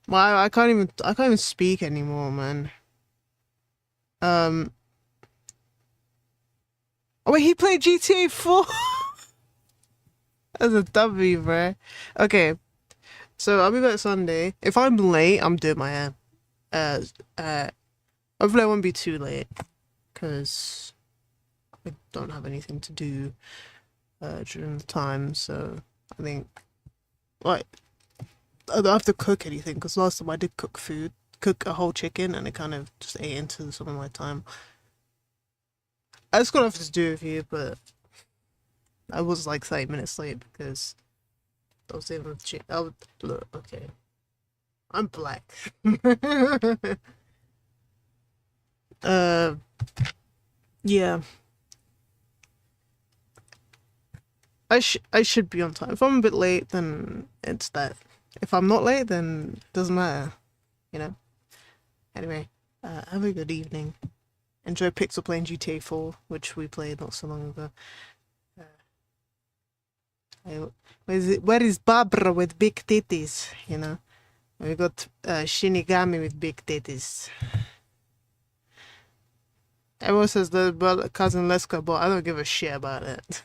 I can't even speak anymore, man. Oh wait, he played GTA 4. That's a W, bro. Okay, so I'll be back Sunday. If I'm late, I'm doing my hair. Hopefully I won't be too late, cause I don't have anything to do during the time. So I think, like, I don't have to cook anything, because last time I did cook a whole chicken, and it kind of just ate into some of my time. I just got nothing to do with you, but I was like 30 minutes late because I was able to look, okay. I'm black. Yeah. I should be on time. If I'm a bit late, then it's that. If I'm not late, then it doesn't matter, you know? Anyway, have a good evening. Enjoy Pixel playing GTA 4, which we played not so long ago. Where is Barbara with big titties, you know? We got Shinigami with big titties. Everyone says the cousin Leska, but I don't give a shit about it.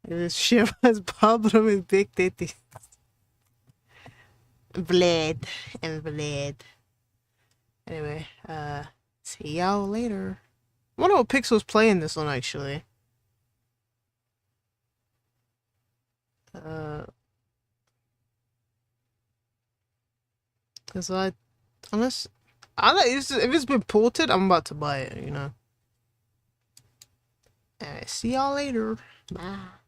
I give a shit about Barbara with big titties. Blade and blade. Anyway, see y'all later. I wonder what Pixel's playing this on, actually. Cause if it's been ported, I'm about to buy it, you know. Alright, see y'all later. Bye.